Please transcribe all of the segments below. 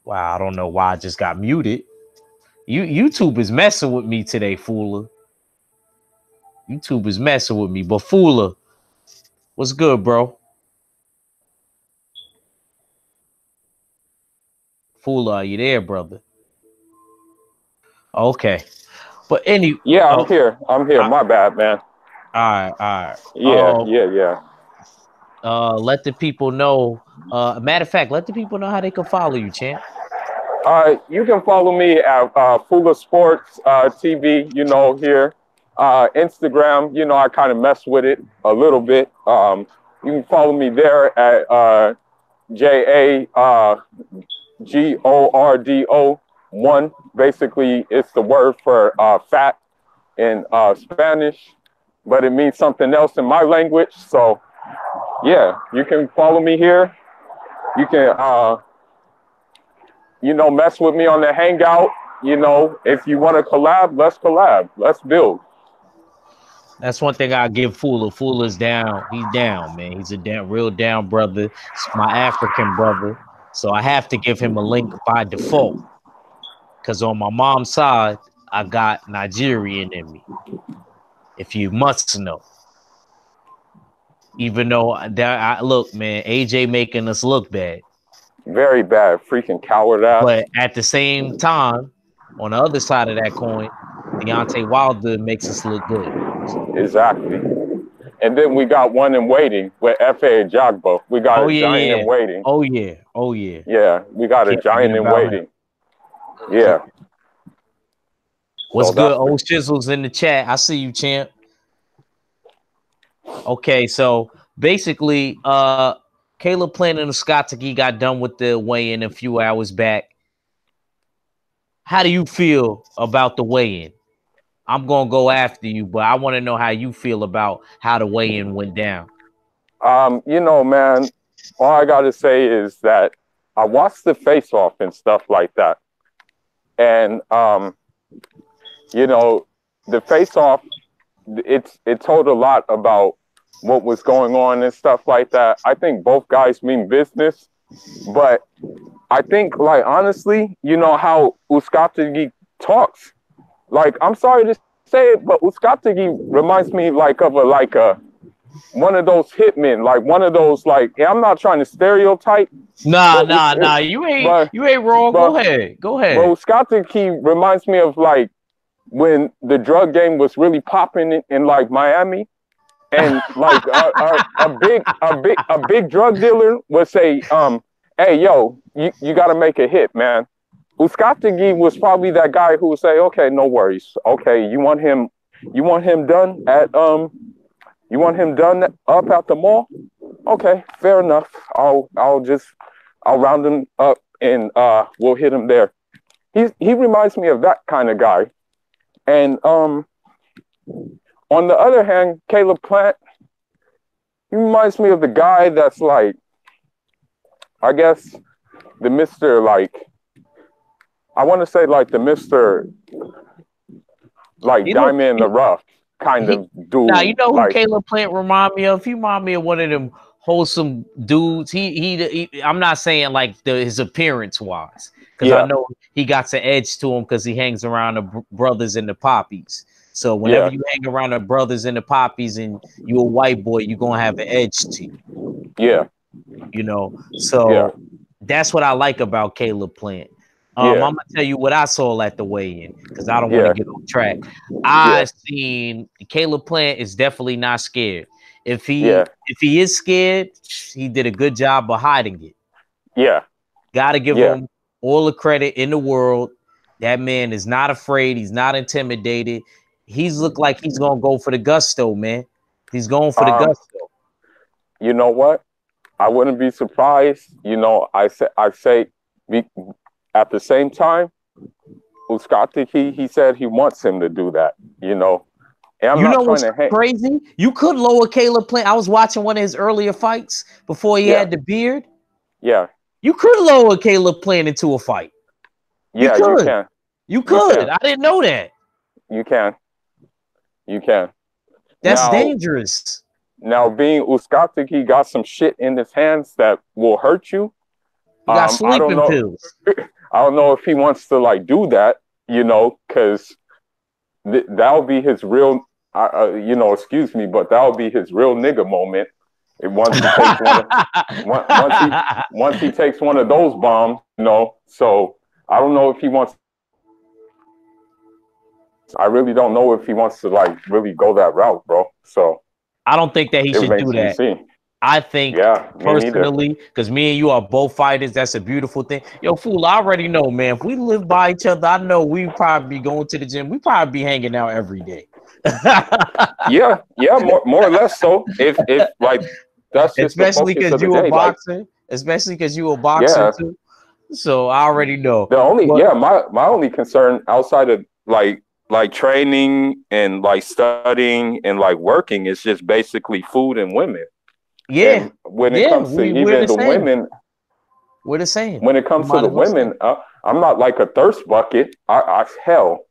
Wow, I don't know why I just got muted. YouTube is messing with me today, Fooler. YouTube is messing with me. But Fooler, what's good, bro? Fooler, are you there, brother? Okay. But Yeah, I'm oh, here. I'm here. I, My bad, man. all right. Yeah, yeah, yeah. Let the people know. Matter of fact, let the people know how they can follow you, champ. You can follow me at Fuller Sports TV, here. Instagram, I kind of mess with it a little bit. You can follow me there at JAGORDO1. Basically, it's the word for fat in Spanish, but it means something else in my language. So, yeah, you can follow me here. You can mess with me on the hangout. If you want to collab, let's collab. Let's build. That's one thing I give Fooler. Fooler's down. He's down, man. He's a real down brother. It's my African brother. So I have to give him a link by default. Because on my mom's side, I got Nigerian in me. If you must know. Even though look, man, AJ making us look bad. Very bad, freaking coward ass. But at the same time, on the other side of that coin, Deontay Wilder makes us look good. Exactly. And then we got one in waiting with F.A. Jagbo. We got a giant in waiting. Oh yeah. Yeah, we got a giant in waiting. Yeah. What's good? Old Shizzle's in the chat. I see you, champ. Okay, so basically, Caleb Plant and uzcategui got done with the weigh-in a few hours back. How do you feel about the weigh-in? I'm gonna go after you, but I want to know how you feel about how the weigh-in went down. Man, all I gotta say is that I watched the face-off and stuff like that, and the face-off, it told a lot about what was going on and stuff like that. I think both guys mean business, but I think, like, honestly, how uzcategui talks. Like, I'm sorry to say it, but uzcategui reminds me of a one of those hitmen, like one of those, like, I'm not trying to stereotype. Nah. You ain't wrong. Go ahead. But uzcategui reminds me of like when the drug game was really popping in like Miami, and like a big drug dealer would say, hey, yo, you got to make a hit, man. uzcategui was probably that guy who would say, okay, no worries. Okay, you want him done up at the mall? Okay, fair enough. I'll round him up and we'll hit him there. He reminds me of that kind of guy. And on the other hand, Caleb Plant, he reminds me of the guy that's like, I guess, the Mr. like, I want to say like the Mr. like diamond in the rough kind of dude. Now you know who Caleb Plant remind me of? He remind me of one of them wholesome dudes. He I'm not saying like his appearance wise, because I know he got an edge to him because he hangs around the brothers and the poppies. So whenever you hang around the brothers and the poppies and you a white boy, you're gonna have an edge to you. Yeah. So that's what I like about Caleb Plant. I'm gonna tell you what I saw at the weigh-in because I don't want to get off track. I seen Caleb Plant is definitely not scared. If he is scared, he did a good job of hiding it. Yeah. Gotta give him all the credit in the world. That man is not afraid. He's not intimidated. He's looked like he's gonna go for the gusto, man. He's going for the gusto. You know what? I wouldn't be surprised. I say at the same time, uzcategui, he said he wants him to do that. And I'm not what's crazy? You could lower Caleb Plant. I was watching one of his earlier fights before he had the beard. Yeah. You could lower Caleb Plant into a fight. Yeah, you can. You could. I didn't know that. You can. That's dangerous. Now, being uzcategui got some shit in his hands that will hurt you. You got I don't sleeping know. pills. I don't know if he wants to like do that, you know, because that'll be his real, you know, excuse me, but that'll be his real nigga moment. And once he takes once he takes one of those bombs, you know. So I don't know if he wants. I really don't know if he wants to like really go that route, bro. So I don't think that he it should remains do to be that. seen. I think Me neither. personally, because me and you are both fighters, that's a beautiful thing. Yo, fool, I already know, man. If we live by each other, I know we probably be going to the gym. We probably be hanging out every day. Yeah, more or less so. If like that's just the Especially focus because of the you a day. Like, boxer. Especially because you a boxer yeah, too. So I already know. the only But yeah, my only concern outside of like training and like studying and like working is just basically food and women. yeah, And when it yeah, comes to we're even the the same. women, We're the same. when it We comes to might the as well say. women, I'm not like a thirst bucket. Hell,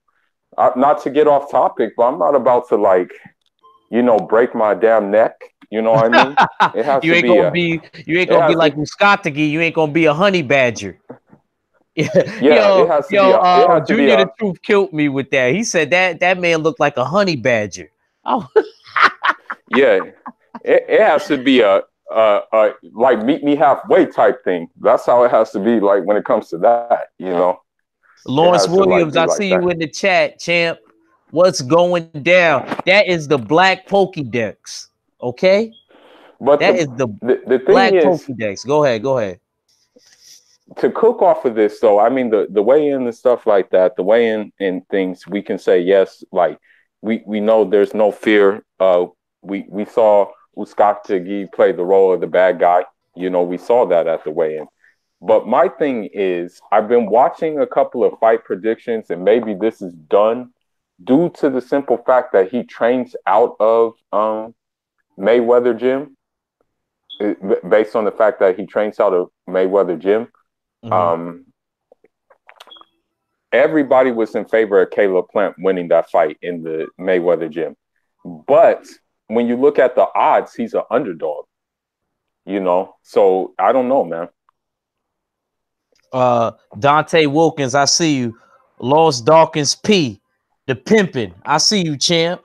not to get off topic, but I'm not about to like, you know, break my damn neck. You know what I mean? It has You to ain't be gonna a. be It has like to. uzcategui. You ain't gonna be a honey badger. Yeah, it has to be a. It has to be Junior the a. Truth killed me with that. He said that man looked like a honey badger. Oh, Yeah, it has to be a like meet me halfway type thing. That's how it has to be. Like when it comes to that, you know, it Lawrence has to like Williams, be I like see that. you in the chat, champ. What's going down? That is the black Pokédex. Okay, But that is the the thing black is, Pokédex. Go ahead, go ahead. to cook off of this though, I mean the weigh in and stuff like that, the weigh in and things, we can say yes, like we know there's no fear. We saw uzcategui play the role of the bad guy. You know, we saw that at the weigh in. But my thing is, I've been watching a couple of fight predictions, and maybe this is done due to the simple fact that he trains out of Mayweather gym, based on the fact that he trains out of Mayweather gym. Mm-hmm. Everybody was in favor of Caleb Plant winning that fight in the Mayweather gym. But when you look at the odds, he's an underdog, you know? So I don't know, man. Dante Wilkins, I see you. Lost Dawkins P, the pimpin'. I see you, champ.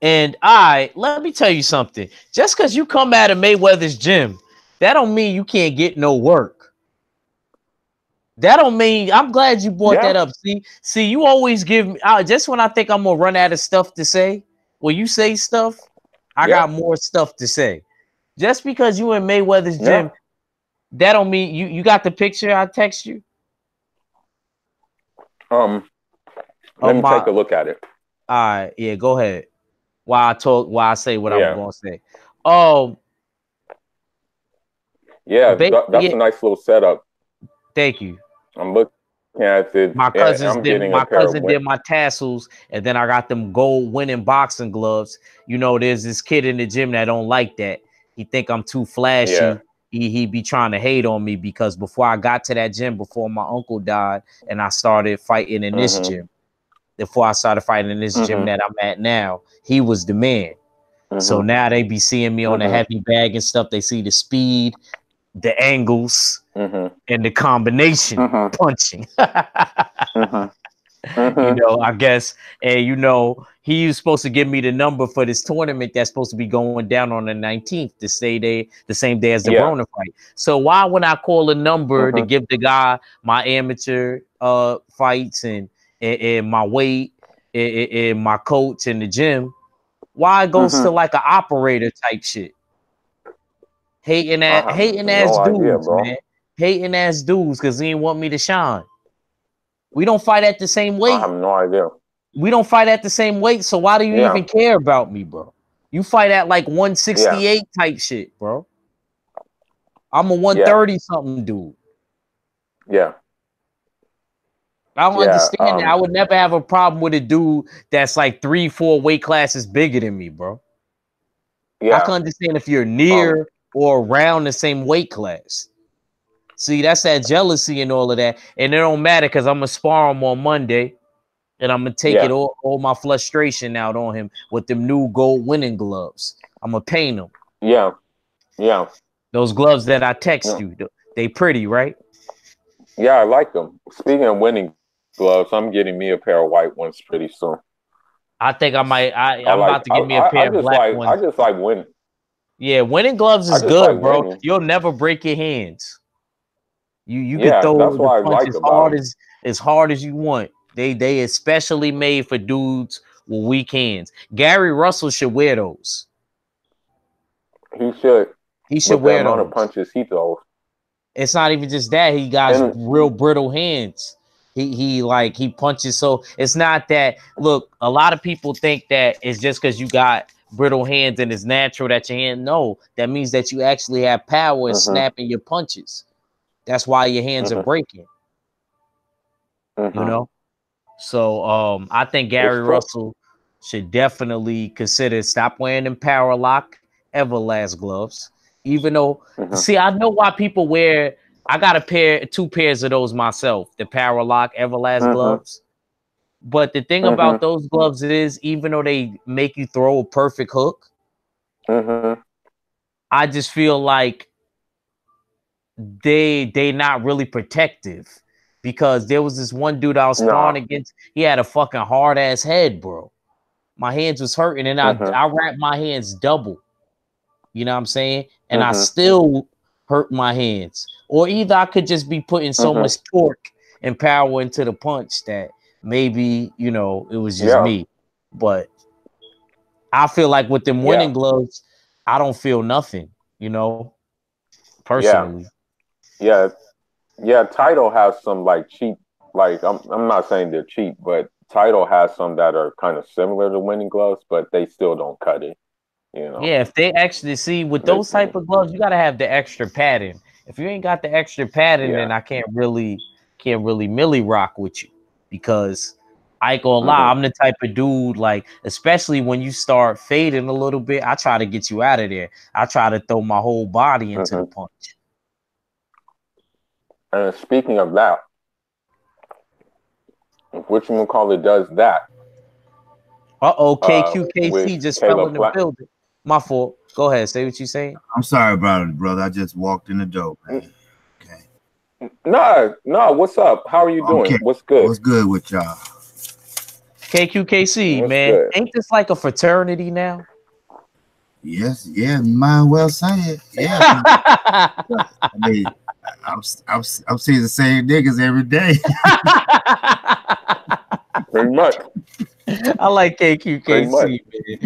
And let me tell you something. Just because you come out of Mayweather's gym, that don't mean you can't get no work. That don't mean. I'm glad you brought that up. See, you always give me just when I think I'm gonna run out of stuff to say. When you say stuff, I got more stuff to say. Just because you in Mayweather's gym, that don't mean you got the picture I text you. Let me take a look at it. All right, yeah, go ahead. While I say what I'm gonna say. That's a nice little setup. Thank you. I'm looking at it. My cousin did my tassels, and then I got them gold winning boxing gloves. You know, there's this kid in the gym that don't like that. He think I'm too flashy. Yeah. He be trying to hate on me because before I got to that gym, before my uncle died, and I started fighting in this gym, before I started fighting in this gym that I'm at now, he was the man. So now they be seeing me on the heavy bag and stuff. They see the speed, the angles, and the combination punching. You know, I guess, and you know, he was supposed to give me the number for this tournament that's supposed to be going down on the 19th, the same day as the Broner fight. So why would I call a number to give the guy my amateur fights and my weight and my coach in the gym? Why it goes to like an operator type shit? Hating ass dudes, man. Hating ass dudes because he didn't want me to shine. We don't fight at the same weight. I have no idea. We don't fight at the same weight, so why do you even care about me, bro? You fight at like 168 type shit, bro. I'm a 130 something dude. Yeah. I don't understand that. I would never have a problem with a dude that's like 3-4 weight classes bigger than me, bro. I can understand if you're near or around the same weight class. See, that's that jealousy and all of that. And it don't matter because I'm going to spar him on Monday. And I'm going to take it all my frustration out on him with them new gold winning gloves. I'm going to paint them. Yeah. Those gloves that I text you. They pretty, right? Yeah, I like them. Speaking of winning gloves, I'm getting me a pair of white ones pretty soon. I think I might. I'm about to get me a I pair of just black like I ones. just like winning. Yeah, winning gloves I is just like good, bro. winning. You'll never break your hands. You could Yeah, that's throw the what I punch like about them. as hard as you want. They especially made for dudes with weak hands. Gary Russell should wear those. He should, He should with the wear amount of those. punches he throws. It's not even just that he got And real brittle hands. He punches. So it's not that. Look, a lot of people think that it's just because you got brittle hands and it's natural that your hand. No, that means that you actually have power in mm-hmm, snapping your punches. That's why your hands are mm-hmm, breaking. You mm-hmm. know. So I think It's Gary true. Russell should definitely consider stop wearing them Power Lock Everlast gloves. Even though, Mm-hmm, see, I know why people wear. I got two pairs of those myself, the Power Lock Everlast mm-hmm, gloves. But the thing about mm-hmm, those gloves is, even though they make you throw a perfect hook, mm-hmm. I just feel like they not really protective, because there was this one dude I was Nah. sparring against. He had a fucking hard ass head, bro. My hands was hurting, and Mm-hmm, I wrapped my hands double. You know what I'm saying? And I mm-hmm, still hurt my hands. Or either I could just be putting so mm-hmm. much torque and power into the punch that maybe, it was just Yeah, me. But I feel like with them yeah, winning gloves, I don't feel nothing, yeah, personally. yeah, yeah. Title has some like cheap. Like I'm not saying they're cheap, but Title has some that are kind of similar to winning gloves, but they still don't cut it. You know. Yeah, if they actually see with They, those type of gloves, you gotta have the extra padding. If you ain't got the extra padding, yeah. then I can't really millie rock with you, because I ain't gonna lie, Mm-hmm, I'm the type of dude, like, especially when you start fading a little bit, I try to get you out of there. I try to throw my whole body into the mm-hmm. punch. And speaking of that, which one call it does that? With KQKC just fell Caleb in the Plant. building. My fault. Go ahead, say what you saying. I'm sorry about it, brother. I just walked in the door, man. Okay. No, no. What's up? How are you doing? Okay. What's good? What's good with y'all? KQKC, What's man. good? Ain't this like a fraternity now? Yes, yeah, might well say it. Yeah. I mean, I'm seeing the same niggas every day. Pretty much. I like Pretty much. KQKC,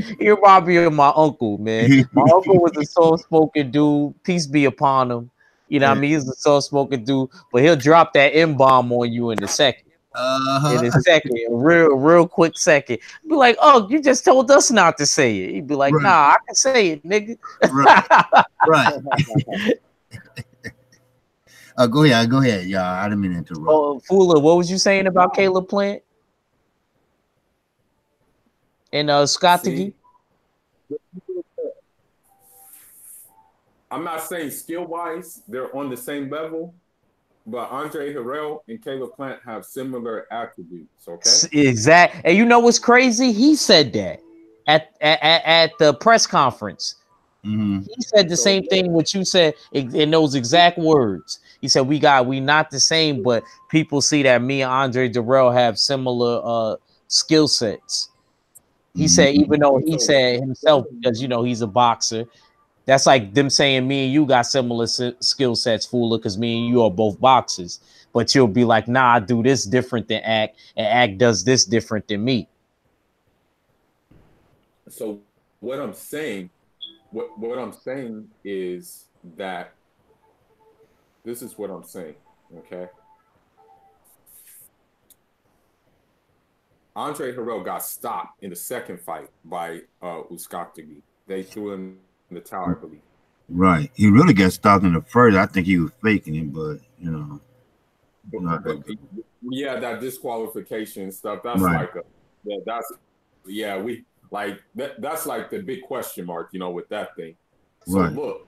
man. He remind me of my uncle, man. My uncle was a soft-spoken dude. Peace be upon him. You know what I mean? He's a soft-spoken dude, but he'll drop that M-bomb on you in a second. In a Uh-huh. second, a real quick second. Be like, oh, you just told us not to say it. He'd be like, Right, nah, I can say it, nigga. right, right. Go ahead, y'all. I didn't mean to interrupt. Oh, Fula, what was you saying about Caleb Plant and Scotty? See, I'm not saying skill wise they're on the same level, but Andre Harrell and Caleb Plant have similar attributes. Okay. Exact. And you know what's crazy? He said that at the press conference. Mm-hmm. He said the same thing what you said in those exact words. He said we not the same, but people see that me and Andre Darrell have similar skill sets. He said, Mm-hmm. even though he So said himself, because he's a boxer, that's like them saying me and you got similar skill sets, Fula, because me and you are both boxers. But you'll be like, nah, I do this different than Act, and Act does this different than me. so what I'm saying, what I'm saying is that this is what I'm saying. Okay. Andre Harrell got stopped in the second fight by uzcategui. They threw him in the tower, I believe. Right. He really got stopped in the first. I think he was faking it, but But yeah, that disqualification stuff. That's right. like we like that's like the big question mark, with that thing. So Right. look,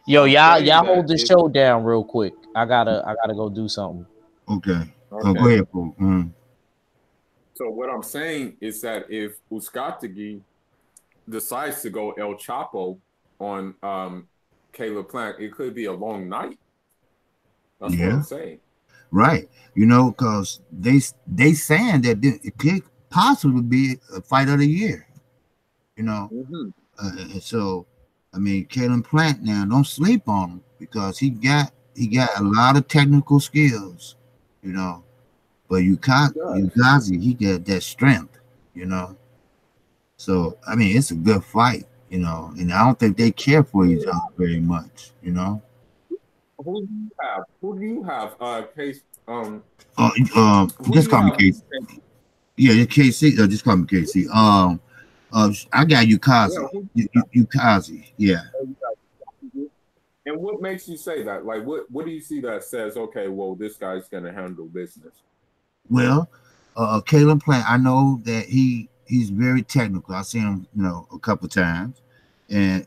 Yo, I'm saying y'all hold that the show down real quick. I gotta go do something. Okay. Go okay. ahead, Paul. So what I'm saying is that if uzcategui decides to go El Chapo on Caleb Plant, it could be a long night. That's what I'm saying. Right. You know, because they saying that it could possibly be a fight of the year. You know, and so I mean, Caleb Plant now, don't sleep on him because he got a lot of technical skills. You know, but Ukazi, he got that strength. You know, so I mean, it's a good fight. You know, and I don't think they care for each other very much. You know. Who do you have? Who do you have? Case. Just call me KC. Yeah, KC. Just call me KC. I got Ukazi. Ukazi. Yeah. And what makes you say that? Like, what do you see that says, okay, well, this guy's gonna handle business? Well, Caleb Plant, I know that he's very technical. I've seen him, you know, a couple times, and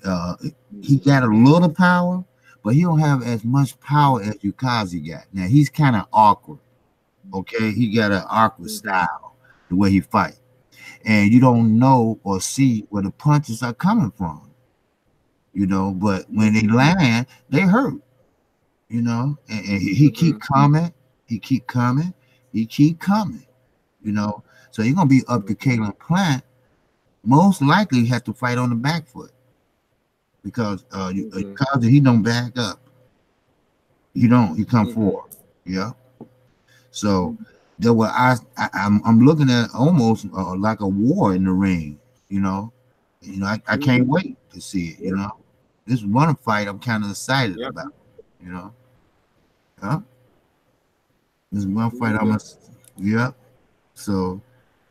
he got a little power, but he don't have as much power as Ukazi got. Now he's kind of awkward. Okay, he got an awkward style, the way he fight, and you don't know or see where the punches are coming from. You know, but when they land, they hurt. You know, and he keep coming, he keep coming. You know, so you're gonna be up to Caleb Plant. Most likely, he has to fight on the back foot because he don't back up. He come forward. Yeah. So there were I'm looking at almost like a war in the ring. You know, I can't wait to see it. You know, this one fight I'm kind of excited about. You know, this one fight So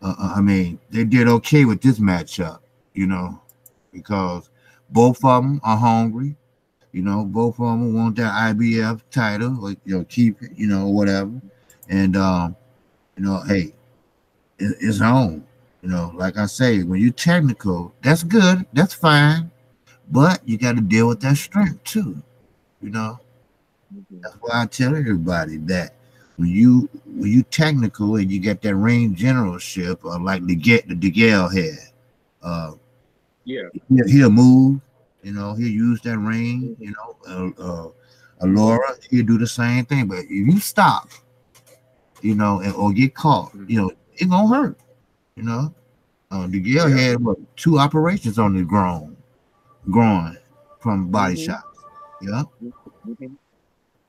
I mean, they did okay with this matchup. You know, because both of them are hungry. You know, both of them want that IBF title, or, you know, keep it, you know, whatever. And you know, hey, it's on. You know, like I say, when you're technical, that's good, that's fine, but you got to deal with that strength too. You know, that's why I tell everybody that when you technical and you get that ring generalship, like the DeGale had, he'll move. You know, he'll use that ring. You know, Laura, he'll do the same thing. But if you stop, you know, or get caught, you know, it gonna hurt. You know, DeGale had 2 operations on his groin from body shots. Yeah.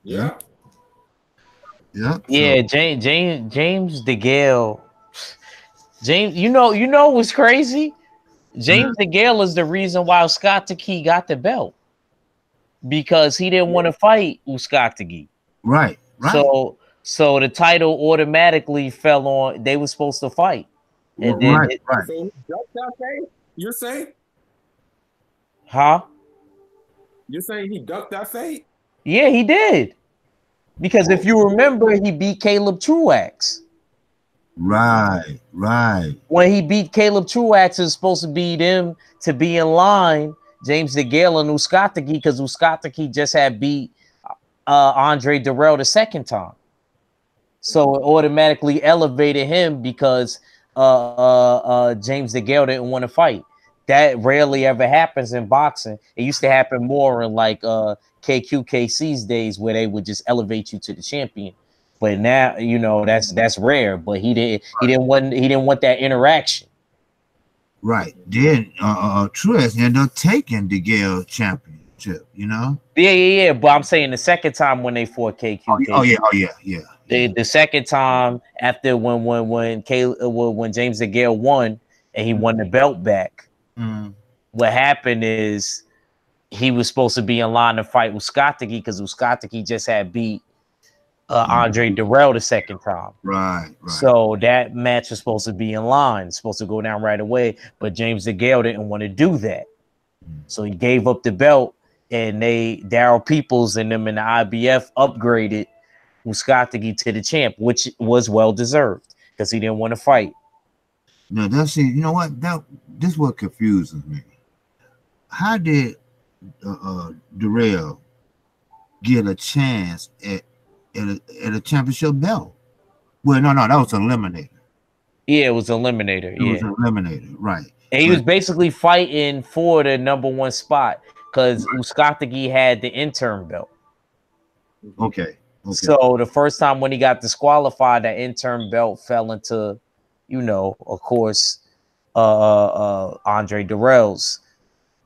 Yeah. James DeGale. You know what's crazy? James DeGale is the reason why uzcategui got the belt, because he didn't want to fight uzcategui. Right. So the title automatically fell on. They were supposed to fight, and then So you're saying? Huh? You're saying he ducked that fate? Yeah, he did. Because if you remember, he beat Caleb Truax. Right. When he beat Caleb Truax, it was supposed to be them to be in line, James DeGale and uzcategui, because uzcategui just had beat Andre Dirrell the second time. So it automatically elevated him because James DeGale didn't want to fight. That rarely ever happens in boxing. It used to happen more in like KQKC's days, where they would just elevate you to the champion. But now, you know, that's rare. But he didn't want that interaction. Right. Then Truax ended up taking the DeGale championship, you know? Yeah. But I'm saying the second time when they fought KQK. Oh yeah. The second time after when James DeGale won and he won the belt back, what happened is he was supposed to be in line to fight uzcategui because uzcategui just had beat Andre Dirrell the second time. Right. So that match was supposed to be in line, supposed to go down right away, but James DeGale didn't want to do that. So he gave up the belt, and Daryl Peoples and them in the IBF upgraded uzcategui to the champ, which was well deserved because he didn't want to fight. Now that's it. You know what? This is what confuses me. How did Dirrell get a chance at a championship belt? Well, no, that was eliminator. Yeah, it was eliminator. It was eliminator, right? And he was basically fighting for the #1 spot because uzcategui had the interim belt. Okay. So the first time when he got disqualified, that interim belt fell into, you know, of course, Andre Dirrell's,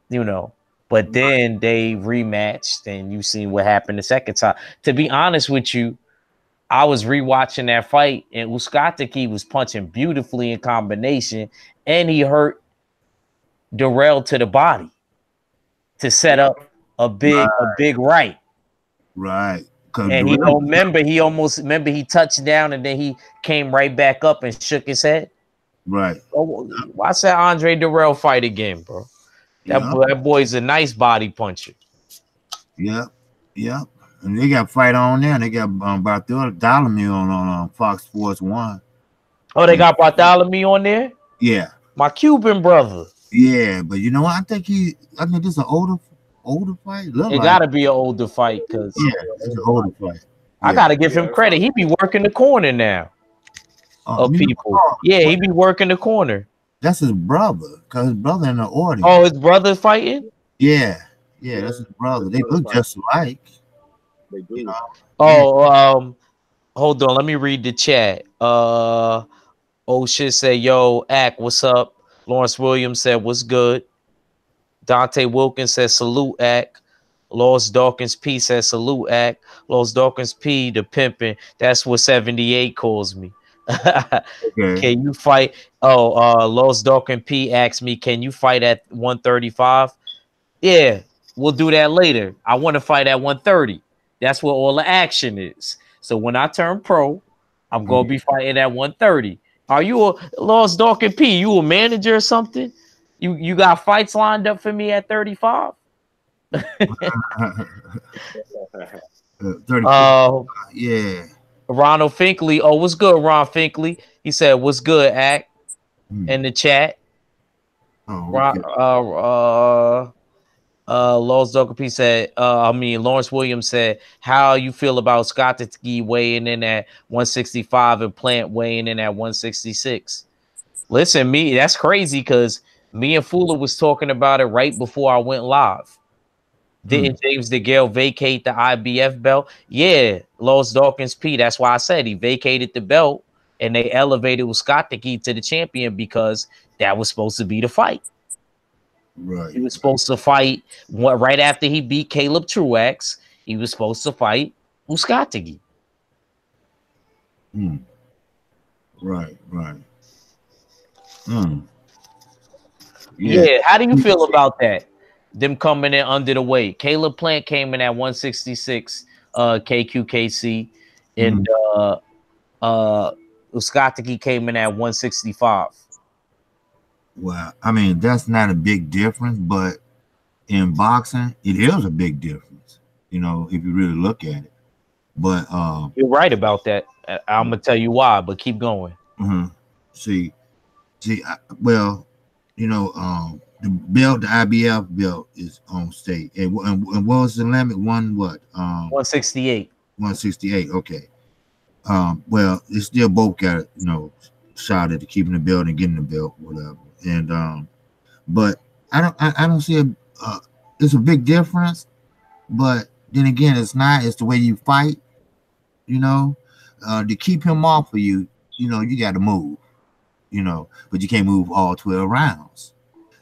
you know. But then they rematched, and you see what happened the second time. To be honest with you, I was rewatching that fight, and uzcategui was punching beautifully in combination, and he hurt Dirrell to the body to set up a big right. Right. And he don't remember, he touched down and then he came right back up and shook his head. Right. Oh, watch that Andre Dirrell fight again, bro. That boy's a nice body puncher. Yep. And they got fight on there. They got Bartholomew on Fox Sports 1. Oh, they got Bartholomew on there? Yeah. My Cuban brother. Yeah, but you know what? I think this is an older fight. It gotta be an older fight, because it's an older fight. I gotta give him credit. He be working the corner now. Of people. Yeah, he be working the corner. That's his brother, because his brother in the audience. Oh, his brother fighting? Yeah, that's his brother. They look just alike. They do. You know? Oh, hold on, let me read the chat. Oh shit said, yo, Ack, what's up? Lawrence Williams said, what's good? Dante Wilkins says, salute, Ack. Lost Dawkins P says, salute, Ack. Lost Dawkins P, the pimping. That's what 78 calls me. Okay. Can you fight? Lost Dawkins P asked me, can you fight at 135? Yeah, we'll do that later. I want to fight at 130. That's where all the action is. So when I turn pro, I'm going to be fighting at 130. Are you a Lost Dawkins P? You a manager or something? You got fights lined up for me at 35? 35. Yeah. Ronald Finkley. Oh, what's good, Ron Finkley? He said, what's good, Ack? In the chat. Oh, okay. Lost Dawkins P said, Lawrence Williams said, how you feel about uzcategui weighing in at 165 and Plant weighing in at 166? Listen, that's crazy, because me and Fuller was talking about it right before I went live. Didn't James DeGale vacate the IBF belt? Yeah, Lost Dawkins P. That's why I said he vacated the belt, and they elevated uzcategui to the champion, because that was supposed to be the fight. Right. He was supposed to fight right after he beat Caleb Truax. He was supposed to fight uzcategui. Right. Yeah. How do you feel about that? Them coming in under the weight. Caleb Plant came in at 166 KQKC, and uzcategui came in at 165. Well, I mean, that's not a big difference, but in boxing, it is a big difference, you know, if you really look at it. But you're right about that. I'm gonna tell you why, but keep going. See, well, you know, the belt, the IBF belt is on state. And what was the limit? 168. 168. Okay. Well, they still both got, you know, shot at keeping the belt and getting the belt, whatever. And but I don't see it's a big difference. But then again, it's not. It's the way you fight. You know, to keep him off of you, you know, you got to move. You know, but you can't move all 12 rounds.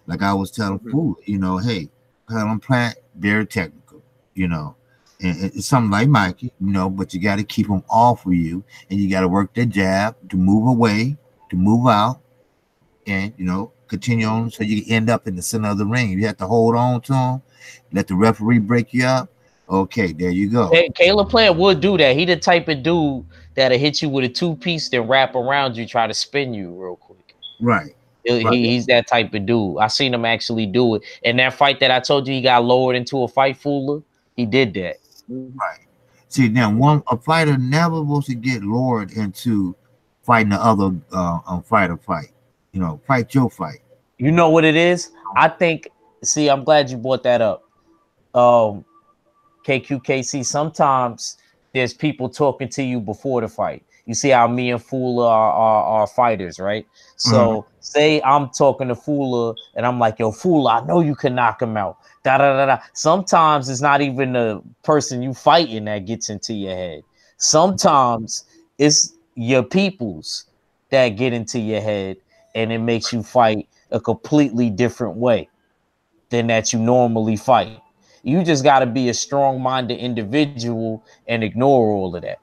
Like I was telling Fool, you know, hey, Caleb Plant, very technical, you know, and it's something like Mikey, you know, but you got to keep him off of you, and you got to work that jab to move away, to move out, and, you know, continue on so you can end up in the center of the ring. You have to hold on to him, let the referee break you up. Okay, there you go. Hey, Caleb Plant would do that. He the type of dude that'll hit you with a two-piece, then wrap around you, try to spin you real quick. Right. He's that type of dude. I seen him actually do it. And that fight that I told you he got lowered into a fight, Fuller, he did that. Right. See, now a fighter never supposed to get lowered into fighting the other fighter fight. You know, fight your fight. You know what it is? I think, see, I'm glad you brought that up. KQKC, sometimes there's people talking to you before the fight. You see how me and Fula are fighters, right? So say I'm talking to Fula and I'm like, yo, Fula, I know you can knock him out. Da da da da. Sometimes it's not even the person you fighting that gets into your head. Sometimes it's your peoples that get into your head and it makes you fight a completely different way than that you normally fight. You just got to be a strong-minded individual and ignore all of that.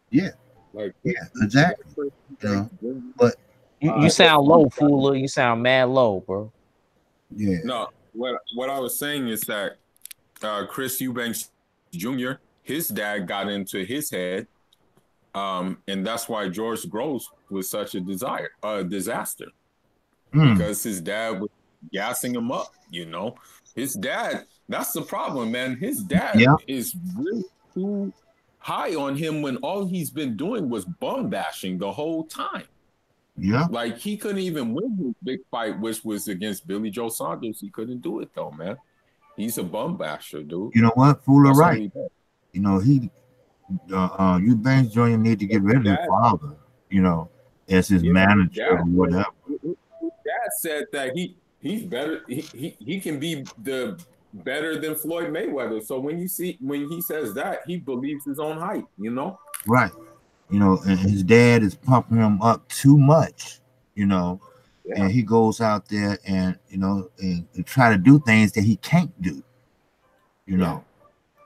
Yeah, Like, yeah, exactly. You know, but you sound low, Fula. You sound mad low, bro. yeah. No, what I was saying is that Chris Eubanks Jr., his dad got into his head, and that's why George Groves was such a disaster, because his dad was gassing him up. You know, his dad. That's the problem, man. His dad Yeah. is really too high on him when all he's been doing was bum bashing the whole time. Yeah. Like, he couldn't even win his big fight, which was against Billy Joe Saunders. He couldn't do it though, man. He's a bum basher, dude. You know what? Fula That's all right. he does. You know, Eubanks Jr. need to get rid of his father, you know, as his manager or whatever. His dad said that he's better. He can be better than Floyd Mayweather. So when he says that, he believes his own hype, you know? Right. You know, and his dad is pumping him up too much, you know, and he goes out there and, you know, and try to do things that he can't do, you know,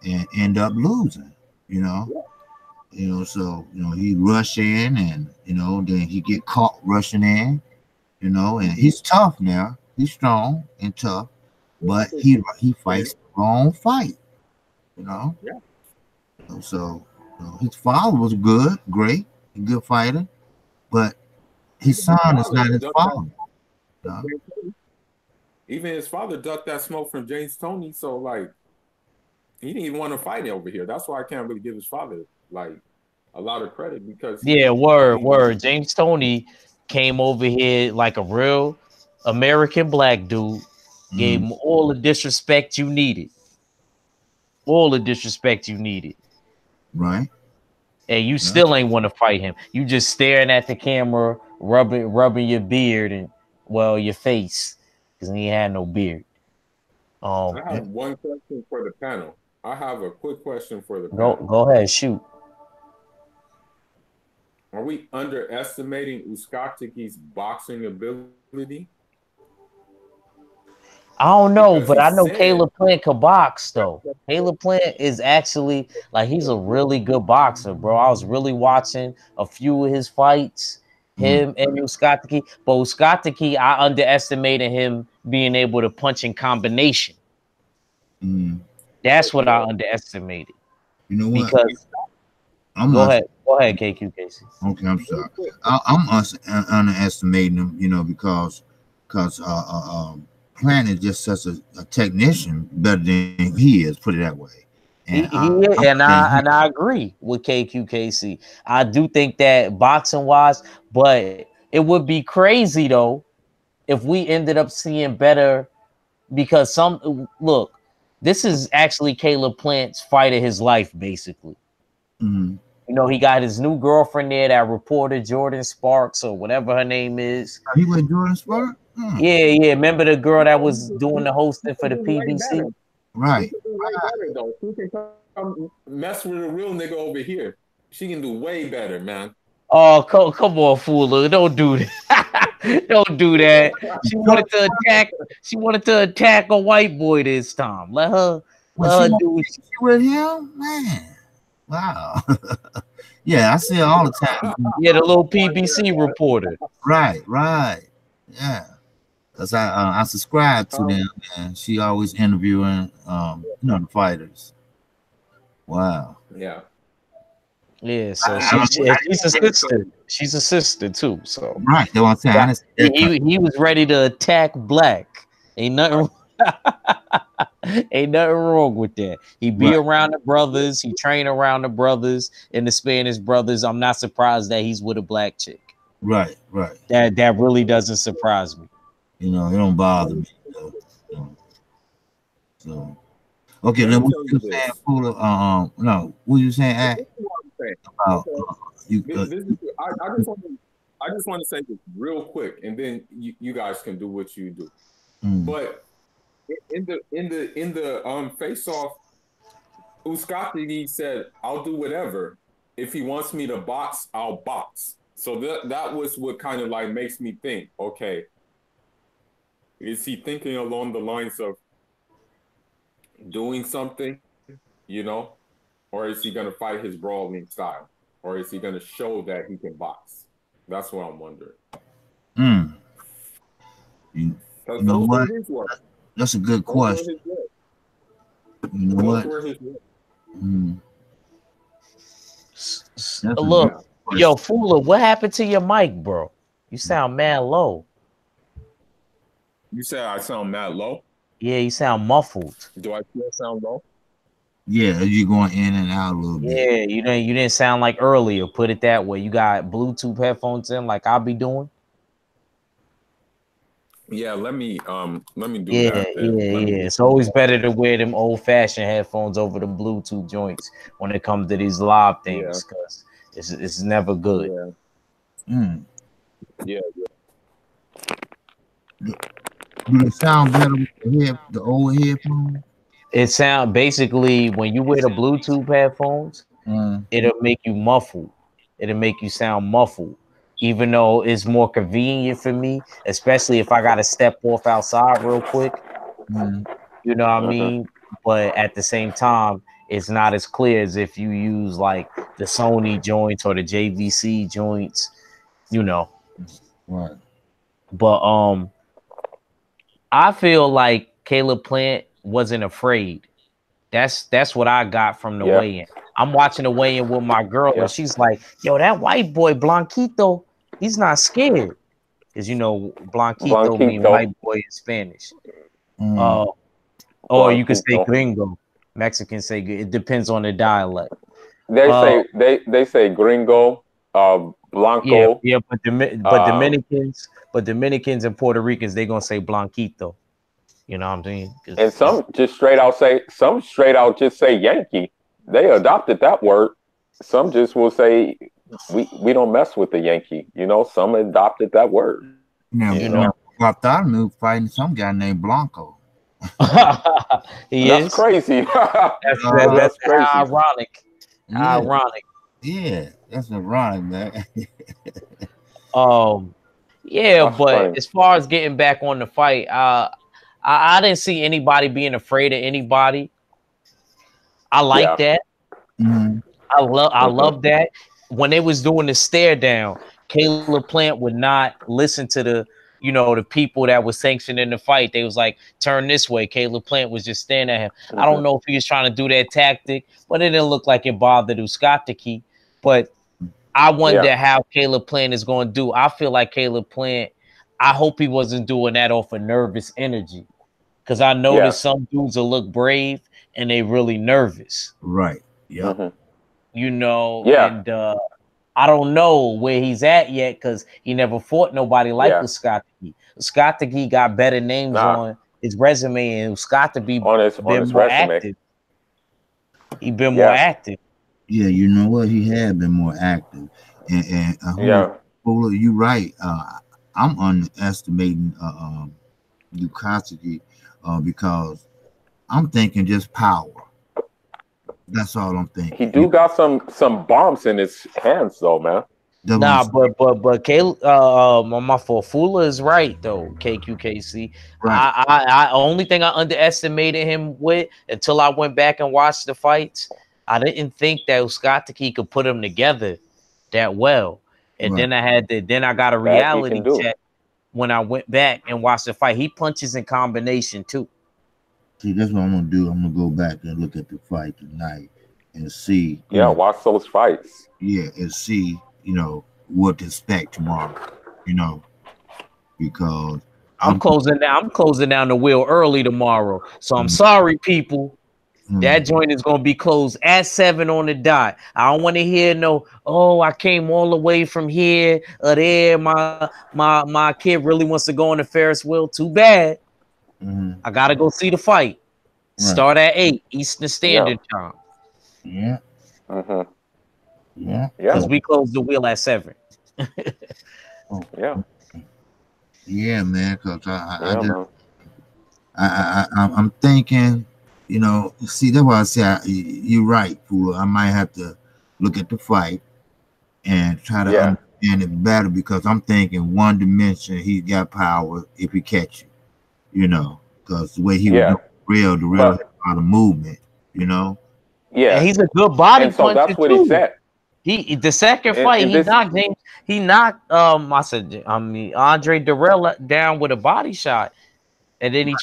and end up losing, you know. You know, so, you know, he rush in and, you know, then he get caught rushing in, you know, and he's tough now. He's strong and tough, but he fights the wrong fight, you know. So his father was great, a good fighter, but his son is not his father. Even his father ducked that smoke from James Toney, so like he didn't even want to fight over here. That's why I can't really give his father like a lot of credit, because word. James Toney came over here like a real American black dude, gave him all the disrespect you needed. All the disrespect you needed. Right. And you still ain't want to fight him. You just staring at the camera, rubbing your beard and your face, because he had no beard. I have one question for the panel. I have a quick question for the panel. Go ahead, shoot. Are we underestimating uzcategui's boxing ability? I don't know, but I know Caleb Plant can box though. Caleb Plant is actually like, he's a really good boxer, bro. I was really watching a few of his fights, him and uzcategui. But uzcategui, I underestimated him being able to punch in combination. That's what I underestimated. You know what? Because go ahead, KQ Casey. Okay, I'm sorry. I'm underestimating him, you know, because Plant is just such a technician, better than he is. Put it that way. And I agree with KQKC. I do think that boxing wise, but it would be crazy though if we ended up seeing better, because this is actually Caleb Plant's fight of his life, basically. You know, he got his new girlfriend there, that reporter Jordan Sparks or whatever her name is. He with Jordan Sparks? Yeah. Remember the girl that was doing the hosting for the PBC? Right. She can come mess with a real nigga over here. She can do way better, man. Oh, come on, Fula. Don't do that. Don't do that. She wanted to attack a white boy this time. Let her do it with him, man. Wow. Yeah, I see her all the time. Yeah, the little PBC reporter. Right. Yeah. Because I subscribe to them, and she always interviewing the fighters. Wow. Yeah. Yeah, so she's a sister. She's a sister too. So right, that's what I'm saying. He was ready to attack Black. Ain't nothing wrong with that. He be around the brothers. He train around the brothers and the Spanish brothers. I'm not surprised that he's with a black chick. Right. That really doesn't surprise me. You know, it don't bother me. So okay, then what you saying? What you saying? saying. You, I just want to say this real quick, and then you guys can do what you do. But in the face off, uzcategui said, "I'll do whatever. If he wants me to box, I'll box." So that was what kind of like makes me think, okay, is he thinking along the lines of doing something, you know, or is he going to fight his brawling style, or is he going to show that he can box? That's what I'm wondering. You know what? That's a good question. You know what? Look, yo, Fula, what happened to your mic, bro? You sound mad low. You said I sound mad low? Yeah, you sound muffled. Do I still sound low? Yeah, you're going in and out a little bit. Yeah, you didn't sound like earlier. Put it that way. You got Bluetooth headphones in, like I'll be doing. Yeah, let me do that. Yeah. It's always better to wear them old-fashioned headphones over the Bluetooth joints when it comes to these live things, because it's never good. Yeah. Do it sound better with the old headphones? It sound basically when you wear the Bluetooth headphones, it'll make you muffled. It'll make you sound muffled. Even though it's more convenient for me, especially if I got to step off outside real quick. You know what I mean? But at the same time, it's not as clear as if you use like the Sony joints or the JVC joints, you know. Right. But I feel like Caleb Plant wasn't afraid. That's what I got from the weigh-in. I'm watching the weigh-in with my girl, and she's like, "Yo, that white boy Blanquito, he's not scared." Because you know, Blanquito means white boy in Spanish. Or you could say gringo. Mexicans say it depends on the dialect. They say gringo, blanco. Yeah, but Dominicans and Puerto Ricans, they gonna say Blanquito. You know what I'm saying? And some straight out just say Yankee. They adopted that word. Some just will say we don't mess with the Yankee. You know, some adopted that word. Now, you know, Bartholomew fighting some guy named Blanco. That's crazy. That's crazy. Ironic. Yeah. Ironic. Yeah, that's ironic, man. Yeah, That's but funny. as far as getting back on the fight, I didn't see anybody being afraid of anybody. I like that. I love that. When they was doing the stare down, Caleb Plant would not listen to the people that was sanctioning the fight. They was like, turn this way. Caleb Plant was just standing at him. I don't know if he was trying to do that tactic, but it didn't look like it bothered uzcategui. But I wonder how Caleb Plant is going to do. I feel like Caleb Plant, I hope he wasn't doing that off of nervous energy. Because I noticed some dudes will look brave and they really nervous. Right. Yeah. You know, and I don't know where he's at yet because he never fought nobody like uzcategui. Uzcategui got better names on his resume, and uzcategui been more active. He been more active. Yeah, you know what? He had been more active. And well, you're right. I'm underestimating uzcategui because I'm thinking just power. That's all I'm thinking. He do got some bombs in his hands though, man. Nah, but Caleb, my fault. Fula is right though. KQKC. Right. I only thing I underestimated him with until I went back and watched the fights. I didn't think that uzcategui could put them together that well. And then I got a reality check when I went back and watched the fight. He punches in combination too. See, that's what I'm gonna do. I'm gonna go back and look at the fight tonight and see. Watch those fights. Yeah, and see, what to expect tomorrow. Because I'm closing down the wheel early tomorrow. So I'm sorry, people. That joint is gonna be closed at 7 on the dot. I don't want to hear I came all the way from here or there. My kid really wants to go on the Ferris wheel. Too bad. I gotta go see the fight. Start at 8 Eastern Standard Time. Yeah. Yeah. Because we closed the wheel at 7. Yeah. Yeah, man. Because I'm thinking, you know, see, that's why I say you're right, fool. I might have to look at the fight and try to understand it better, because I'm thinking one dimension, he's got power if he catch you, you know, because the way he was doing the real out of movement, you know. Yeah. And he's a good body and so puncher that's what too. he said. The second fight, he knocked Andre Dirrell down with a body shot. And then he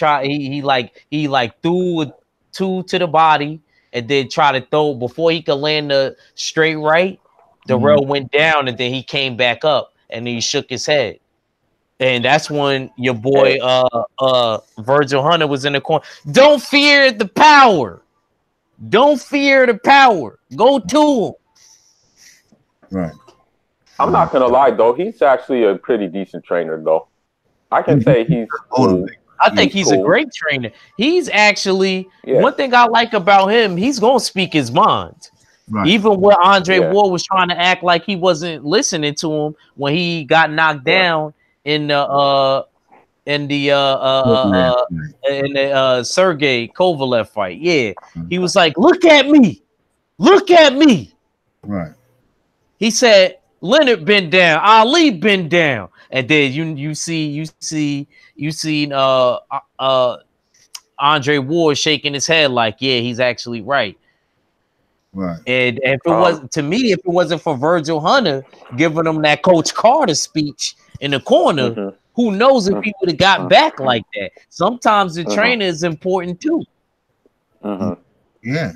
threw 2 to the body and then tried to throw before he could land the straight right. Dirrell went down and then he came back up and he shook his head. And that's when your boy Virgil Hunter was in the corner. Don't fear the power. Don't fear the power. Go to him. Right. I'm not gonna lie though, he's actually a pretty decent trainer though. I can say he's cool. I think he's a great trainer. He's actually one thing I like about him. He's gonna speak his mind. Right. Even when Andre Ward was trying to act like he wasn't listening to him when he got knocked down in the Sergey Kovalev fight. Yeah, he was like, "Look at me, look at me." Right. He said, "Leonard been down, Ali been down," and then you seen Andre Ward shaking his head like, "Yeah, he's actually right." Right. And if it wasn't if it wasn't for Virgil Hunter giving him that Coach Carter speech in the corner, who knows if he would have got back like that? Sometimes the trainer is important too. Yeah.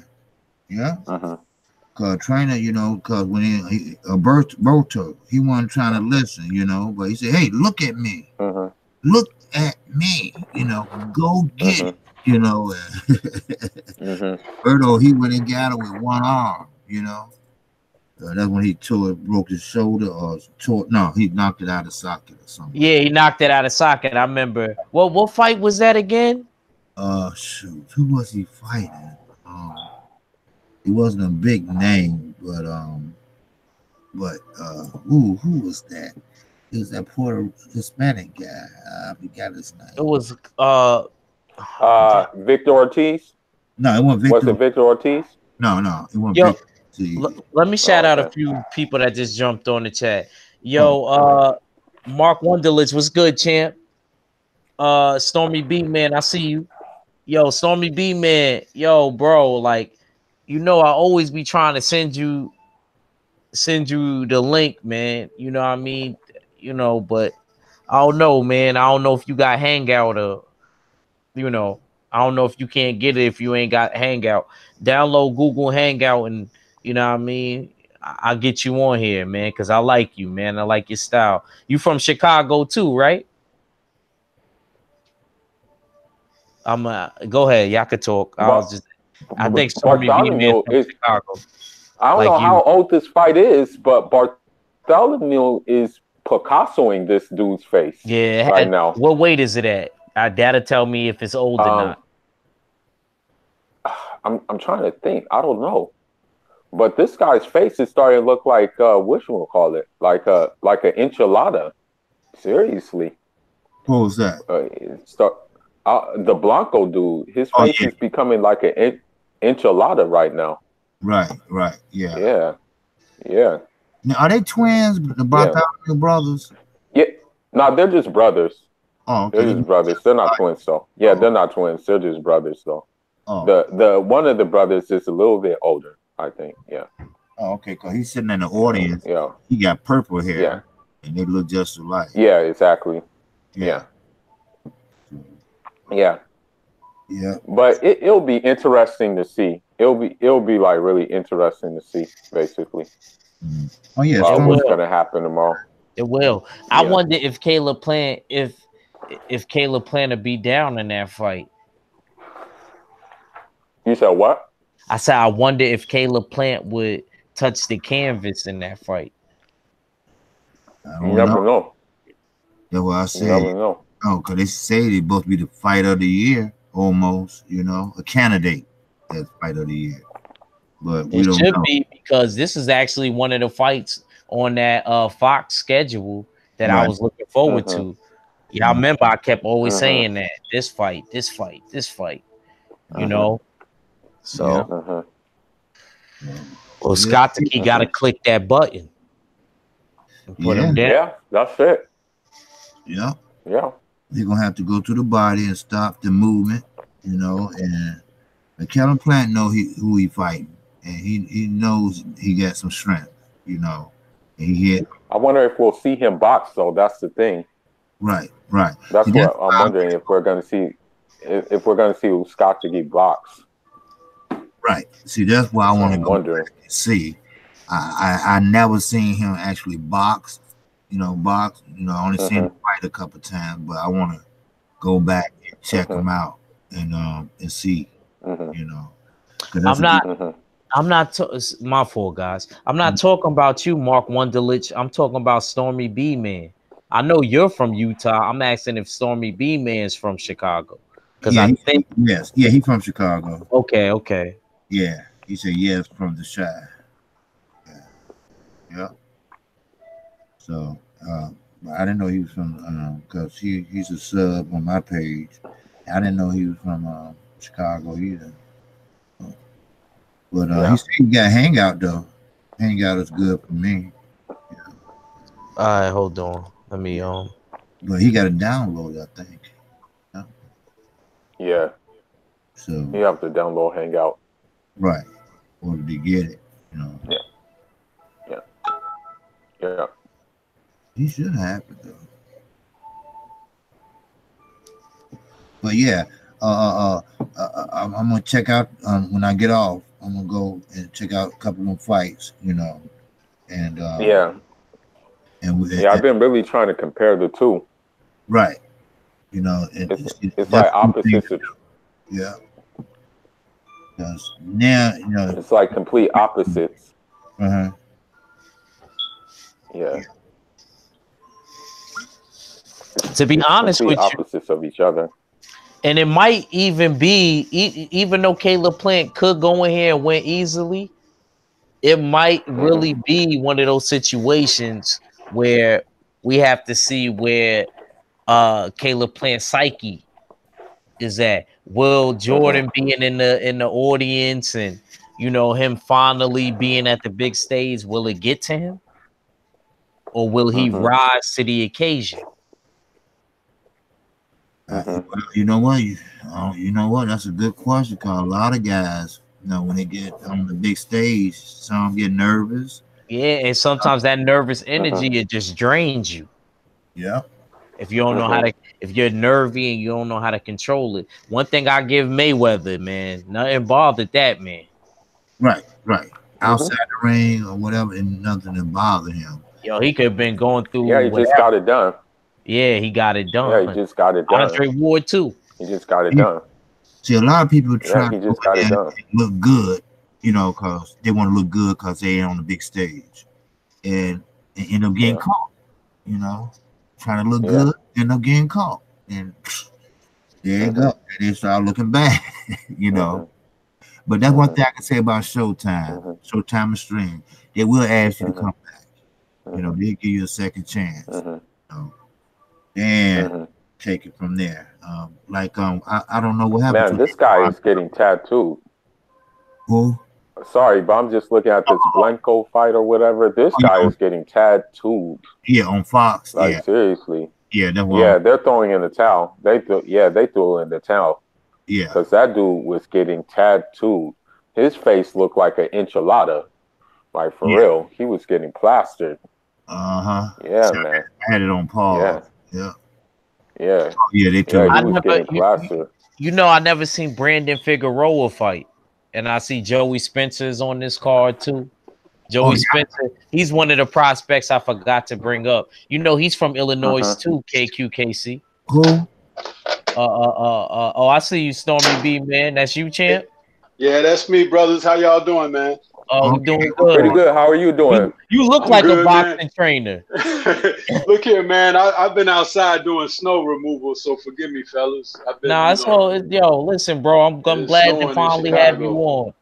Cause trainer, you know, cause when he Berto, he wasn't trying to listen, you know, but he said, "Hey, look at me, look at me, you know, go get it." You know, Berto, he went and got it with one arm, you know. That's when he broke his shoulder he knocked it out of socket or something. Yeah, he knocked it out of socket. I remember. What fight was that again? Shoot, who was he fighting? It wasn't a big name, but who was that? It was that Puerto Hispanic guy. I forgot his name. It was Victor Ortiz. No, it wasn't Victor. Was it Victor Ortiz? No, it wasn't Victor Ortiz. Let me shout out a few people that just jumped on the chat. Mark Wunderlich, what's good, champ? Stormy B man, I see you. Yo, Stormy B man, yo, bro, like, you know, I always be trying to send you the link, man. You know what I mean? You know, but I don't know, man. I don't know if you got Hangout or, you know, I don't know if you can't get it if you ain't got Hangout. Download Google Hangout and, you know what I mean? I'll get you on here, man, because I like you, man. I like your style. You from Chicago too, right? Go ahead. Y'all could talk. I think Stormy B man from Chicago. I don't know how old this fight is, but Bartholomew is Picassoing this dude's face. Yeah, right now. What weight is it at? Data tell me if it's old or not. I'm trying to think. I don't know, but this guy's face is starting to look like what you want to call it, like an enchilada. Seriously. What was that? The Blanco dude. His face is becoming like an enchilada right now. Right. Yeah. Now, are they twins? The Bartholomew brothers? Yeah. No, they're just brothers. Oh, okay. They're just brothers. They're not twins, though. Yeah, they're not twins. They're just brothers, though. Oh. The one of the brothers is a little bit older, I think. Yeah. Oh, okay. Cause he's sitting in the audience. Yeah. He got purple hair. Yeah. And they look just alike. Yeah, exactly. Yeah. But it'll be interesting to see. It'll be like really interesting to see, basically. Oh yeah. What's gonna happen tomorrow? It will. I wonder if Caleb plan to be down in that fight. You said what? I said I wonder if Caleb Plant would touch the canvas in that fight. You never know. That's what I said. You never know. Oh, because they say they both be the fight of the year, almost, you know, a candidate as fight of the year. but we It don't should know. be, because this is actually one of the fights on that Fox schedule that I Right. was looking forward to. Yeah, I remember I kept always saying that this fight, you know. So, well, Scotty got to click that button and put him down. Yeah, that's it. Yeah. Yeah. They're gonna have to go to the body and stop the movement, you know. And Kellen Plant know who he fighting, and he knows he got some strength, you know. And he hit. I wonder if we'll see him box though. That's the thing. Right. That's what I'm wondering, if we're gonna see Uzcategui box. Right. See, that's why I want to go wondering. back and see. I never seen him actually box. You know, box. You know, I only seen him fight a couple times, but I want to go back and check him out and see. You know, I'm not. My fault, guys. I'm not talking about you, Mark Wonderlich. I'm talking about Stormy B Man. I know you're from Utah. I'm asking if Stormy B Man's from Chicago, because I think yes, yeah, he's from Chicago. Okay. Yeah, he said yes from the Chi. Yeah. So I didn't know he was from because he's a sub on my page. I didn't know he was from Chicago either. But he said he got Hangout though. Hangout is good for me. All right, hold on. Let me But he got to download, I think. Yeah. So you have to download Hangout. Right. Or to get it, you know. Yeah. He should have it though. But yeah, I'm gonna check out when I get off. I'm gonna go and check out a couple more fights, you know, and I've been really trying to compare the two. Right, you know, it's like opposites. Yeah, because now you know it's like complete opposites. Yeah. To be honest with you, opposites of each other. And it might even be, even though Caleb Plant could go in here and win easily, it might really be one of those situations where we have to see where Caleb Plant's psyche is at. Will Jordan being in the audience and, you know, him finally being at the big stage, will it get to him? Or will he rise to the occasion? You know what? You know what? That's a good question. Because a lot of guys, you know, when they get on the big stage, some get nervous. Yeah, and sometimes that nervous energy it just drains you. Yeah. If you don't know how to, if you're nervy and you don't know how to control it. One thing I give Mayweather, man, nothing bothered that man. Right. Outside the ring or whatever, and nothing to bother him. Yo, he could have been going through. Yeah, he just got it done. Yeah, he got it done. Yeah, he just got it done. Andre Ward too. He just got it done. See, a lot of people try to look good, you know, because they want to look good because they're on the big stage, and end up getting caught. You know, trying to look good, end up getting caught, and there you go. And they start looking bad, you know. But that's one thing I can say about Showtime. Showtime and Stream, they will ask you to come back. You know, they'll give you a second chance. You know, and take it from there. I don't know what happened. Man, this guy is getting tattooed. Who? Sorry, but I'm just looking at this Blanco fight or whatever. This guy is getting tattooed. Yeah, on Fox. Like seriously. Yeah, they're throwing in the towel. They threw in the towel. Yeah, because that dude was getting tattooed. His face looked like an enchilada. Like for real, he was getting plastered. Yeah, so man. I had it on pause. Yeah. They took he was getting plastered. You know, I never seen Brandon Figueroa fight, and I see Joey Spencer's on this card too. Joey Spencer, he's one of the prospects I forgot to bring up. You know, he's from Illinois too. KQKC. Who? I see you, Stormy B, man. That's you, champ. Yeah, that's me, brothers. How y'all doing, man? Oh, we're doing good. Pretty good. How are you doing? You look like a boxing trainer. Look here, man. I've been outside doing snow removal, so forgive me, fellas. Yo, listen, bro. I'm glad to finally have you on.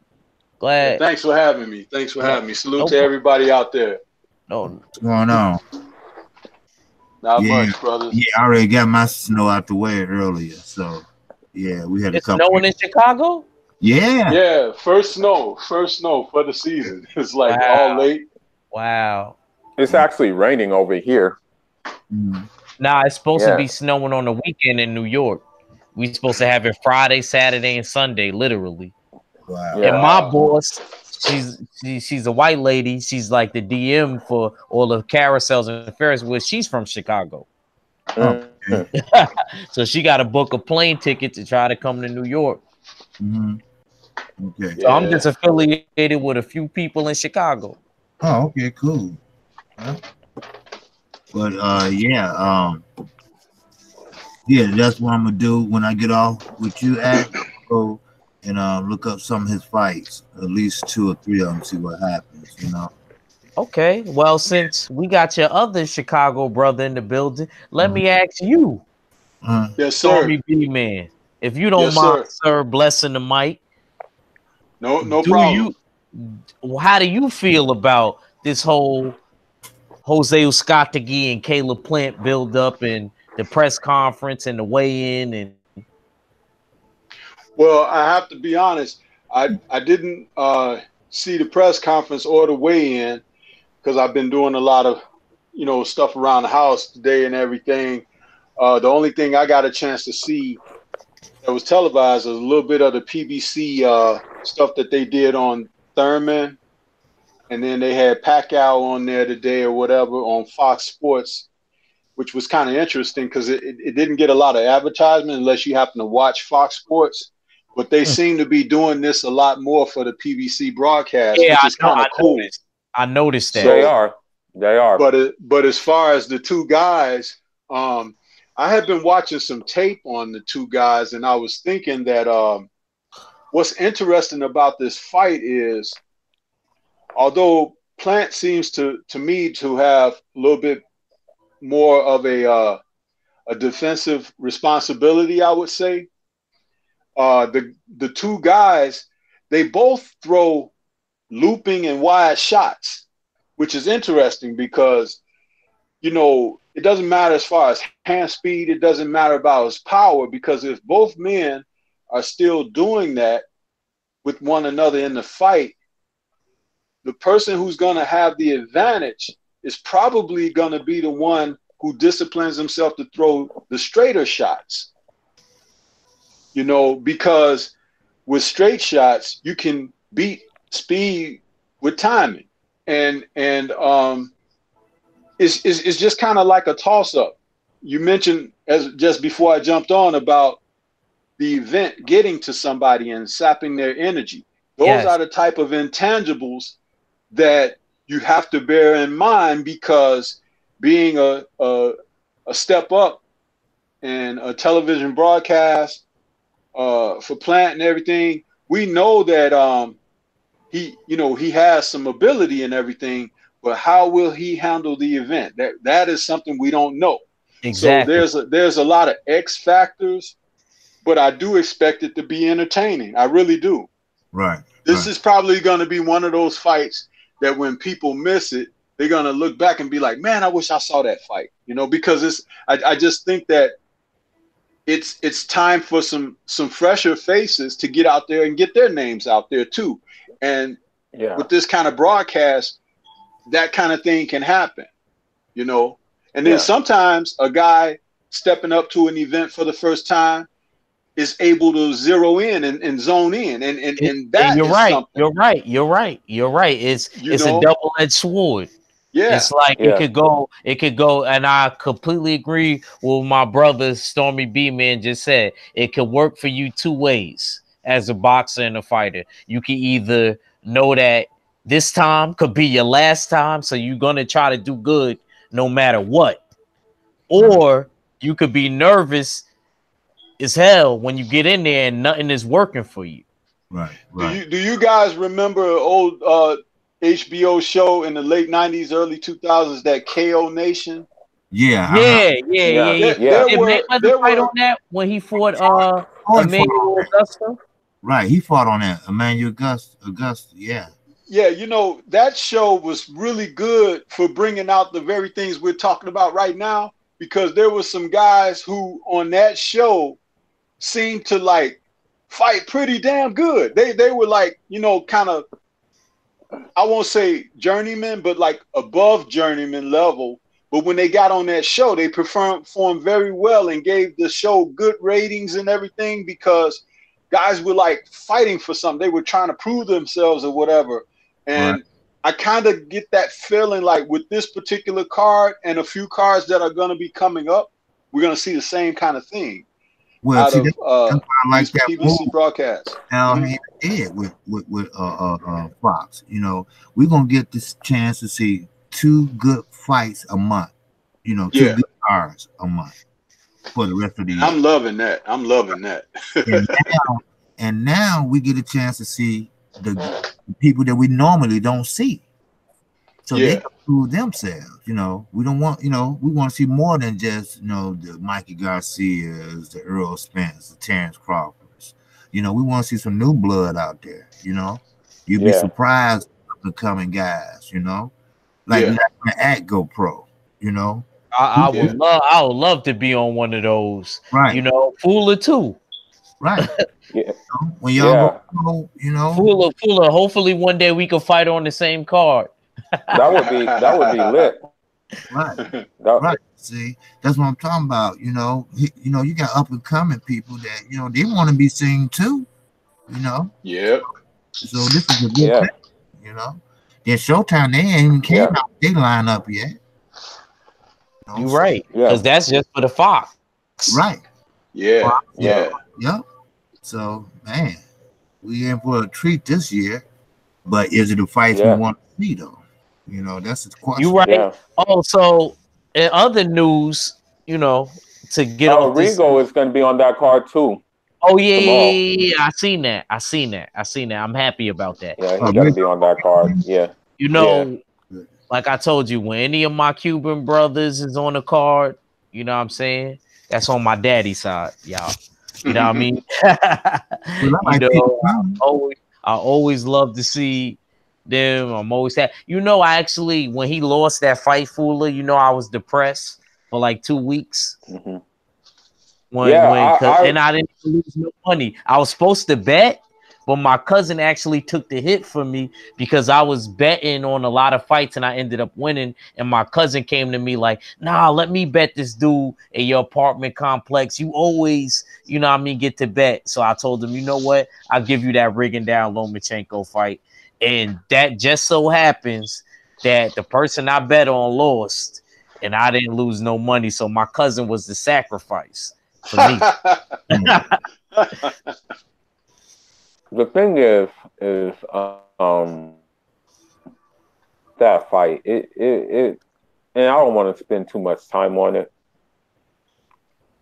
Glad. Thanks for having me. Thanks for having me. Salute No to everybody out there. No, What's going on? Not Yeah. much, brothers. Yeah, I already got my snow out the way earlier. So yeah, we had a it's couple. snowing in Chicago. Yeah. Yeah, first snow for the season. It's like all late. Wow. It's actually raining over here. Nah, it's supposed to be snowing on the weekend in New York. We supposed to have it Friday, Saturday, and Sunday, literally. Wow. And my boss, she's a white lady. She's like the DM for all the carousels and Ferris wheels. She's from Chicago. Okay. So she got to book a plane ticket to try to come to New York. Okay. So I'm just affiliated with a few people in Chicago. Oh, okay, cool. But yeah, that's what I'm gonna do when I get off with you, Act. Go and look up some of his fights, at least 2 or 3 of them, see what happens. You know. Okay. Well, since we got your other Chicago brother in the building, let me ask you, yes, sir, Stormy B Man, if you don't mind, sir, blessing the mic. No problem. How do you feel about this whole Jose uzcategui and Caleb Plant build up and the press conference and the weigh-in? And well, I have to be honest, I didn't see the press conference or the weigh-in because I've been doing a lot of stuff around the house today and everything. The only thing I got a chance to see that was televised was a little bit of the PBC stuff that they did on Thurman, and then they had Pacquiao on there today or whatever on Fox Sports, which was kind of interesting because it didn't get a lot of advertisement unless you happen to watch Fox Sports. But they seem to be doing this a lot more for the PBC broadcast, which is kind of cool. I noticed that. They are. But as far as the two guys, I had been watching some tape on the two guys, and I was thinking that what's interesting about this fight is, although Plant seems to me to have a little bit more of a defensive responsibility, I would say. The two guys, they both throw looping and wide shots, which is interesting because, it doesn't matter as far as hand speed. It doesn't matter about his power, because if both men are still doing that with one another in the fight, the person who's going to have the advantage is probably going to be the one who disciplines himself to throw the straighter shots. Because with straight shots, you can beat speed with timing. And it's just kind of like a toss-up. You mentioned, as just before I jumped on, about the event getting to somebody and sapping their energy. Those are the type of intangibles that you have to bear in mind, because being a step up in a television broadcast for Plant and everything, we know that he has some ability and everything, but how will he handle the event? That is something we don't know. Exactly. So there's a lot of X factors, but I do expect it to be entertaining. I really do. Right. This is probably going to be one of those fights that when people miss it, they're going to look back and be like, man, I wish I saw that fight, because I just think that it's time for some fresher faces to get out there and get their names out there too. And with this kind of broadcast, that kind of thing can happen, and then sometimes a guy stepping up to an event for the first time is able to zero in and zone in, and that you're is right. something. You're right. It's a double-edged sword. Yeah, it's like it could go, and I completely agree with what my brother Stormy B Man just said. It could work for you two ways as a boxer and a fighter. You can either know that this time could be your last time, so you're gonna try to do good no matter what, or you could be nervous as hell when you get in there and nothing is working for you. Right. Do you guys remember an old HBO show in the late 90s, early 2000s, that KO Nation? Yeah. There Did were fight on that when he fought Emmanuel Augusto? Right. He fought on that. Emmanuel Augusta. Yeah. Yeah, you know, that show was really good for bringing out the very things we're talking about right now, because there were some guys who on that show seemed to like fight pretty damn good. They were like, you know, kind of, I won't say journeyman, but like above journeyman level. But when they got on that show, they performed very well and gave the show good ratings and everything, because guys were like fighting for something. They were trying to prove themselves or whatever. Right. And I kind of get that feeling like with this particular card and a few cards that are going to be coming up, we're going to see the same kind of thing Well, out see, of that's why I like these that PBC move broadcasts. Al Haymon did with Fox. You know, we're gonna get this chance to see 2 good fights a month. You know, 2 Yeah. good cards a month for the rest of the year. I'm loving that. I'm loving that. And now we get a chance to see the people that we normally don't see. So they Yeah. can prove themselves. You know, we don't want, you know, we want to see more than just, you know, the Mikey Garcias, the Earl Spence, the Terrence Crawfords. You know, we want to see some new blood out there. You know, you'd be Yeah. surprised at the coming guys. You know, like Yeah. let Act go pro. You know, I Yeah. would love to be on one of those. right, You know, Fuller too. right. Yeah. You know, when y'all Yeah. go pro, you know, Fuller. Hopefully one day we can fight on the same card. That would be lit. right, That, right. See, that's what I'm talking about. You know, you know, you got up and coming people that you know they want to be seen too. You know, Yep. so this is a good yeah. thing. You know, then Showtime they ain't even came Yeah. out they line up yet. You know, You so- right. Yeah. Because that's just for the Fox. right. Yeah. Yeah. Yeah. Yep. So man, we in for a treat this year. But is it the fights we Yeah. want to see though? You know, that's the question. You right. Yeah. Oh, so in other news, you know, to get off this. Rigo is going to be on that card too Oh yeah, tomorrow. yeah. I seen that. I'm happy about that. Yeah, Oh, he got to really? be on that card. Yeah. You know, like I told you, when any of my Cuban brothers is on the card, you know what I'm saying? That's on my daddy's side, y'all. You know what I mean? Well, I You like know, Peter Pan. I always love to see them. I'm always sad. You know, I actually, when he lost that fight, Fuller, you know, I was depressed for like 2 weeks. Mm-hmm. And I didn't lose no money. I was supposed to bet, but my cousin actually took the hit for me because I was betting on a lot of fights and I ended up winning. And my cousin came to me like, nah, let me bet this dude in your apartment complex. You always, you know what I mean, get to bet. So I told him, you know what? I'll give you that Rigging Down Lomachenko fight. And that just so happens that the person I bet on lost and I didn't lose no money. So my cousin was the sacrifice for me. The thing is that fight. It and I don't want to spend too much time on it.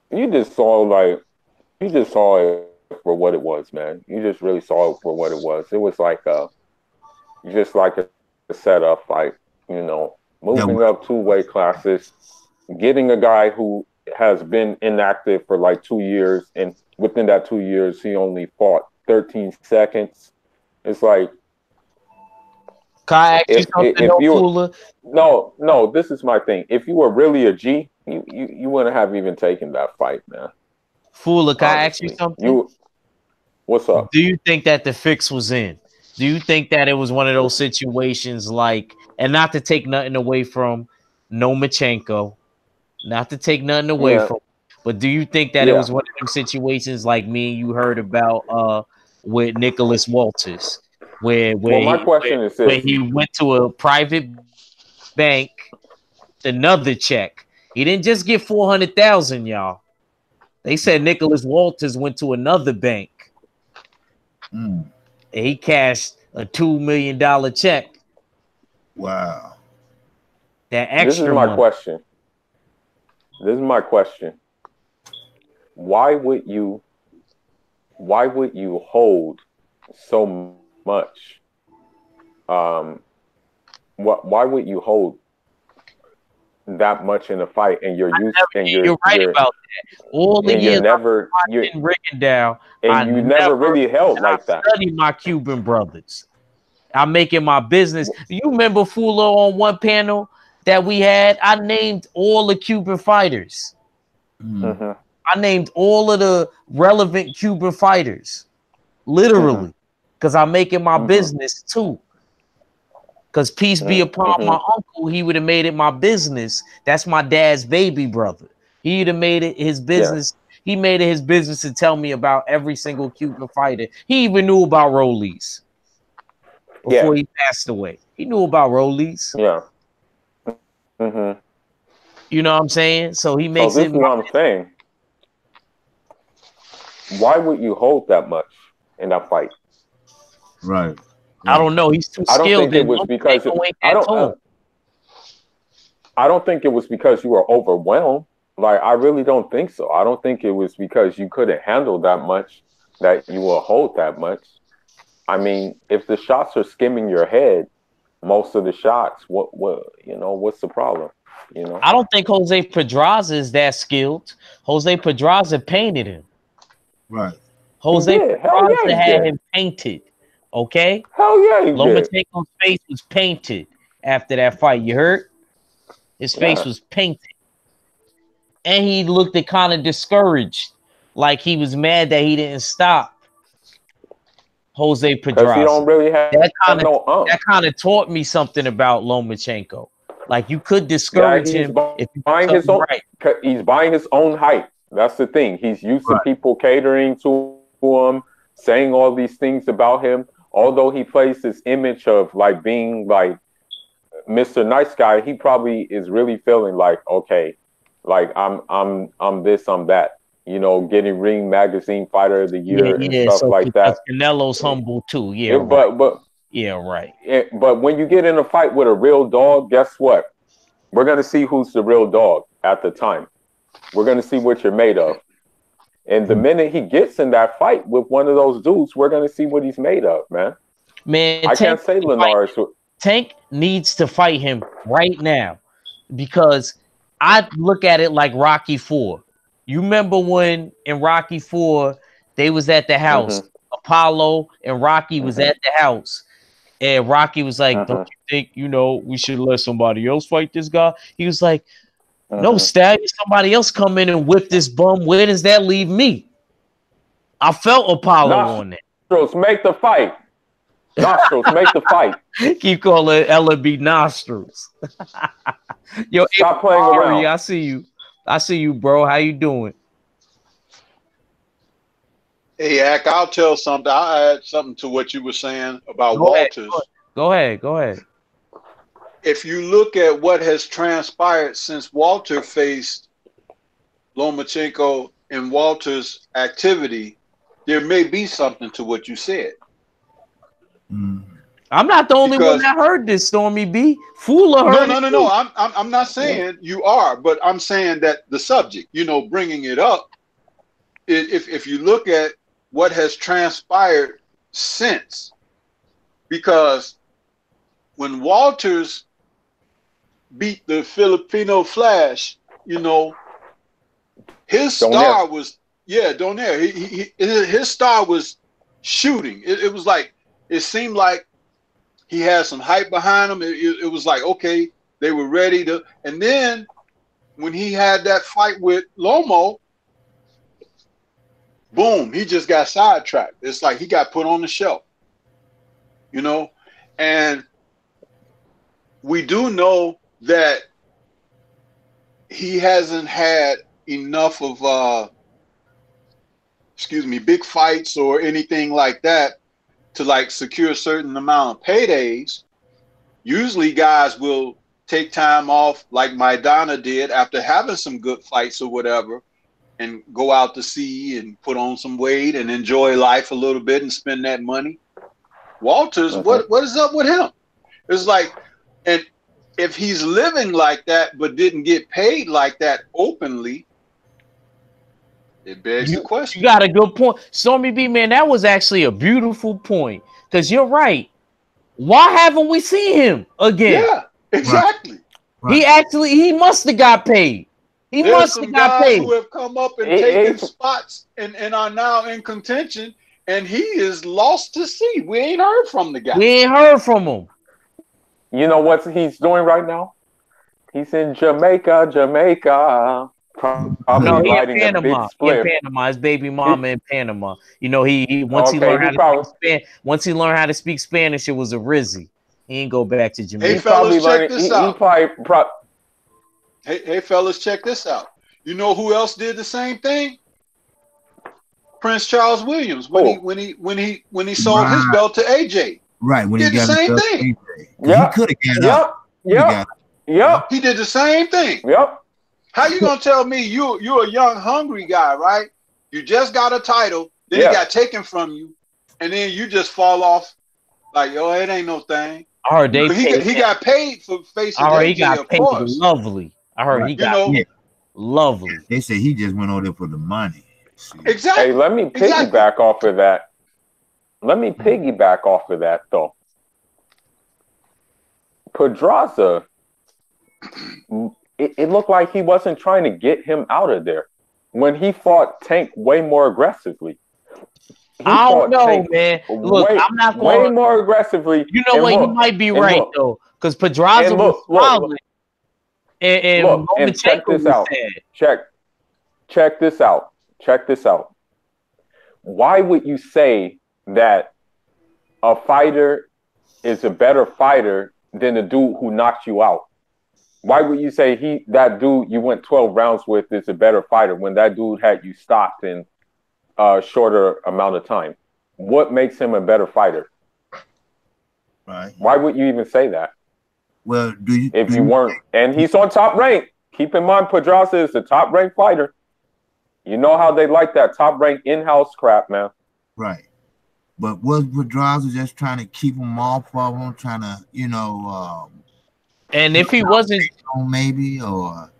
You just saw it for what it was, man. You just really saw it for what it was. It was like just like a setup fight, you know, moving up 2 weight classes, getting a guy who has been inactive for like 2 years, and within that 2 years, he only fought 13 seconds. It's like, can I ask you something, no, this is my thing. If you were really a G, you wouldn't have even taken that fight, man. Fuller, can I ask you something? What's up? Do you think that the fix was in? Do you think that it was one of those situations like, and not to take nothing away from Lomachenko, not to take nothing away from, but do you think that it was one of them situations like me and you heard about with Nicholas Walters, where my question is this: when he went to a private bank, another check. He didn't just get 400,000, y'all. They said Nicholas Walters went to another bank. And he cashed a $2 million check. Wow. That extra This is my question. Why would you hold so much? Why would you hold that much in a fight, and you're used, and you're right about that. All the years you're in Rickendale, and you never really held like that. I studied my Cuban brothers. I'm making my business. You remember Fulo on one panel that we had? I named all the Cuban fighters. Mm-hmm. I named all of the relevant Cuban fighters, literally, because I'm making my business too. Because peace be upon my uncle, he would have made it my business. That's my dad's baby brother. He'd have made it his business. He made it his business to tell me about every single Cuban fighter. He even knew about Rollies before he passed away. He knew about Rollies. Yeah. You know what I'm saying? So he makes this is what I'm saying. Why would you hold that much in that fight? Right. I don't know. He's too skilled. I don't think it was because I don't think it was because you were overwhelmed. Like, I really don't think so. I don't think it was because you couldn't handle that much that you will hold that much. I mean, if the shots are skimming your head, most of the shots, what's the problem? You know, I don't think Jose Pedraza is that skilled. Jose Pedraza painted him. Right. Jose Pedraza had him painted. Okay. Hell yeah, he Lomachenko's face was painted after that fight. You heard? His face was painted, and he looked kind of discouraged, like he was mad that he didn't stop Jose Pedraza. He don't really have that kind of taught me something about Lomachenko. Like, you could discourage him if you buying his own. Right. He's buying his own hype. That's the thing. He's used to people catering to him, saying all these things about him. Although he plays this image of like being like Mr. Nice Guy, he probably is really feeling like, okay, like I'm this, I'm that. You know, getting Ring Magazine Fighter of the Year and stuff like that. Canelo's humble too. But when you get in a fight with a real dog, guess what? We're gonna see who's the real dog at the time. We're gonna see what you're made of. And the minute he gets in that fight with one of those dudes, we're gonna see what he's made of, man. I can't say Linares. Tank needs to fight him right now, because I look at it like Rocky IV. You remember when in Rocky IV they was at the house, Apollo and Rocky was at the house, and Rocky was like, "Don't you think we should let somebody else fight this guy?" He was like, "No, Stag, somebody else come in and whip this bum. Where does that leave me?" I felt Apollo on that. Nostrils, make the fight. Nostrils, make the fight. Keep calling LB Nostrils. Yo, stop playing around. I see you, bro. How you doing? Hey, Ak, I'll tell something. I'll add something to what you were saying about Walters. Go ahead. If you look at what has transpired since Walter faced Lomachenko and Walter's activity, there may be something to what you said. I'm not the only one that heard this, Stormy B. Fuller heard it. No. I'm not saying you are, but I'm saying that the subject, bringing it up, if you look at what has transpired since, because when Walters beat the Filipino Flash, his star was Donaire. His star was shooting. It was like, it seemed like he had some hype behind him. It was like, okay, they were ready to. And then when he had that fight with Lomo, boom, he just got sidetracked. It's like he got put on the shelf, and we do know that he hasn't had enough of, big fights or anything like that to like secure a certain amount of paydays. Usually guys will take time off like Maidana did after having some good fights or whatever, and go out to sea and put on some weight and enjoy life a little bit and spend that money. Walters, what is up with him? It's like, and if he's living like that but didn't get paid like that openly, it begs the question. You got a good point. Stormy B, man, that was actually a beautiful point, because you're right. Why haven't we seen him again? Yeah, exactly. Right. He must have got paid. He There's must some have got guys paid. who have come up and taken spots and are now in contention, and he is lost to sea. We ain't heard from the guy. We ain't heard from him. You know what he's doing right now? He's in Jamaica. Probably No, he in riding a big Panama. He in spliff. Panama. His baby mama in Panama. You know, he once he Okay, learned he how to probably, speak once he learned how to speak Spanish, it was a Rizzy. He ain't go back to Hey, Jamaica. he's probably fellas, check learning. this He out. probably. Hey, fellas, check this out. You know who else did the same thing? Prince Charles Williams when he sold his belt to AJ. Right, when Did he the got same his thing. Yep. He could have got up. Yep. He did the same thing. Yep. How you gonna tell me you're a young hungry guy, right? You just got a title, then it got taken from you, and then you just fall off like, oh, it ain't no thing. I heard he got paid for facing I heard AJ, he got of paid course. lovely. I heard he got paid lovely. They say he just went over there for the money. Exactly. Hey, let me piggyback off of that. Let me piggyback off of that though. Pedraza, it looked like he wasn't trying to get him out of there when he fought Tank way more aggressively. I don't know, man. Look, I'm not going way more aggressively. You know what? You might be right though, because Pedraza was solid. And check this out. Check this out. Check this out. Why would you say that a fighter is a better fighter than the dude who knocked you out? Why would you say that dude you went 12 rounds with is a better fighter when that dude had you stopped in a shorter amount of time? What makes him a better fighter? Right. Why would you even say that? Well, if you weren't, and he's on top rank. Keep in mind, Pedraza is the top ranked fighter. You know how they like that top ranked in-house crap, man. Right. But was Pedraza just trying to keep him off of him, trying to, and if he wasn't, maybe, or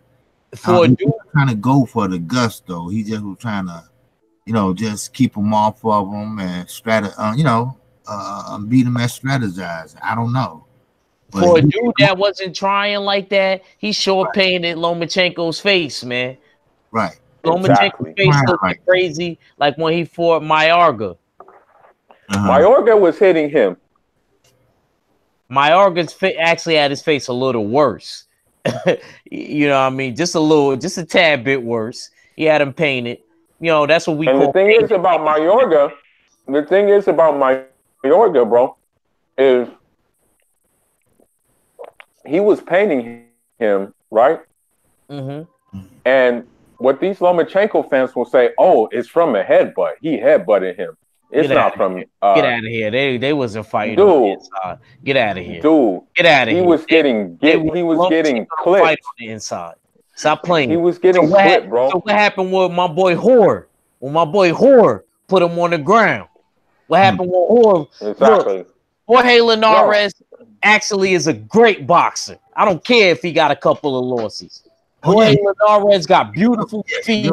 for a dude trying to go for the gusto, he just was trying to, just keep him off of him and beat him at strategize. I don't know. But for a dude that wasn't trying like that, he sure painted Lomachenko's face, man. Right. Lomachenko's face looked crazy, like when he fought Mayorga. Mayorga was hitting him. Mayorga's actually had his face a little worse. You know what I mean? Just a tad bit worse. He had him painted. That's what we call. And the thing is about Mayorga, bro, is he was painting him, right? Mm-hmm. And what these Lomachenko fans will say, oh, it's from a headbutt. He headbutted him. It's not from. Get out of here. They wasn't fighting. Dude, get out of here. Dude, get out of here. He was getting clipped on the inside. Stop playing. He was getting clipped, bro. So what happened with my boy Hoare? When my boy Hoare put him on the ground, what happened with Hoare? Exactly. Look, Jorge Linares actually is a great boxer. I don't care if he got a couple of losses. Jorge Linares got beautiful feet.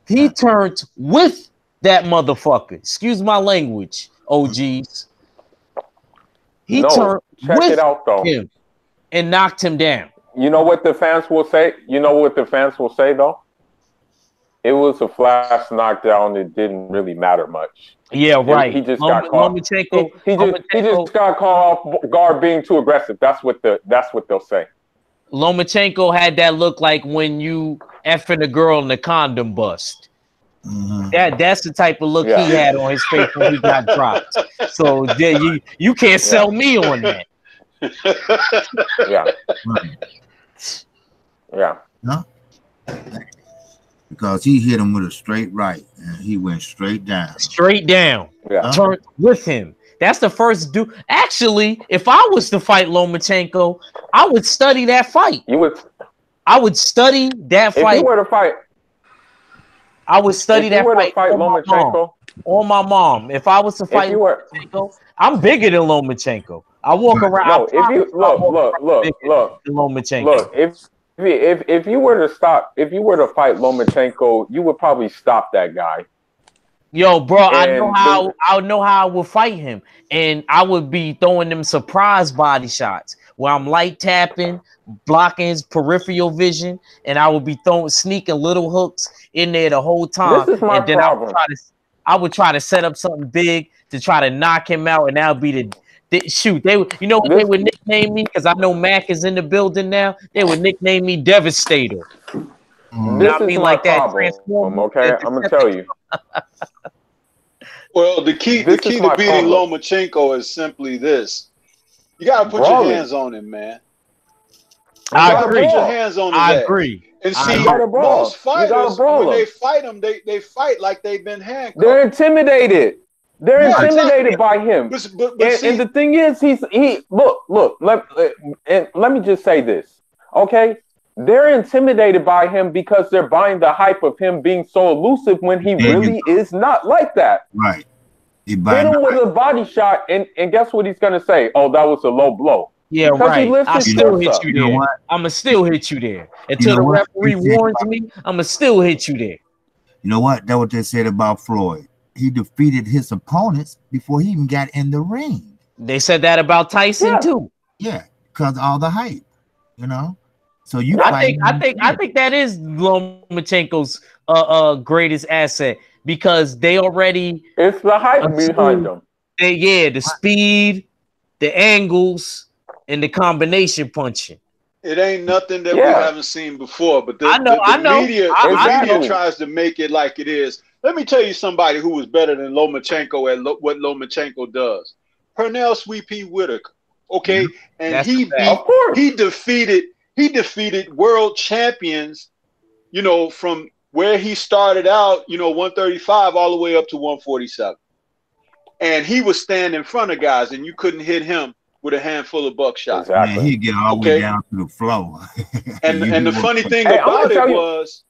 He turned with that motherfucker. Excuse my language, OGs. He turned with him and knocked him down. You know what the fans will say? Though? It was a flash knockdown. It didn't really matter much. Yeah, right. He just got caught. He just got caught off guard being too aggressive. That's what they'll say. Lomachenko had that look like when you effing a girl in the condom bust. Mm-hmm. That's the type of look he had on his face when he got dropped. So you can't sell me on that. Yeah. No. Because he hit him with a straight right and he went straight down. Straight down. Yeah. Turned with him. That's the first dude. Actually, if I was to fight Lomachenko, I would study that fight. You would. I would study that fight. If you were to fight, I would study that fight. Lomachenko on my mom. If I was to fight Lomachenko, I'm bigger than Lomachenko. I walk around. No, if you look, Lomachenko. If you were to fight Lomachenko, you would probably stop that guy. Yo, bro, I know how I would fight him, and I would be throwing them surprise body shots. where I'm light tapping, blocking his peripheral vision, and I would be sneaking little hooks in there the whole time. This is my And then problem. I would try to set up something big to try to knock him out, and that would be shoot. They would, you know what they would nickname me, because I know Mac is in the building now. They would nickname me Devastator. This is my problem. Okay, I'm gonna tell you. Well, the key to beating Lomachenko is simply this: you gotta put your hands on him, man. I agree. Put your hands on his ass. Agree. And see, most fighters, when they fight him, they fight like they've been handcuffed. They're intimidated. They're intimidated by him. But and the thing is, look. Let me just say this, okay? They're intimidated by him because they're buying the hype of him being so elusive when he really is not like that. Right. Hit him with a body shot, and guess what he's gonna say? Oh, that was a low blow. Yeah, right. I still hit you there. I'ma still hit you there until the referee warns me. I'ma still hit you there. You know what? That's what they said about Floyd. He defeated his opponents before he even got in the ring. They said that about Tyson too. Yeah, because all the hype, you know. So I think that is Lomachenko's greatest asset, because they already it's the hype behind them. The speed, the angles, and the combination punching. It ain't nothing that we haven't seen before, but the media tries to make it like it is. Let me tell you somebody who was better than Lomachenko at what Lomachenko does. Pernell Sweet Pea Whitaker. Okay, and he defeated world champions, you know, from where he started out, you know, 135 all the way up to 147. And he was standing in front of guys, and you couldn't hit him with a handful of buckshot. Exactly. Man, he'd get all the way down to the floor. and the funny thing about it was,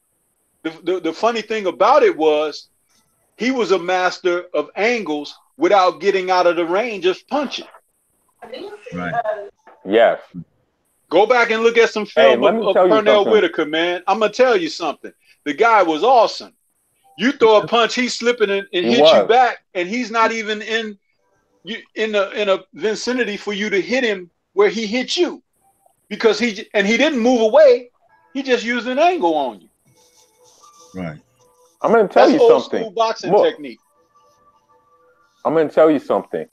the funny thing about it was, he was a master of angles without getting out of the range of punching. Right. Yes. Go back and look at some film of Pernell Whitaker, man. I'm gonna tell you something. The guy was awesome. You throw a punch, he's slipping and hit you back, and he's not even in a vicinity for you to hit him where he hit you, because he didn't move away. He just used an angle on you. Right. I'm gonna tell you old something. School boxing technique. I'm gonna tell you something.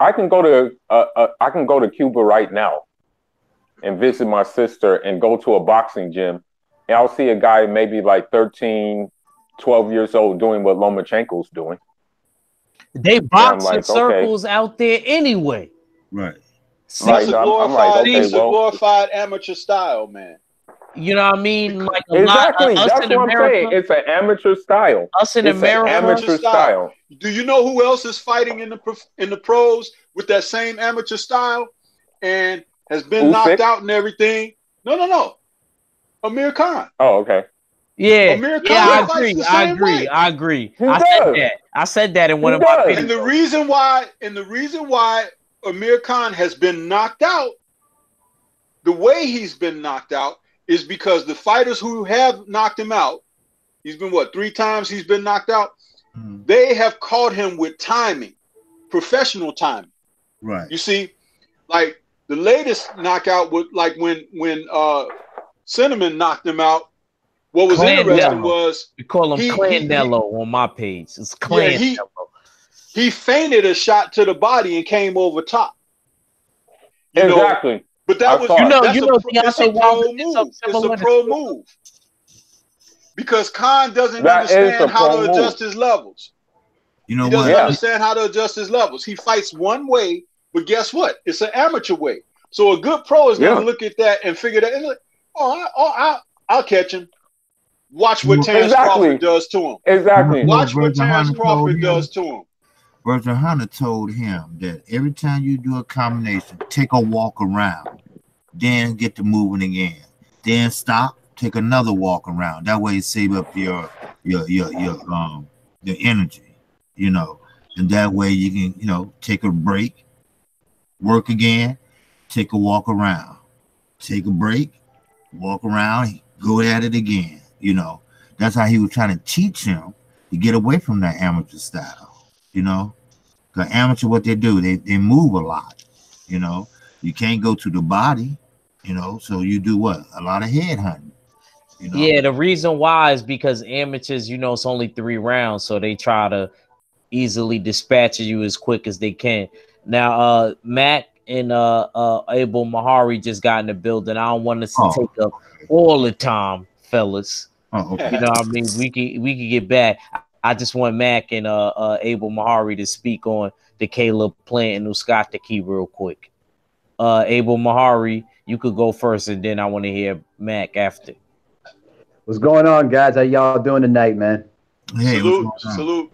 I can go to Cuba right now and visit my sister and go to a boxing gym, and I'll see a guy maybe like 13, 12 years old doing what Lomachenko's doing. They box in circles out there anyway. Right. It's a glorified amateur style, man. You know what I mean? Like exactly. That's what I'm saying. It's an amateur style. Us in America, amateur style. Do you know who else is fighting in the pros with that same amateur style and has been knocked out and everything? No. Amir Khan. Oh, okay. Yeah. Amir Khan I agree. I said that in one of my videos. And the reason why Amir Khan has been knocked out, the way he's been knocked out, is because the fighters who have knocked him out, he's been 3 times he's been knocked out, they have caught him with timing, professional timing. Right. You see, like the latest knockout was like when Cinnamon knocked him out. What was interesting was we call him Clandello on my page. It's Clandello. He feinted a shot to the body and came over top. Exactly. But that was it's a pro move. Because Khan doesn't understand how to adjust his levels. You know he doesn't understand how to adjust his levels. He fights one way, but guess what? It's an amateur way. So a good pro is going to look at that and figure that. And like, I'll catch him. Watch what Terrence Crawford does to him. Exactly. Watch what Terrence Crawford does to him. Virgil Hunter told him that every time you do a combination, take a walk around, then get to moving again, then stop, take another walk around. That way, you save up your energy, you know, and that way you can, you know, take a break, work again, take a walk around, take a break, walk around, go at it again. You know, that's how he was trying to teach him to get away from that amateur style. You know, because amateur, what they do, they move a lot, you know. You can't go to the body, you know. So you do what? A lot of head hunting. You know? Yeah, the reason why is because amateurs, you know, it's only 3 rounds, so they try to easily dispatch you as quick as they can. Now, Mac and Abel Mahari just got in the building. I don't want us to take up all the time, fellas. Okay. You know what I mean? We can get back. I just want Mac and Abel Mahari to speak on the Caleb Plant and uzcategui real quick. Abel Mahari, you could go first, and then I want to hear Mac after. What's going on, guys? How y'all doing tonight, man? Hey, salute, salute.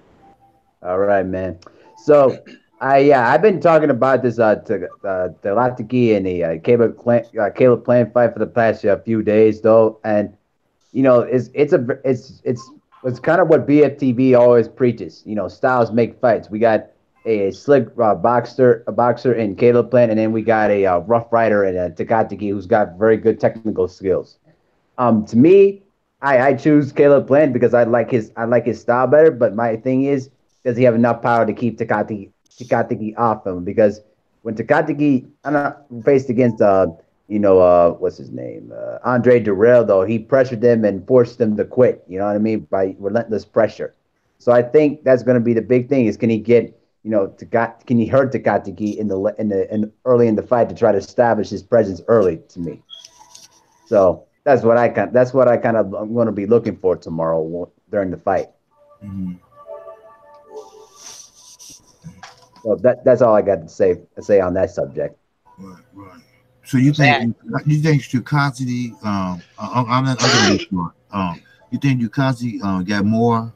All right, man. So I've been talking about this uzcategui and the Caleb Plant fight for the past few days, though, and you know it's kind of what BFTV always preaches. You know, styles make fights. We got a slick boxer in Caleb Plant, and then we got a rough rider in uzcategui who's got very good technical skills. To me, I choose Caleb Plant because I like his style better. But my thing is, does he have enough power to keep uzcategui off him? Because when uzcategui faced against what's his name, Andre Durrell, though, he pressured them and forced them to quit. You know what I mean? By relentless pressure. So I think that's going to be the big thing: is can he get can he hurt uzcategui in early in the fight to try to establish his presence early? To me, so. That's what I I'm going to be looking for tomorrow during the fight. Mm-hmm. So that's all I got to say on that subject. Right. So you think uzcategui? I'm not going to you think uzcategui got more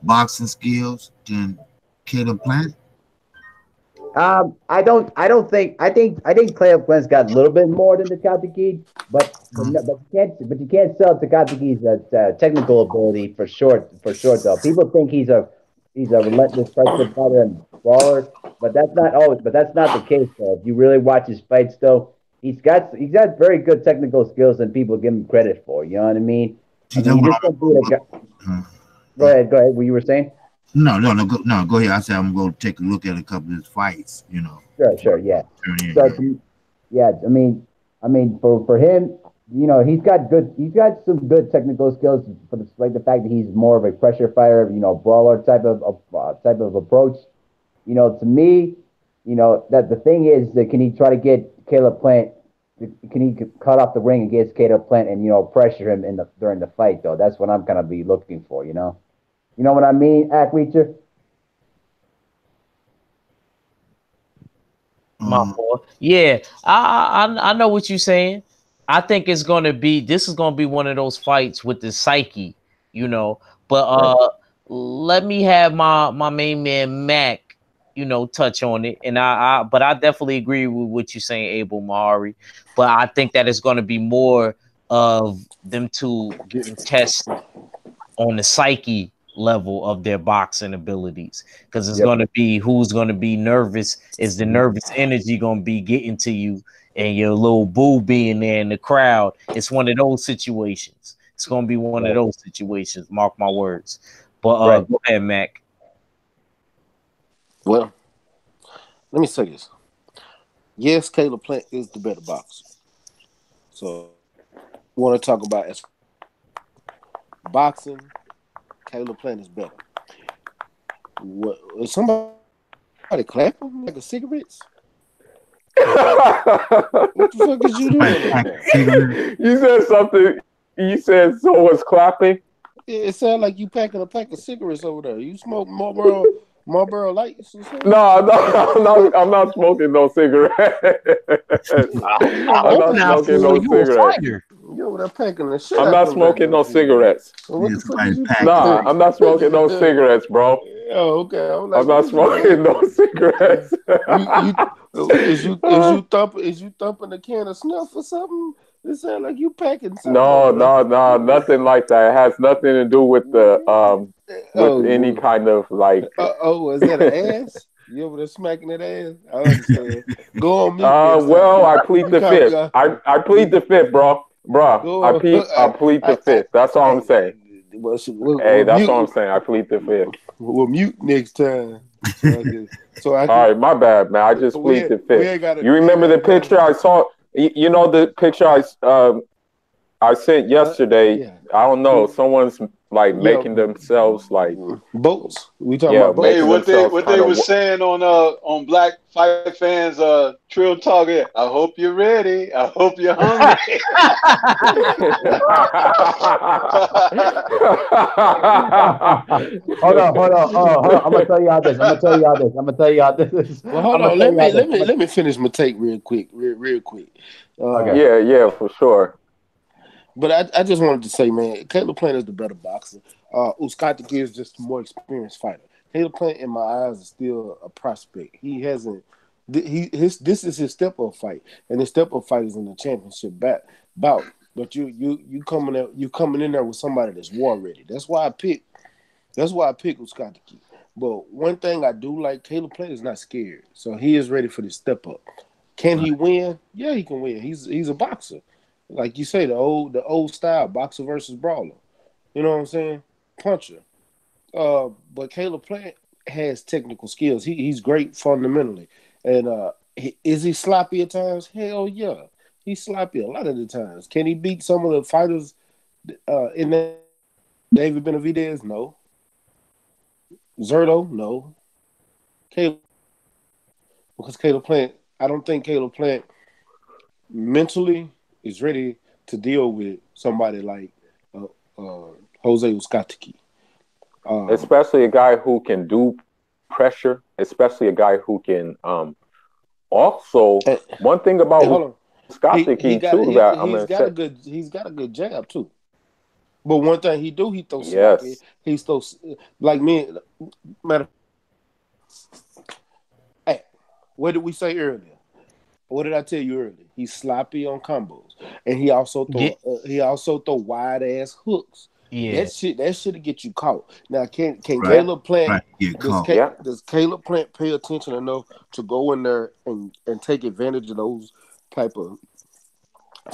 boxing skills than Caleb Plant? I think Caleb Plant's got a little bit more than uzcategui, but you can't sell uzcategui's technical ability for short though. People think he's a relentless pressure fighter and brawler, but that's not the case though. If you really watch his fights though, he's got very good technical skills and people give him credit for. You know what I mean? Go ahead. What you were saying? No, go ahead. I said I'm going to take a look at a couple of his fights, you know. Sure, yeah. I mean, for him, you know, he's got some good technical skills, for the fact that he's more of a pressure fighter, you know, brawler type of approach. You know, to me, you know, that the thing is that can he try to get Caleb Plant? Can he cut off the ring against Caleb Plant and pressure him during the fight though? That's what I'm gonna be looking for, you know. You know what I mean, Reacher? My boy. Yeah, I know what you're saying. I think this is gonna be one of those fights with the psyche, you know. But let me have my main man Mac, touch on it. And but I definitely agree with what you're saying, Abel Mahari. But I think that it's gonna be more of them two getting tested on the psyche level of their boxing abilities, because it's going to be who's going to be nervous. Is the nervous energy going to be getting to you, and your little boo being there in the crowd? It's one of those situations. It's going to be one of those situations. Mark my words. But go ahead, Mac. Well, let me say this. Yes, Caleb Plant is the better boxer. So, we want to talk about as boxing. Caleb Plant is better. What? Is somebody clapping like a cigarettes? What the fuck is you doing? You said something. You said so was clapping. It sounded like you packing a pack of cigarettes over there. You smoke Marlboro Lights or something? No, I'm not smoking no cigarettes. I'm not smoking no cigarettes. Yo, they're packing the shit. I'm not smoking no cigarettes. Nah, I'm not smoking no cigarettes, bro. Oh, okay. I'm not smoking no cigarettes. Is you thumping a can of snuff or something? It sounds like you packing something. No, nothing like that. It has nothing to do with the any kind of like. Is that an ass? You over there smacking that ass? I understand. Go on mute. Well, I plead the fifth. I plead the fifth, bro. I plead the fifth. That's all I'm saying. Hey, that's all I'm saying. I plead the fifth. We'll mute next time. All right, my bad, man. I just plead the fifth. You remember the picture I saw? You know the picture I sent yesterday. Yeah. I don't know. Someone's like making themselves like boats. We talking about boats. Hey, what they were saying on Black Fight Fans Trill Talk. I hope you're ready. I hope you're hungry. Hold on. Oh, I'm gonna tell y'all this. Well, hold on. Let me finish my take real quick. Real quick. Okay. Yeah, for sure. But I just wanted to say, man, Caleb Plant is the better boxer. Uzcategui is just a more experienced fighter. Caleb Plant, in my eyes, is still a prospect. He hasn't. This is his step-up fight, and his step-up fight is in the championship bout. But you coming in there with somebody that's war ready. That's why I pick Uzcategui. But one thing I do like, Caleb Plant is not scared, so he is ready for the step-up. Can he win? Yeah, he can win. He's a boxer. Like you say, the old style, boxer versus brawler. You know what I'm saying? Puncher. But Caleb Plant has technical skills. He's great fundamentally. And is he sloppy at times? Hell yeah. He's sloppy a lot of the times. Can he beat some of the fighters in that? David Benavidez? No. Zerto? No. Caleb. Because Caleb Plant, I don't think Caleb Plant mentally is ready to deal with somebody like Jose Uzcategui. Especially a guy who can do pressure, especially a guy who can also one thing about Uzcategui too he's got a good jab too. But one thing he throws sloppy. He throws like me. Matter. Hey, what did we say earlier? What did I tell you earlier? He's sloppy on combos, and he also throw wide ass hooks. Yeah, that shit'll get you caught. Now, can Caleb Plant does Caleb Plant pay attention enough to go in there and take advantage of those type of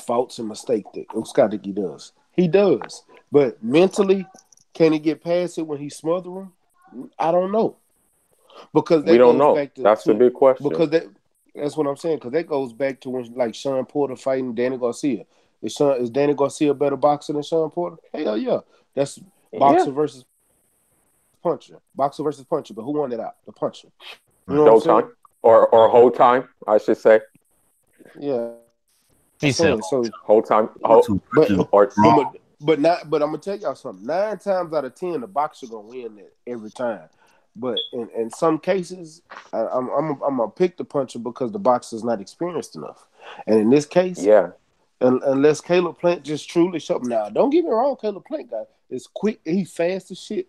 faults and mistakes that Uzcategui does? He does, but mentally, can he get past it when he's smothering? I don't know, because we don't know. That's a big question. Because that's what I'm saying, because that goes back to when like Sean Porter fighting Danny Garcia. Is Danny Garcia a better boxer than Sean Porter? Hell yeah. That's boxer versus puncher. Boxer versus puncher, but who won it out? The puncher. You know Showtime. Or whole time, I should say. Yeah. He said so whole time. But I'm gonna tell y'all something. 9 times out of 10, the boxer gonna win it every time. But in some cases, I'm gonna pick the puncher because the boxer's not experienced enough. And in this case, unless Caleb Plant just truly show now, don't get me wrong, Caleb Plant guy is quick, he's fast as shit.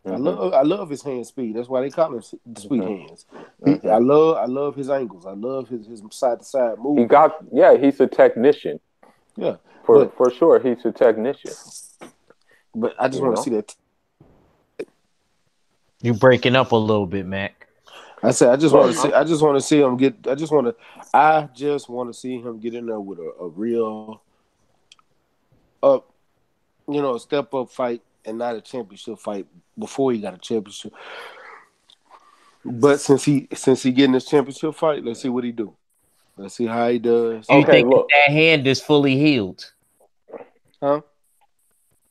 Mm-hmm. I love his hand speed. That's why they call him speed hands. I love his angles. I love his side to side move. He's a technician. Yeah, for sure, he's a technician. But I just want to see that. You breaking up a little bit, Mac. I said I just want to see him get. I just want to see him get in there with a real a step up fight and not a championship fight before he got a championship. But since he getting this championship fight, let's see what he do. Let's see how he does. You think that hand is fully healed? Huh?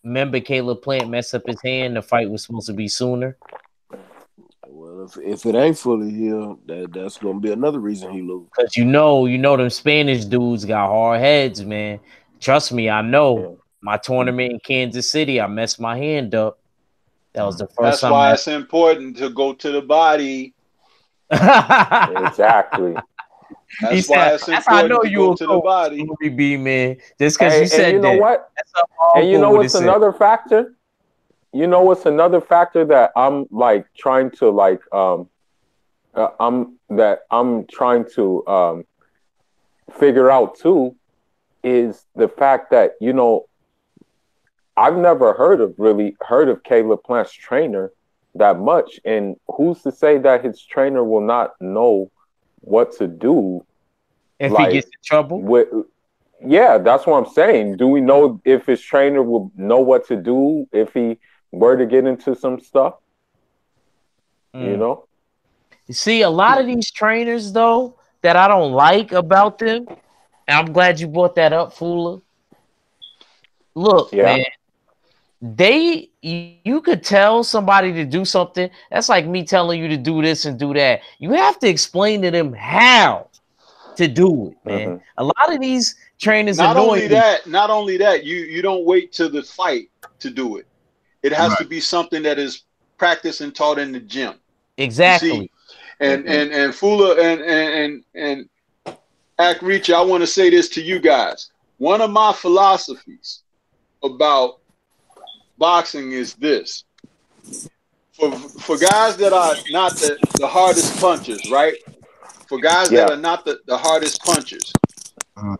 Remember Caleb Plant messed up his hand. The fight was supposed to be sooner. Well, if it ain't fully healed, that's gonna be another reason he lose. Because you know them Spanish dudes got hard heads, man. Trust me, I know. My tournament in Kansas City, I messed my hand up. That was the first time. That's why it's important to go to the body. Exactly. That's why it's important to go to the body. B, man. Just because you said you know that. What? And you know what's another factor? You know what's another factor that I'm like trying to I'm trying to figure out too is the fact that I've never heard of Caleb Plant's trainer that much, and who's to say that his trainer will not know what to do if he gets in trouble? Yeah, that's what I'm saying. Do we know if his trainer will know what to do if he were to get into some stuff? You know. You see, a lot of these trainers though that I don't like about them, and I'm glad you brought that up, Fula. Look, man, you could tell somebody to do something. That's like me telling you to do this and do that. You have to explain to them how to do it, man. A lot of these trainers not annoy only me. that, you don't wait till the fight to do it. It has to be something that is practiced and taught in the gym. Exactly. And Fula and Act Reach, I want to say this to you guys. One of my philosophies about boxing is this. For guys that are not the hardest punchers, right? For guys that are not the hardest punchers,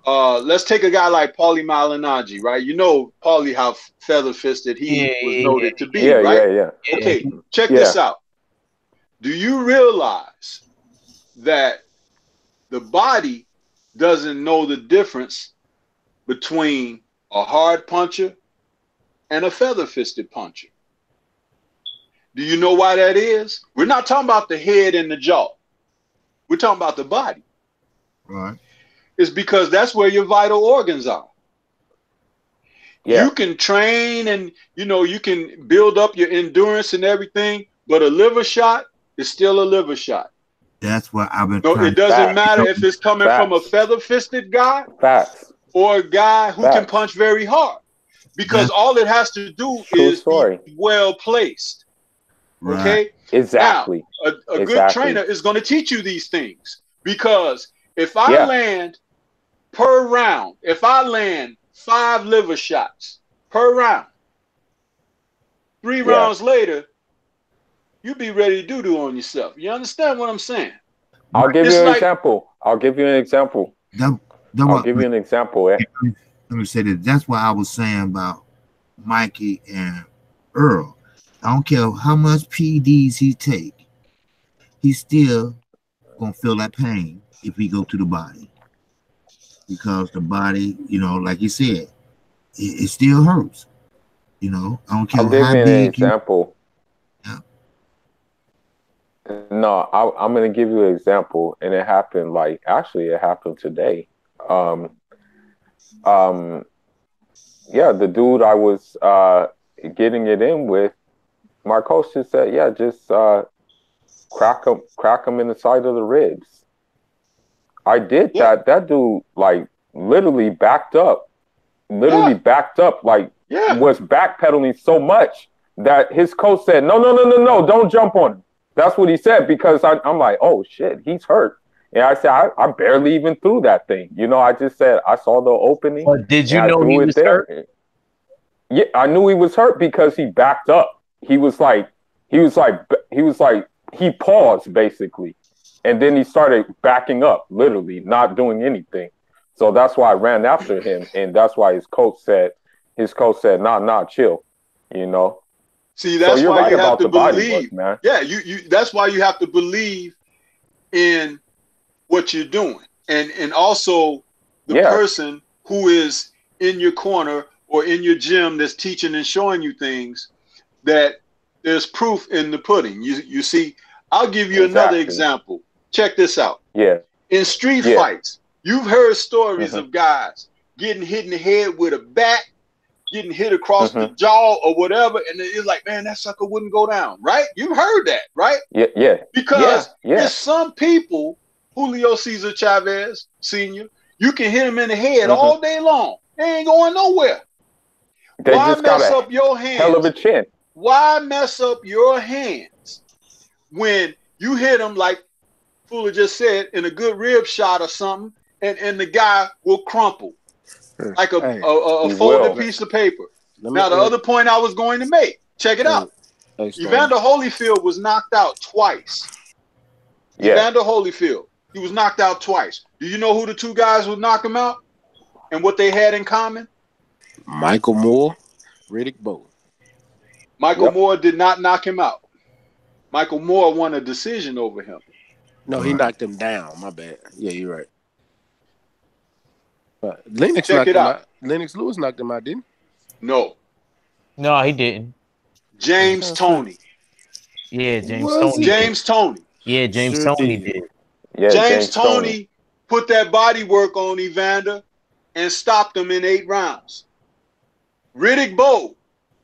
let's take a guy like Paulie Malignaggi, right? You know Paulie, how feather-fisted he was noted to be, right? Okay, check this out. Do you realize that the body doesn't know the difference between a hard puncher and a feather-fisted puncher? Do you know why that is? We're not talking about the head and the jaw. We're talking about the body. Right. It's because that's where your vital organs are. You can train and, you know, you can build up your endurance and everything, but a liver shot is still a liver shot. That's what I've been. No, it doesn't matter if it's coming from a feather-fisted guy or a guy who can punch very hard, because all it has to do is be well placed. Okay, exactly. Now, a good trainer is going to teach you these things, because if I land per round, if I land 5 liver shots per round, 3 rounds later, you be ready to do on yourself. You understand what I'm saying? I'll give you an example. I'll give you an example. I'll give you an example. Let me say this. That's what I was saying about Mikey and Earl. I don't care how much PEDs he take, he's still gonna feel that pain if he go to the body, because the body, you know, like you said, it still hurts. You know, I don't care how big. I'll give you an example. No, I'm going to give you an example, and it happened it happened today. The dude I was getting it in with, my coach just said, just crack him in the side of the ribs. I did that. That dude literally backed up, was backpedaling so much that his coach said, no, don't jump on him. That's what he said, because I'm like, oh shit, he's hurt. And I said, I barely even threw that thing. You know, I just said I saw the opening. But did you know he was hurt? Yeah, I knew he was hurt because he backed up. He paused basically, and then he started backing up, literally not doing anything. So that's why I ran after him, and that's why his coach said, nah, chill. You know. See, that's why you have to believe, man. Yeah, you. That's why you have to believe in what you're doing, and also the person who is in your corner or in your gym that's teaching and showing you things, that there's proof in the pudding. You see, I'll give you another example. Check this out. Yeah. In street fights, you've heard stories of guys getting hit in the head with a bat, getting hit across the jaw or whatever, and it's like, man, that sucker wouldn't go down, right? You heard that, right? Yeah. Because there's some people, Julio Cesar Chavez Sr., you can hit him in the head all day long. They ain't going nowhere. Why mess up your hands? Hell of a chin. Why mess up your hands when you hit him, like Fuller just said, in a good rib shot or something, and the guy will crumple like a folded piece of paper. Now, the other point I was going to make, check it out. Evander Holyfield was knocked out twice. Evander Holyfield, he was knocked out twice. Do you know who the 2 guys would knock him out and what they had in common? Michael Moore, Riddick Bowe. Michael Moore did not knock him out. Michael Moore won a decision over him. No, he knocked him down. My bad. Yeah, you're right. Lennox Check it out. Lennox Lewis knocked him out, didn't he? No. No, he didn't. James Toney. Yeah, James Was Toney. he? James Toney. Yeah, James Sure Toney did. did. Yeah, James Toney put that body work on Evander and stopped him in 8 rounds. Riddick Bowe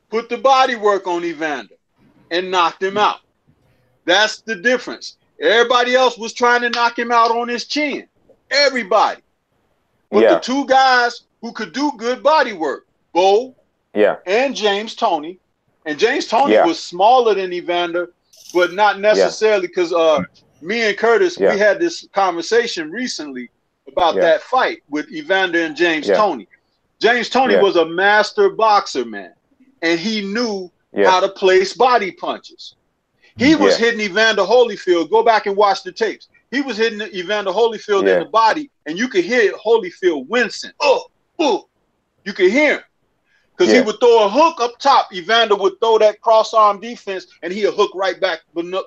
put the body work on Evander and knocked him out. That's the difference. Everybody else was trying to knock him out on his chin. Everybody. But the 2 guys who could do good body work, Bowe and James Toney. And James Toney was smaller than Evander, but not necessarily because me and Curtis, we had this conversation recently about that fight with Evander and James Toney. James Toney was a master boxer, man. And he knew how to place body punches. He was hitting Evander Holyfield. Go back and watch the tapes. He was hitting Evander Holyfield in the body, and you could hear Holyfield wincing. You could hear him. Because he would throw a hook up top. Evander would throw that cross-arm defense, and he'd hook right back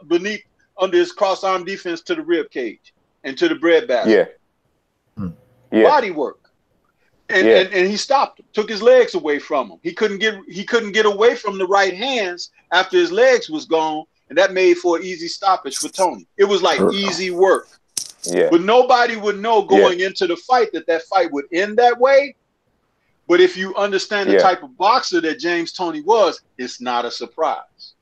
beneath under his cross-arm defense to the rib cage and to the breadbasket. Body work. And he stopped him, took his legs away from him. He couldn't get away from the right hands after his legs was gone, and that made for an easy stoppage for Toney. It was like easy work. But nobody would know going into the fight that fight would end that way. But if you understand the type of boxer that James Toney was, it's not a surprise.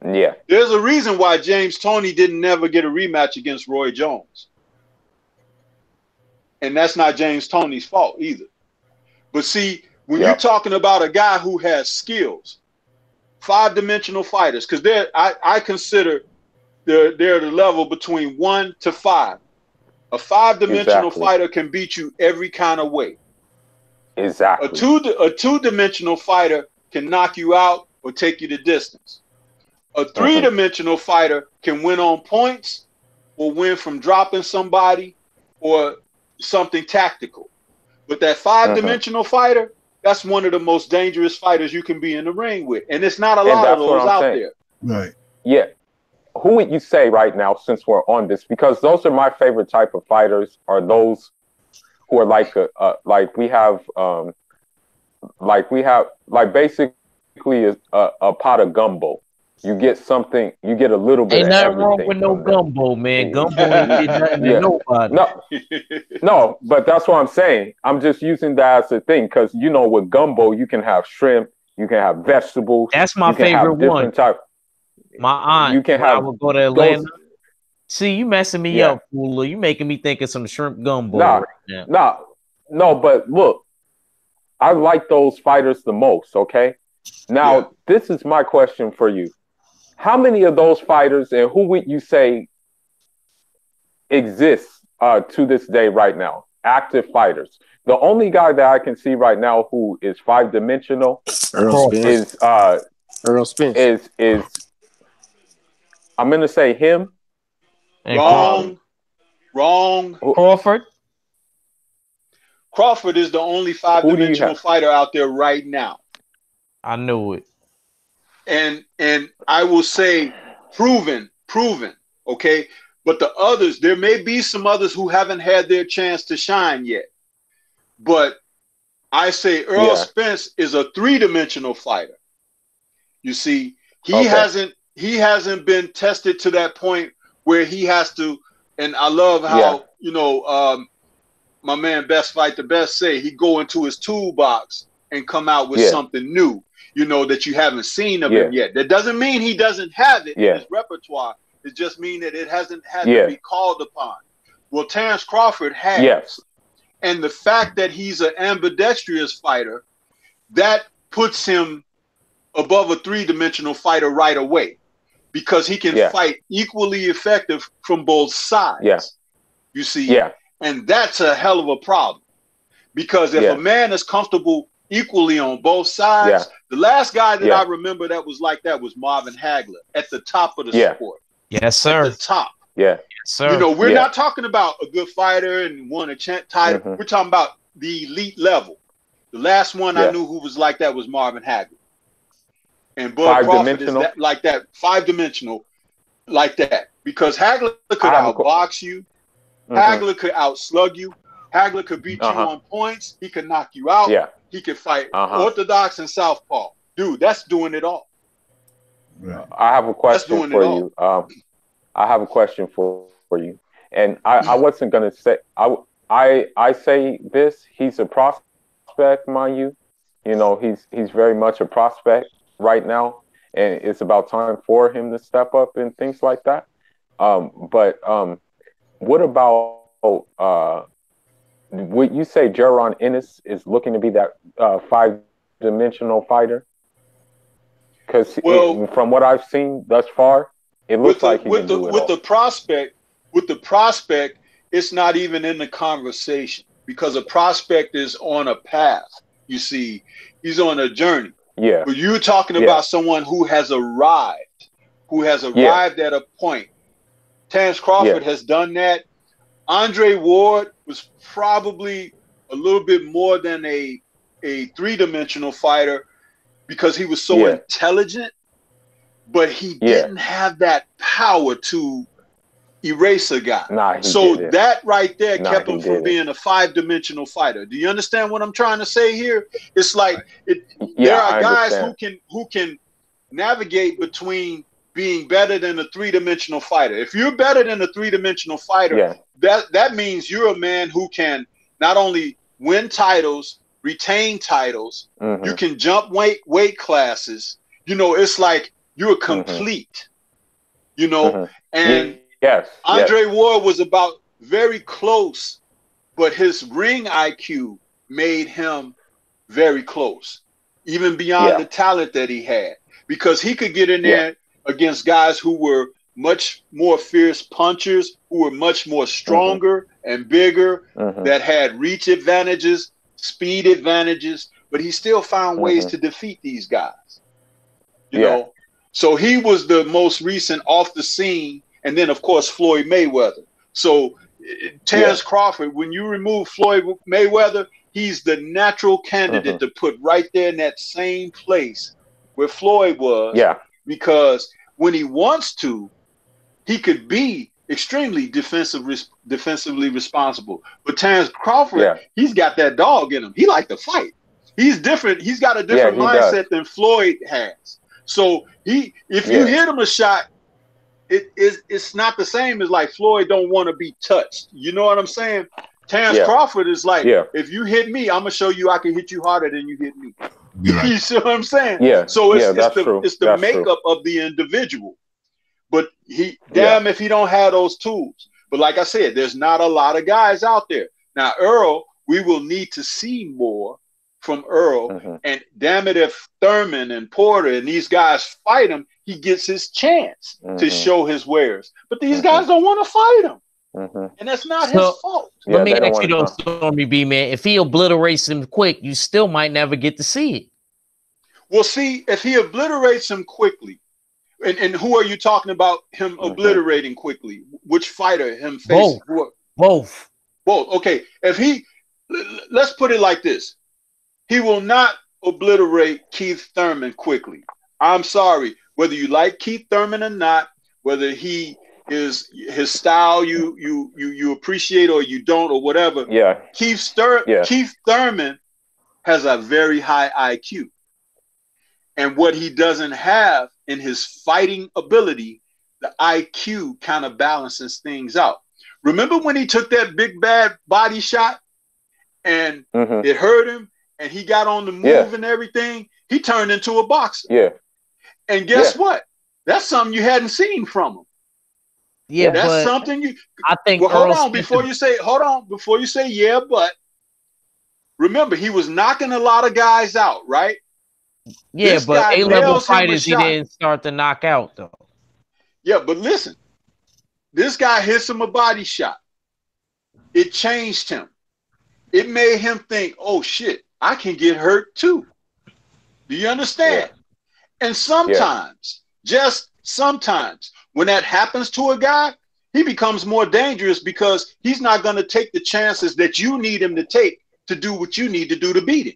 There's a reason why James Toney didn't never get a rematch against Roy Jones. And that's not James Toney's fault either. But see, when you're talking about a guy who has skills, 5-dimensional fighters, because I consider they're the level between 1 to 5. A 5-dimensional fighter can beat you every kind of way. A 2-dimensional fighter can knock you out or take you the distance. A 3-dimensional fighter can win on points or win from dropping somebody or something tactical. But that 5-dimensional fighter, that's one of the most dangerous fighters you can be in the ring with. And it's not a lot of those out there. Right. Yeah. Who would you say right now, since we're on this? Because those are my favorite type of fighters, are those who are like basically a pot of gumbo. You get something, you get a little bit of everything. Ain't nothing wrong with no gumbo, man. Gumbo ain't did nothing to nobody. No, but that's what I'm saying. I'm just using that as a thing because, you know, with gumbo, you can have shrimp, you can have vegetables. That's my favorite one. My aunt, you can have. I would go to Atlanta. See, you messing me up, fool. You making me think of some shrimp gumbo. No, but look, I like those fighters the most, okay? Now, this is my question for you. How many of those fighters and who would you say exists to this day right now? Active fighters. The only guy that I can see right now who is 5-dimensional is Earl Spence. Is I'm gonna say him. Wrong. Crawford. Crawford is the only 5-dimensional fighter out there right now. I knew it. And I will say proven, okay? But the others, there may be some others who haven't had their chance to shine yet. But I say Earl Spence is a 3-dimensional fighter. You see, he hasn't been tested to that point where he has to, and I love how, you know, my man Best Fight the Best say he go into his toolbox and come out with something new, you know, that you haven't seen of him yet. That doesn't mean he doesn't have it in his repertoire. It just means that it hasn't had to be called upon. Well, Terrence Crawford has. And the fact that he's an ambidextrous fighter, that puts him above a 3-dimensional fighter right away because he can fight equally effective from both sides. You see? And that's a hell of a problem because if a man is comfortable equally on both sides, the last guy that I remember that was like that was Marvin Hagler at the top of the sport. Yes, sir. At the top. Yes, sir. You know, we're not talking about a good fighter and won a title. We're talking about the elite level. The last one I knew who was like that was Marvin Hagler. And Bud Crawford is like that, 5-dimensional like that. Because Hagler could outbox you. Hagler could outslug you. Hagler could beat you on points. He could knock you out. He could fight orthodox and southpaw. Dude, that's doing it all. Right. I have a question doing for it all. you. I have a question for you, and I wasn't gonna say I say this. He's a prospect, mind you. You know, he's very much a prospect right now, and it's about time for him to step up and things like that. But what about would you say Jaron Ennis is looking to be that five-dimensional fighter? Because Well, from what I've seen thus far, it looks like he can do it with all. the prospect, it's not even in the conversation because a prospect is on a path. You see, he's on a journey. Yeah. But you're talking about someone who has arrived at a point. Terrence Crawford has done that. Andre Ward was probably a little bit more than a three-dimensional fighter because he was so intelligent, but he didn't have that power to erase a guy. That right there kept him from being a five-dimensional fighter. Do you understand what I'm trying to say here? It's like there are guys who can navigate between being better than a three-dimensional fighter. If you're better than a three-dimensional fighter, that means you're a man who can not only win titles, retain titles, you can jump weight classes. You know, it's like you're complete. You know, and Andre Ward was about very close, but his ring IQ made him very close, even beyond the talent that he had, because he could get in there against guys who were much more fierce punchers, who were much more stronger and bigger, that had reach advantages, speed advantages, but he still found ways to defeat these guys. You know, so he was the most recent off the scene. And then, of course, Floyd Mayweather. So Terrence Crawford, when you remove Floyd Mayweather, he's the natural candidate to put right there in that same place where Floyd was. Because when he wants to, he could be extremely defensively responsible. But Terrence Crawford, he's got that dog in him. He likes to fight. He's different. He's got a different mindset than Floyd has. So if you hit him a shot, it's not the same as like Floyd don't want to be touched. You know what I'm saying? Terrence Crawford is like, if you hit me, I'm gonna show you I can hit you harder than you hit me. You see what I'm saying? So it's the makeup of the individual. But damn if he don't have those tools. But like I said, there's not a lot of guys out there. Now, Earl, we will need to see more from Earl. And damn it, if Thurman and Porter and these guys fight him, he gets his chance to show his wares. But these guys don't want to fight him. And that's not his fault. Let me ask you though, Stormy B, man, if he obliterates him quick, you still might never get to see it. Well, see, if he obliterates him quickly, and who are you talking about him obliterating quickly? Which fighter him facing? Both. Okay. Let's put it like this. He will not obliterate Keith Thurman quickly. I'm sorry. Whether you like Keith Thurman or not, whether he is his style you appreciate or you don't or whatever. Keith Thurman has a very high IQ. And what he doesn't have in his fighting ability, the IQ kind of balances things out. Remember when he took that big bad body shot and it hurt him and he got on the move and everything? He turned into a boxer. And guess what? That's something you hadn't seen from him. That's something I think. Well, hold on before you say but remember he was knocking a lot of guys out, right? Yeah, but A-level fighters he didn't start to knock out though. Yeah, but listen, this guy hits him a body shot. It changed him. It made him think, oh shit, I can get hurt too. Do you understand? And sometimes, just sometimes, when that happens to a guy, he becomes more dangerous because he's not going to take the chances that you need him to take to do what you need to do to beat him.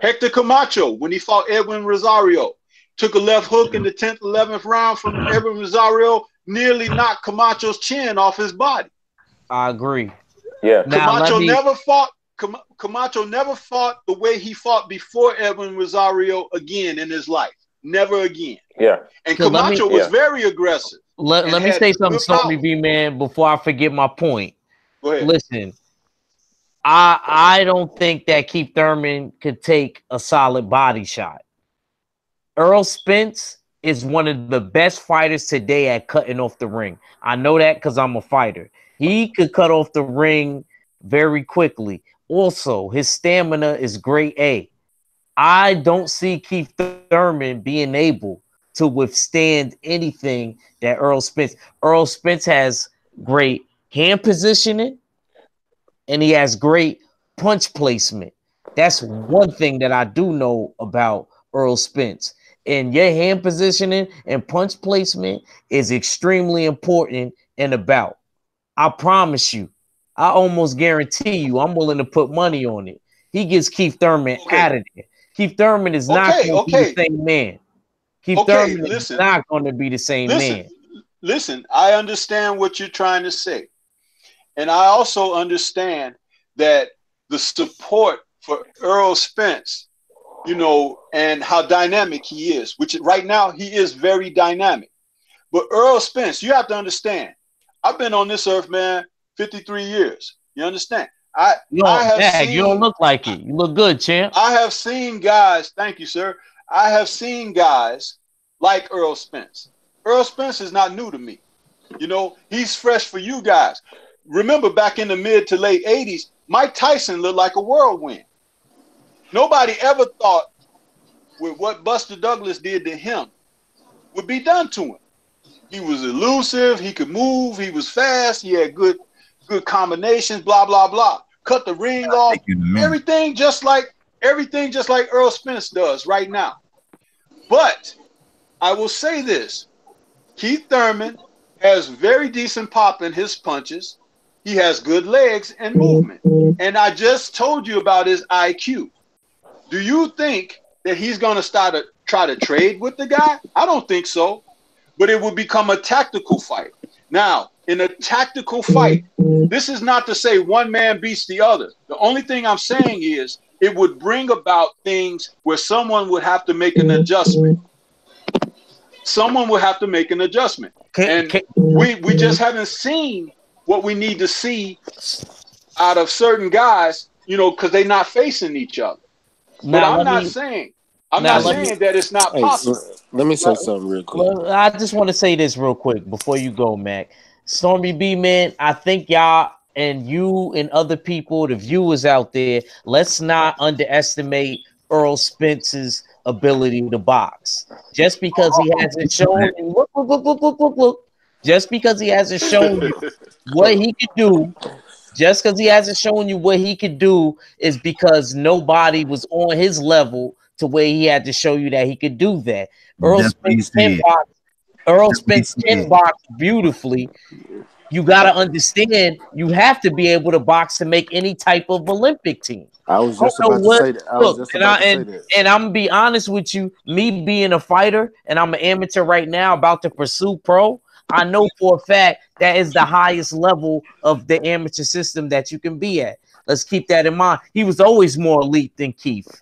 Hector Camacho, when he fought Edwin Rosario, took a left hook in the 10th, 11th round from Edwin Rosario, nearly knocked Camacho's chin off his body. I agree. Camacho never fought the way he fought before Edwin Rosario again in his life. never again. Yeah. And Camacho was very aggressive. Let me say something, Stormy B, man, before I forget my point. Go ahead. Listen, I don't think that Keith Thurman could take a solid body shot. Earl Spence is one of the best fighters today at cutting off the ring. I know that because I'm a fighter. He could cut off the ring very quickly. Also, his stamina is grade A. I don't see Keith Thurman being able to withstand anything that Earl Spence. Earl Spence has great hand positioning and he has great punch placement. That's one thing that I do know about Earl Spence. And your hand positioning and punch placement is extremely important in a bout. I promise you. I almost guarantee you, I'm willing to put money on it. He gets Keith Thurman out of there. Keith Thurman is not going to be the same man. Keith Thurman is not going to be the same man. Listen, I understand what you're trying to say. And I also understand that the support for Earl Spence, you know, and how dynamic he is, which right now he is very dynamic. But Earl Spence, you have to understand, I've been on this earth, man, 53 years. You understand? You don't look like it. You look good, champ. I have seen guys, thank you, sir. I have seen guys like Earl Spence. Earl Spence is not new to me. You know, he's fresh for you guys. Remember back in the mid to late 80s, Mike Tyson looked like a whirlwind. Nobody ever thought with what Buster Douglas did to him would be done to him. He was elusive, he could move, he was fast, he had good combinations, blah, blah, blah. Cut the ring off, everything just like Earl Spence does right now. But I will say this, Keith Thurman has very decent pop in his punches. He has good legs and movement. And I just told you about his IQ. Do you think that he's going to try to trade with the guy? I don't think so. But it would become a tactical fight. Now, in a tactical fight, this is not to say one man beats the other. The only thing I'm saying is it would bring about things where someone would have to make an adjustment. Someone will have to make an adjustment. We just haven't seen what we need to see out of certain guys, you know, because they're not facing each other. But I'm not saying that it's not possible. Let me say something real quick. Well, I just want to say this real quick before you go, Mac. Stormy B, man, I think y'all and you and other people, the viewers out there, let's not underestimate Earl Spence's ability to box. Just because he hasn't shown just because he hasn't shown you what he could do. Just because he hasn't shown you what he could do is because nobody was on his level to where he had to show you that he could do that. Earl Spence can box beautifully. You got to understand, you have to be able to box to make any type of Olympic team. I was just about to say that. And I'm going to be honest with you, me being a fighter, and I'm an amateur right now about to pursue pro, I know for a fact that is the highest level of the amateur system that you can be at. Let's keep that in mind. He was always more elite than Keith.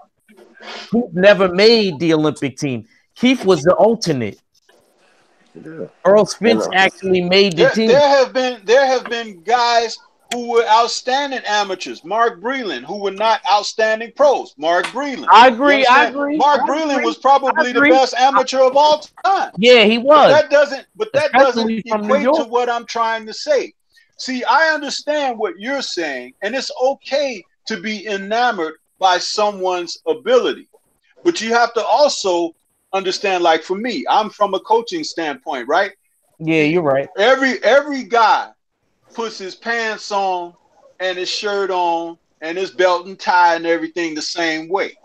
Keith never made the Olympic team. Keith was the alternate. Yeah. Earl Spence actually made the team. There have been guys who were outstanding amateurs. Mark Breland, who were not outstanding pros. Mark Breland. I agree. Mark Breland was probably the best amateur of all time. Yeah, he was. But that doesn't equate to what I'm trying to say. See, I understand what you're saying, and it's okay to be enamored by someone's ability. But you have to also understand, like for me, I'm from a coaching standpoint, right? Yeah, you're right. Every guy puts his pants on and his shirt on and his belt and tie and everything the same way,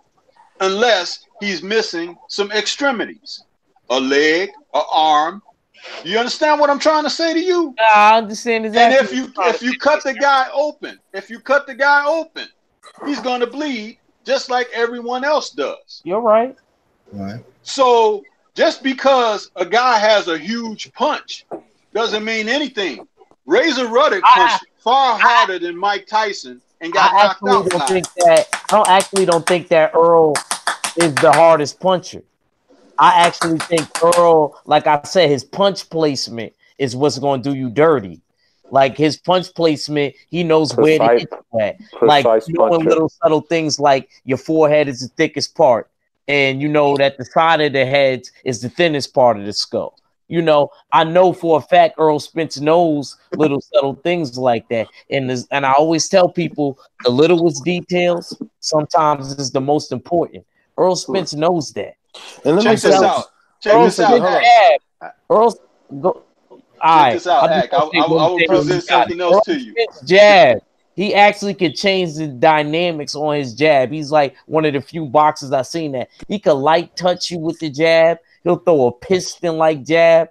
unless he's missing some extremities, a leg, an arm. You understand what I'm trying to say to you? I understand exactly. And if you cut the guy open, he's going to bleed just like everyone else does. You're right. Right. So just because a guy has a huge punch doesn't mean anything. Razor Ruddock punched far harder than Mike Tyson and got knocked out. I actually don't think that Earl is the hardest puncher. I actually think Earl, like I said, his punch placement is what's going to do you dirty. Like his punch placement, he knows where to hit you at. Like knowing little subtle things like your forehead is the thickest part, and you know that the side of the head is the thinnest part of the skull. You know, I know for a fact Earl Spence knows little subtle things like that. And I always tell people the littlest details sometimes is the most important. Earl Spence knows that. And let me check this out. Check this out. Earl, go. Check this out, Ack. I will present something else to you. Jab. He actually could change the dynamics on his jab. He's like one of the few boxers I've seen that. He could light touch you with the jab. He'll throw a piston like jab.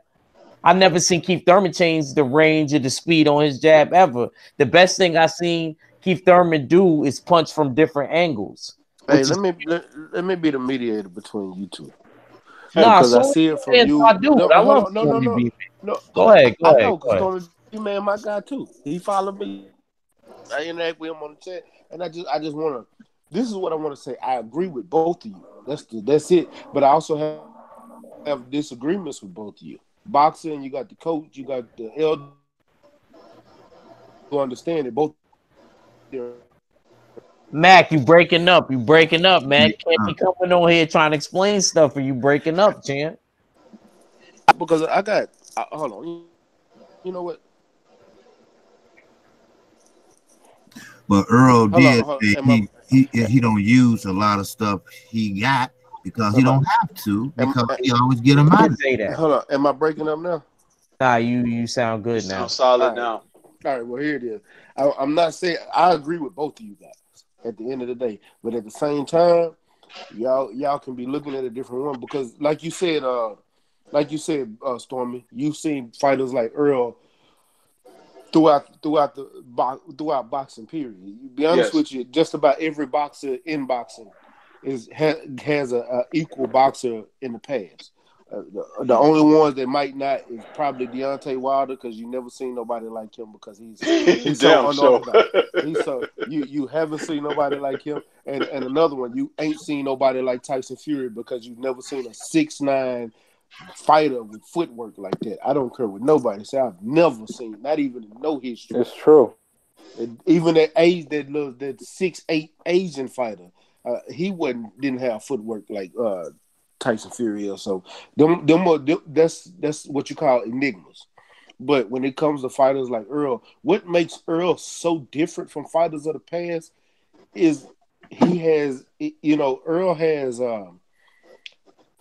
I never seen Keith Thurman change the range or the speed on his jab ever. The best thing I seen Keith Thurman do is punch from different angles. Hey, let me be the mediator between you two. Nah, because I see it from you. I do. No, I love no. Go ahead. I know, because Stormy, you man, my guy too. He followed me. I interact with him on the chat, and I just want to. This is what I want to say. I agree with both of you. That's it. But I also have disagreements with both of you. Boxing, you got the coach, you got the elder. To understand it, both. Mac, you breaking up, man. Can't be coming on here trying to explain stuff or you breaking up, champ. Because hold on. You know what? But Earl he don't use a lot of stuff he got because he don't have to, because he always get them out. Hold on. Am I breaking up now? Nah, you sound good now. Sound solid now. All right, well, here it is. I'm not saying I agree with both of you guys at the end of the day, but at the same time, y'all can be looking at a different one because, like you said, Stormy, you've seen fighters like Earl throughout boxing. Period. To be honest with you, just about every boxer in boxing has a equal boxer in the past. The only ones that might not is probably Deontay Wilder, because you never seen nobody like him because he's so unorthodox. You haven't seen nobody like him, and another one, you ain't seen nobody like Tyson Fury because you've never seen a 6'9" fighter with footwork like that. I don't care what nobody say. I've never seen, not even in no history. It's true. And even that 6'8" Asian fighter, he didn't have footwork like Tyson Fury. So that's what you call enigmas. But when it comes to fighters like Earl, what makes Earl so different from fighters of the past is Earl has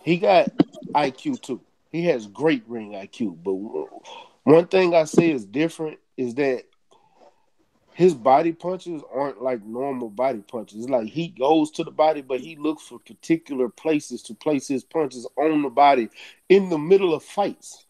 he got IQ too. He has great ring IQ. But one thing I say is different is that his body punches aren't like normal body punches. It's like he goes to the body, but he looks for particular places to place his punches on the body in the middle of fights.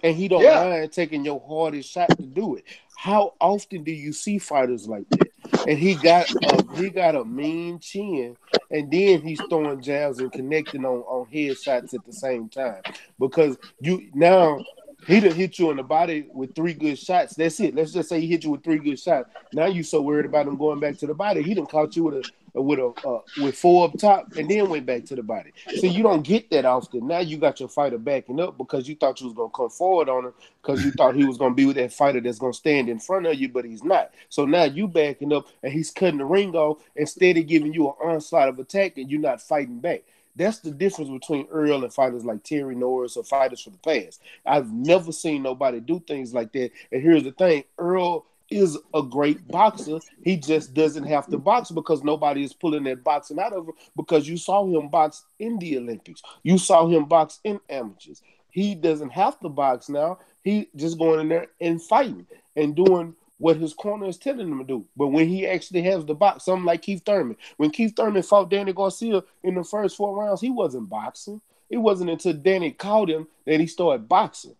And he don't mind taking your hardest shot to do it. How often do you see fighters like that? And he got a mean chin, and then he's throwing jabs and connecting on head shots at the same time. Because he done hit you in the body with 3 good shots. That's it. Let's just say he hit you with 3 good shots. Now you so worried about him going back to the body. He done caught you with 4 up top and then went back to the body. So you don't get that often. Now you got your fighter backing up because you thought you was gonna come forward on him because you thought he was gonna be with that fighter that's gonna stand in front of you, but he's not. So now you backing up and he's cutting the ring off instead of giving you an onslaught of attack and you're not fighting back. That's the difference between Earl and fighters like Terry Norris or fighters from the past. I've never seen nobody do things like that. And here's the thing, Earl is a great boxer. He just doesn't have to box because nobody is pulling that boxing out of him, because you saw him box in the Olympics. You saw him box in amateurs. He doesn't have to box now. He just going in there and fighting and doing what his corner is telling him to do. But when he actually has the box, something like Keith Thurman. When Keith Thurman fought Danny Garcia in the first 4 rounds, he wasn't boxing. It wasn't until Danny caught him that he started boxing.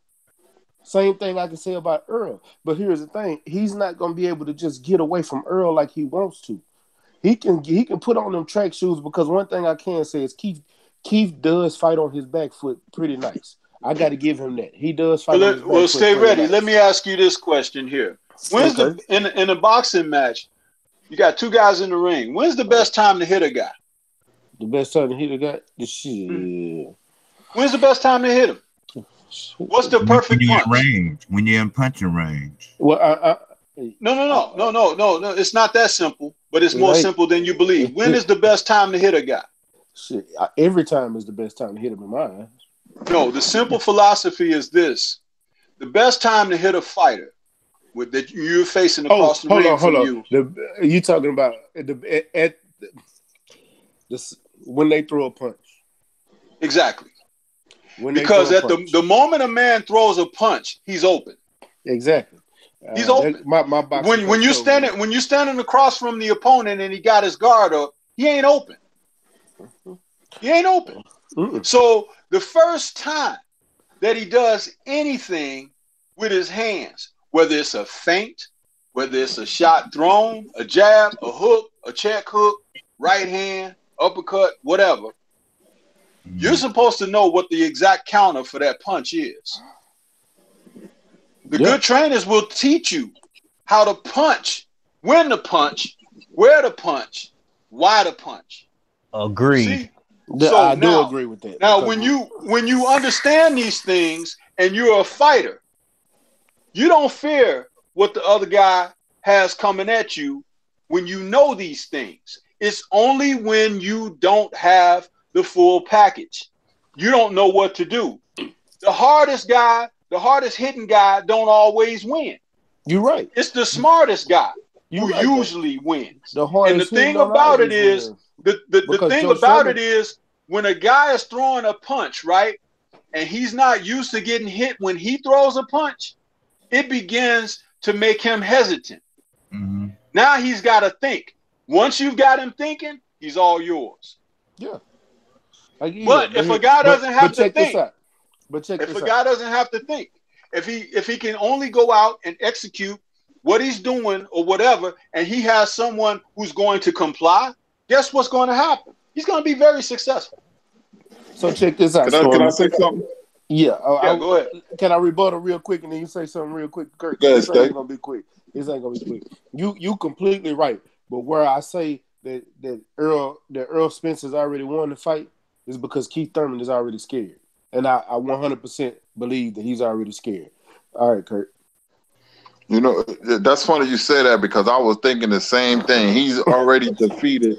Same thing I can say about Earl. But here's the thing. He's not going to be able to just get away from Earl like he wants to. He can put on them track shoes, because one thing I can say is Keith does fight on his back foot pretty nice. I got to give him that. He does fight on his back foot. Well, stay ready. Nice. Let me ask you this question here. When's in a boxing match, you got 2 guys in the ring. When's the best time to hit a guy? The best time to hit a guy? Shit. When's the best time to hit him? What's the perfect punch? Range. When you're in punching range. Well, No. It's not that simple, but it's more simple than you believe. When is the best time to hit a guy? Shit, every time is the best time to hit him in my eyes. No, the simple philosophy is this: the best time to hit a fighter that you're facing across the ring from you. You talking about when they throw a punch? Exactly. Because at the moment a man throws a punch, he's open. Exactly. He's open. My when you're standing across from the opponent and he got his guard up, he ain't open. He ain't open. Mm-mm. So the first time that he does anything with his hands, whether it's a feint, whether it's a shot thrown, a jab, a hook, a check hook, right hand, uppercut, whatever, you're supposed to know what the exact counter for that punch is. The good trainers will teach you how to punch, when to punch, where to punch, why to punch. Agreed. So I do agree with that. Now, when you understand these things and you're a fighter, you don't fear what the other guy has coming at you when you know these things. It's only when you don't have the full package. You don't know what to do. The hardest hitting guy don't always win. You're right. It's the smartest guy who usually wins. And the thing about it is, the thing about it is, when a guy is throwing a punch, right, and he's not used to getting hit when he throws a punch, it begins to make him hesitant. Mm-hmm. Now he's got to think. Once you've got him thinking, he's all yours. Yeah. But if a guy doesn't have to think, if a guy doesn't have to think, if he can only go out and execute what he's doing or whatever, and he has someone who's going to comply, guess what's going to happen? He's going to be very successful. So check this out. Can I say something? Yeah. Go ahead. Can I rebuttal real quick and then you say something real quick, Kurt? This ain't gonna be quick. This ain't gonna be quick. You completely right. But where I say that Earl Spencer's already won the fight is because Keith Thurman is already scared. And I 100% believe that he's already scared. All right, Kurt. You know, that's funny you say that because I was thinking the same thing. He's already defeated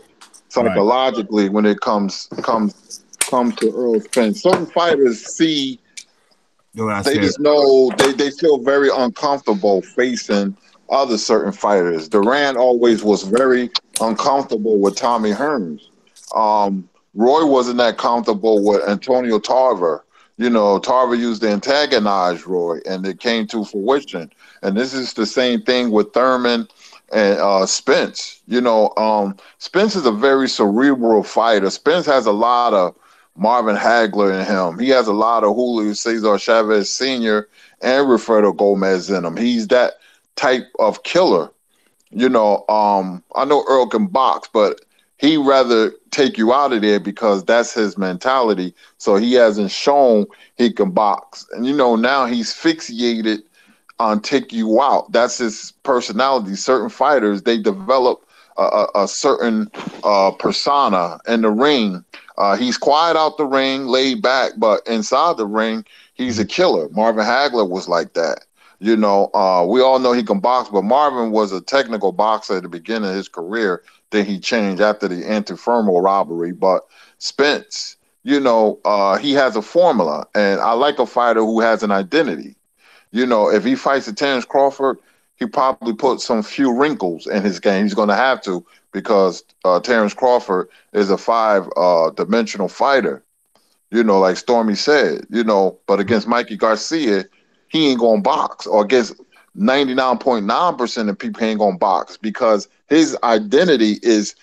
psychologically when it comes to Earl Spence. Certain fighters see, they just know they feel very uncomfortable facing other certain fighters. Durant always was very uncomfortable with Tommy Hearns. Roy wasn't that comfortable with Antonio Tarver. You know, Tarver used to antagonize Roy, and it came to fruition. And this is the same thing with Thurman and Spence. You know, Spence is a very cerebral fighter. Spence has a lot of Marvin Hagler in him. He has a lot of Julio Cesar Chavez Sr. and Rafael Gomez in him. He's that type of killer. You know, I know Earl can box, but he'd rather take you out of there because that's his mentality. So he hasn't shown he can box. And, you know, now he's fixated on take you out. That's his personality. Certain fighters, they develop a certain persona in the ring. He's quiet out the ring, laid back, but inside the ring, he's a killer. Marvin Hagler was like that. You know, we all know he can box, but Marvin was a technical boxer at the beginning of his career. Then he changed after the Antifermo robbery. But Spence, you know, he has a formula, and I like a fighter who has an identity. You know, if he fights a Terrence Crawford, he probably put some few wrinkles in his game. He's going to have to because Terrence Crawford is a five-dimensional fighter, you know, like Stormy said, you know, but against Mikey Garcia, he ain't going to box, or against 99.9% of people, he ain't going to box because his identity is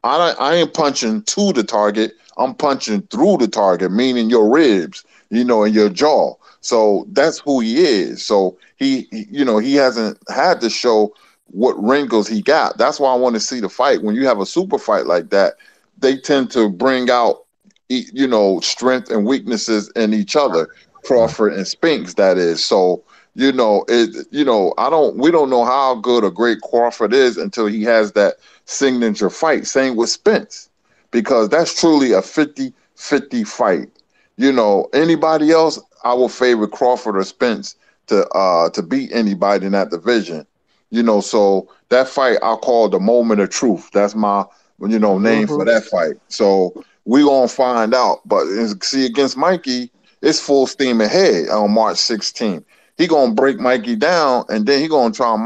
I ain't punching to the target. I'm punching through the target, meaning your ribs, you know, and your jaw. So that's who he is. So he you know, he hasn't had to show what wrinkles he got. That's why I want to see the fight. When you have a super fight like that, they tend to bring out, you know, strength and weaknesses in each other. Crawford and Spinks, that is. So, you know, we don't know how good a great Crawford is until he has that signature fight. Same with Spence, because that's truly a 50-50 fight. You know, anybody else, I would favor Crawford or Spence to beat anybody in that division. You know, so that fight I call the moment of truth. That's my name for that fight. So we gonna find out. But see, against Mikey, it's full steam ahead on March 16th. He gonna break Mikey down, and then he gonna try and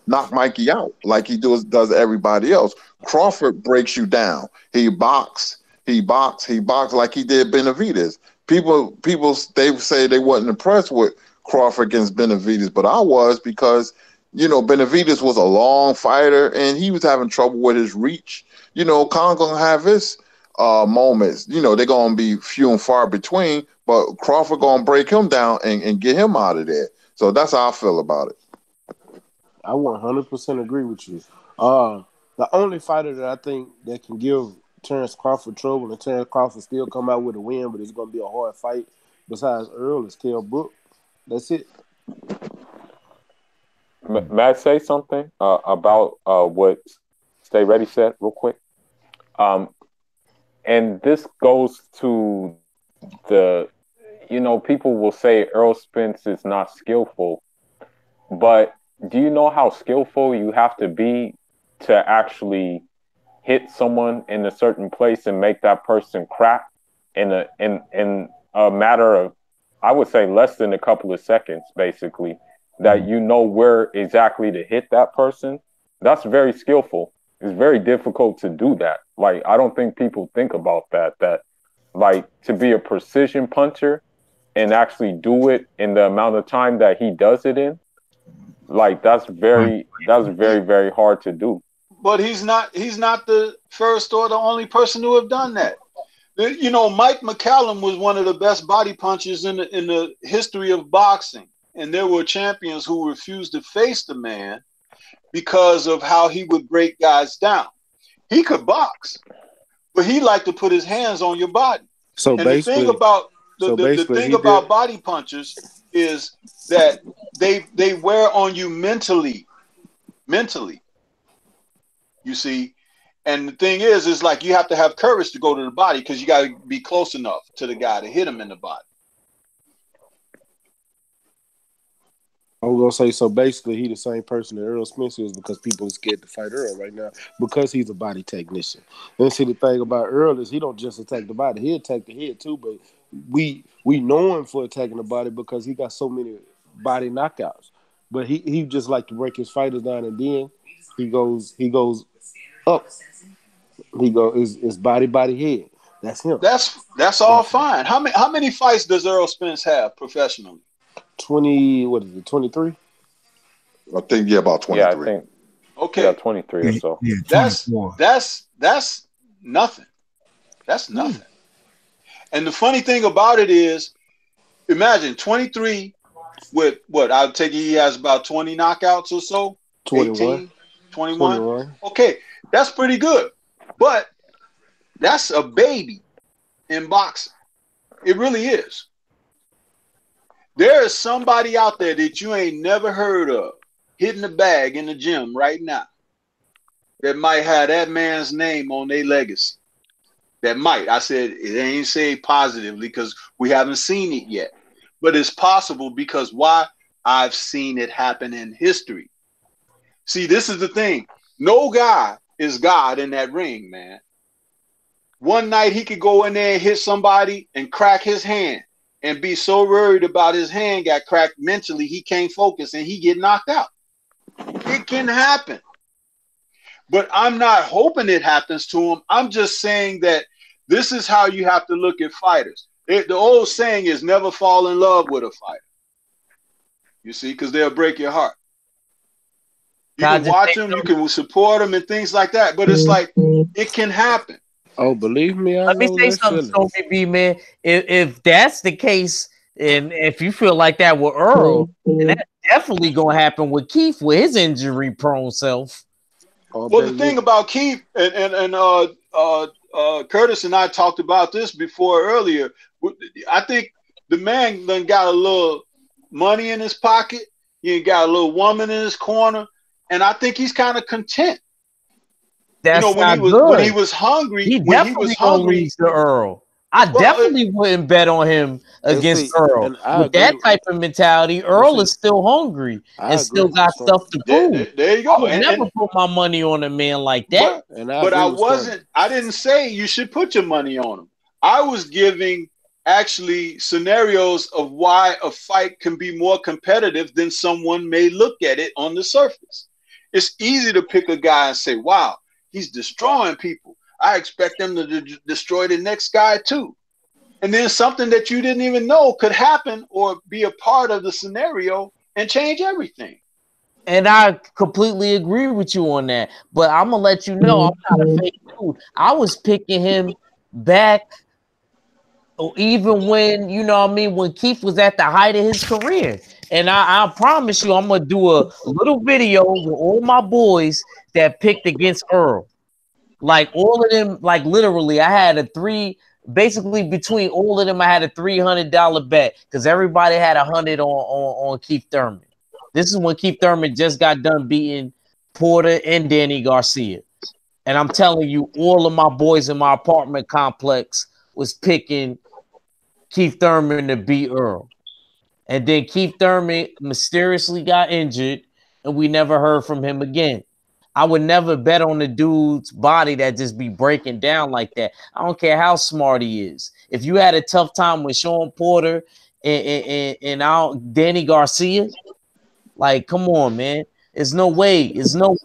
knock Mikey out like he does everybody else. Crawford breaks you down. He box like he did Benavidez. People they say they wasn't impressed with Crawford against Benavidez, but I was, because Benavidez was a long fighter and he was having trouble with his reach. Khan gonna have his moments. They're gonna be few and far between, but Crawford gonna break him down and get him out of there. So that's how I feel about it. I 100% agree with you. The only fighter that I think that can give Terrence Crawford trouble and Terrence Crawford still come out with a win, but it's going to be a hard fight besides Earl, is Kell Brook. That's it. May I say something about what Stay Ready said real quick? And this goes to the, people will say Earl Spence is not skillful, but do you know how skillful you have to be to actually hit someone in a certain place and make that person crack in a matter of, I would say, less than a couple of seconds, basically, that you know where exactly to hit that person? That's very skillful. It's very difficult to do that. Like, I don't think people think about that, like, to be a precision puncher and actually do it in the amount of time that he does it in, like, that's very, very hard to do. But he's not the first or the only person to have done that. Mike McCallum was one of the best body punchers in the history of boxing. And there were champions who refused to face the man because of how he would break guys down. He could box, but he liked to put his hands on your body. So and the thing about the thing about body punchers is that they wear on you mentally. You see, and the thing is like you have to have courage to go to the body because you got to be close enough to the guy to hit him in the body. I was gonna say, so basically he the same person that Earl Spence is, because people are scared to fight Earl right now because he's a body technician. And see, the thing about Earl is he don't just attack the body, he'll attack the head too, but we know him for attacking the body because he got so many body knockouts. But he just like to break his fighters down, and then he goes up. He goes is body head. That's him. That's all fine. How many fights does Earl Spence have professionally? 20, what is it, 23? I think, about 23. Yeah, I think. Okay. Yeah, 23 or so. Yeah, that's nothing. That's nothing. And the funny thing about it is, imagine 23 with what? I'll take it he has about 20 knockouts or so. 21. 18, 21. Okay, that's pretty good. But that's a baby in boxing. It really is. There is somebody out there that you ain't never heard of hitting the bag in the gym right now that might have that man's name on their legacy. That might. I said it ain't say positively because we haven't seen it yet. But it's possible because why? I've seen it happen in history. See, this is the thing. No guy is God in that ring, man. One night he could go in there and hit somebody and crack his hand and be so worried about his hand got cracked mentally he can't focus and he get knocked out. It can happen. But I'm not hoping it happens to him. I'm just saying that this is how you have to look at fighters. The old saying is never fall in love with a fighter. You see, because they'll break your heart. You can watch them, you can support them and things like that, but it's like it can happen. Oh, believe me, Let me say something, Sophie B, man. If that's the case, and if you feel like that with Earl, then that's definitely gonna happen with Keith with his injury-prone self. Well, the thing about Keith and Curtis and I talked about this before earlier. I think the man done got a little money in his pocket. He got a little woman in his corner, and I think he's kind of content. That's when he was hungry. He definitely gonna lose to Earl. I definitely wouldn't bet on him against Earl. With that type of mentality, Earl is still hungry and still got stuff to prove. There you go. I would never put my money on a man like that. But I didn't say you should put your money on him. I was giving actually scenarios of why a fight can be more competitive than someone may look at it on the surface. It's easy to pick a guy and say, wow, he's destroying people. I expect them to destroy the next guy too. And then something that you didn't even know could happen or be a part of the scenario and change everything. And I completely agree with you on that. But I'm going to let you know I'm not a fake dude. I was picking him back even when, you know what I mean, when Keith was at the height of his career. And I promise you I'm going to do a little video with all my boys that picked against Earl. Like all of them, like literally, I had basically between all of them, I had a $300 bet because everybody had $100 on Keith Thurman. This is when Keith Thurman just got done beating Porter and Danny Garcia. And I'm telling you, all of my boys in my apartment complex was picking Keith Thurman to beat Earl. And then Keith Thurman mysteriously got injured and we never heard from him again. I would never bet on the dude's body that just be breaking down like that. I don't care how smart he is. If you had a tough time with Sean Porter and Danny Garcia, like, come on, man. There's no way. There's no